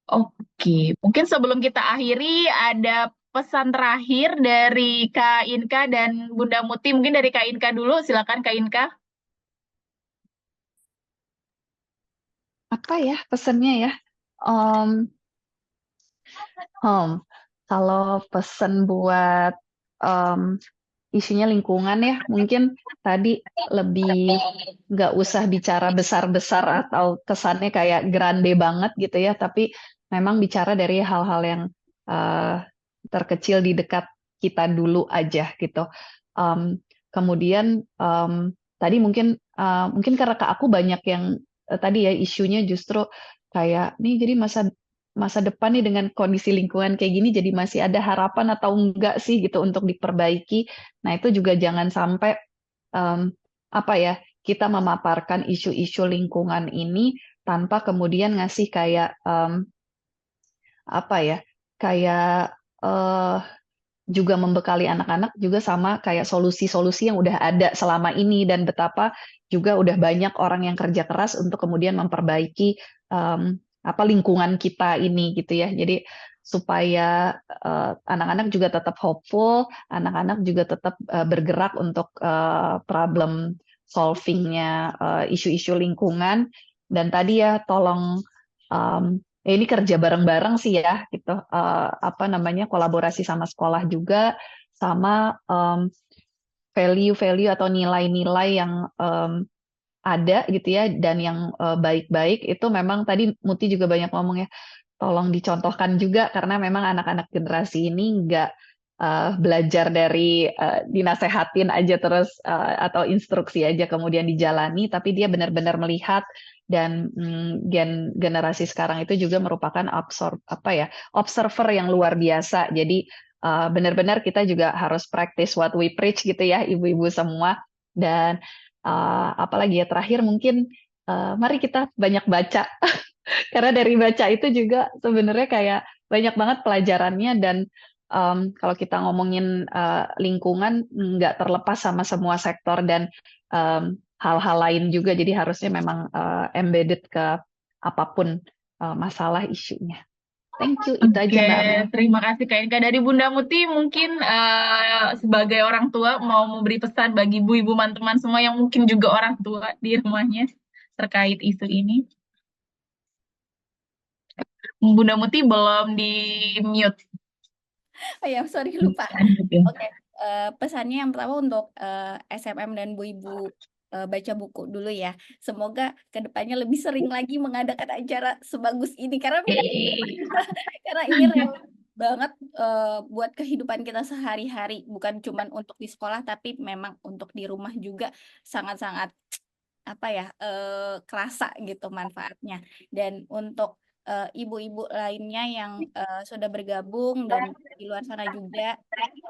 Oke, mungkin sebelum kita akhiri ada pesan terakhir dari Kak Inka dan Bunda Muti. Mungkin dari Kak Inka dulu, silakan Kak Inka. Apa ya pesannya ya? Um, Kalau pesan buat isunya lingkungan ya, mungkin tadi lebih nggak usah bicara besar-besar atau kesannya kayak grande banget gitu ya, tapi memang bicara dari hal-hal yang terkecil di dekat kita dulu aja gitu. Kemudian tadi mungkin karena ke aku banyak yang tadi ya isunya justru kayak nih, jadi masa depan nih dengan kondisi lingkungan kayak gini jadi masih ada harapan atau enggak sih gitu untuk diperbaiki. Nah, itu juga jangan sampai apa ya, kita memaparkan isu-isu lingkungan ini tanpa kemudian ngasih kayak apa ya, kayak juga membekali anak-anak juga sama kayak solusi-solusi yang udah ada selama ini, dan betapa juga udah banyak orang yang kerja keras untuk kemudian memperbaiki apa lingkungan kita ini gitu ya. Jadi supaya anak-anak juga tetap hopeful, anak-anak juga tetap bergerak untuk problem solvingnya isu-isu lingkungan. Dan tadi ya tolong ini kerja bareng-bareng sih ya gitu, apa namanya, kolaborasi sama sekolah juga, sama value-value atau nilai-nilai yang ada gitu ya, dan yang baik-baik itu memang tadi Muti juga banyak ngomong ya, tolong dicontohkan juga karena memang anak-anak generasi ini nggak belajar dari dinasehatin aja terus atau instruksi aja kemudian dijalani, tapi dia benar-benar melihat. Dan generasi sekarang itu juga merupakan observer yang luar biasa. Jadi benar-benar kita juga harus practice what we preach gitu ya, ibu-ibu semua. Dan apalagi ya terakhir mungkin mari kita banyak baca. Karena dari baca itu juga sebenarnya kayak banyak banget pelajarannya. Dan kalau kita ngomongin lingkungan nggak terlepas sama semua sektor dan hal-hal lain juga. Jadi harusnya memang embedded ke apapun masalah isunya. Thank you, itu aja Oke, Mbak Amel. terima kasih Kak Inka. Dari Bunda Muti mungkin sebagai orang tua mau memberi pesan bagi ibu-ibu teman semua yang mungkin juga orang tua di rumahnya terkait isu ini. Bunda Muti belum di mute. Oh ya, sorry lupa. Lanjutin. Oke, pesannya yang pertama untuk SMM dan Bu Ibu baca buku dulu ya. Semoga kedepannya lebih sering lagi mengadakan acara sebagus ini karena karena ini relate banget buat kehidupan kita sehari-hari, bukan cuman untuk di sekolah tapi memang untuk di rumah juga sangat-sangat apa ya kerasa gitu manfaatnya. Dan untuk ibu-ibu lainnya yang sudah bergabung dan di luar sana juga,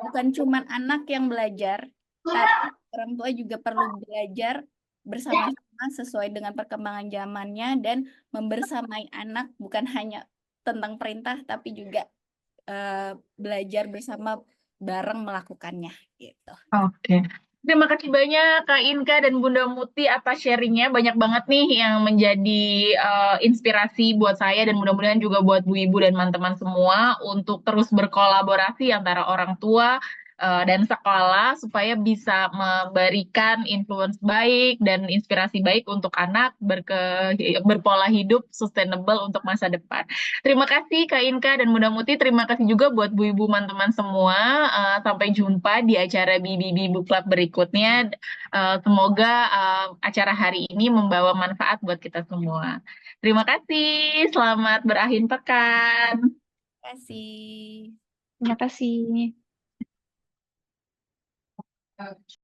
bukan cuman anak yang belajar, tapi orang tua juga perlu belajar bersama-sama sesuai dengan perkembangan zamannya dan membersamai anak bukan hanya tentang perintah tapi juga belajar bersama bareng melakukannya gitu. Oke. Terima kasih banyak Kak Inka dan Bunda Muti atas sharingnya. Banyak banget nih yang menjadi inspirasi buat saya dan mudah-mudahan juga buat Bu Ibu dan teman-teman semua untuk terus berkolaborasi antara orang tua dan sekolah supaya bisa memberikan influence baik dan inspirasi baik untuk anak berpola hidup sustainable untuk masa depan. Terima kasih Kak Inka dan Bunda Muti. Terima kasih juga buat Bu Ibu teman-teman semua. Sampai jumpa di acara BBB Book Club berikutnya. Semoga acara hari ini membawa manfaat buat kita semua. Terima kasih. Selamat berakhir pekan. Terima kasih. Terima kasih.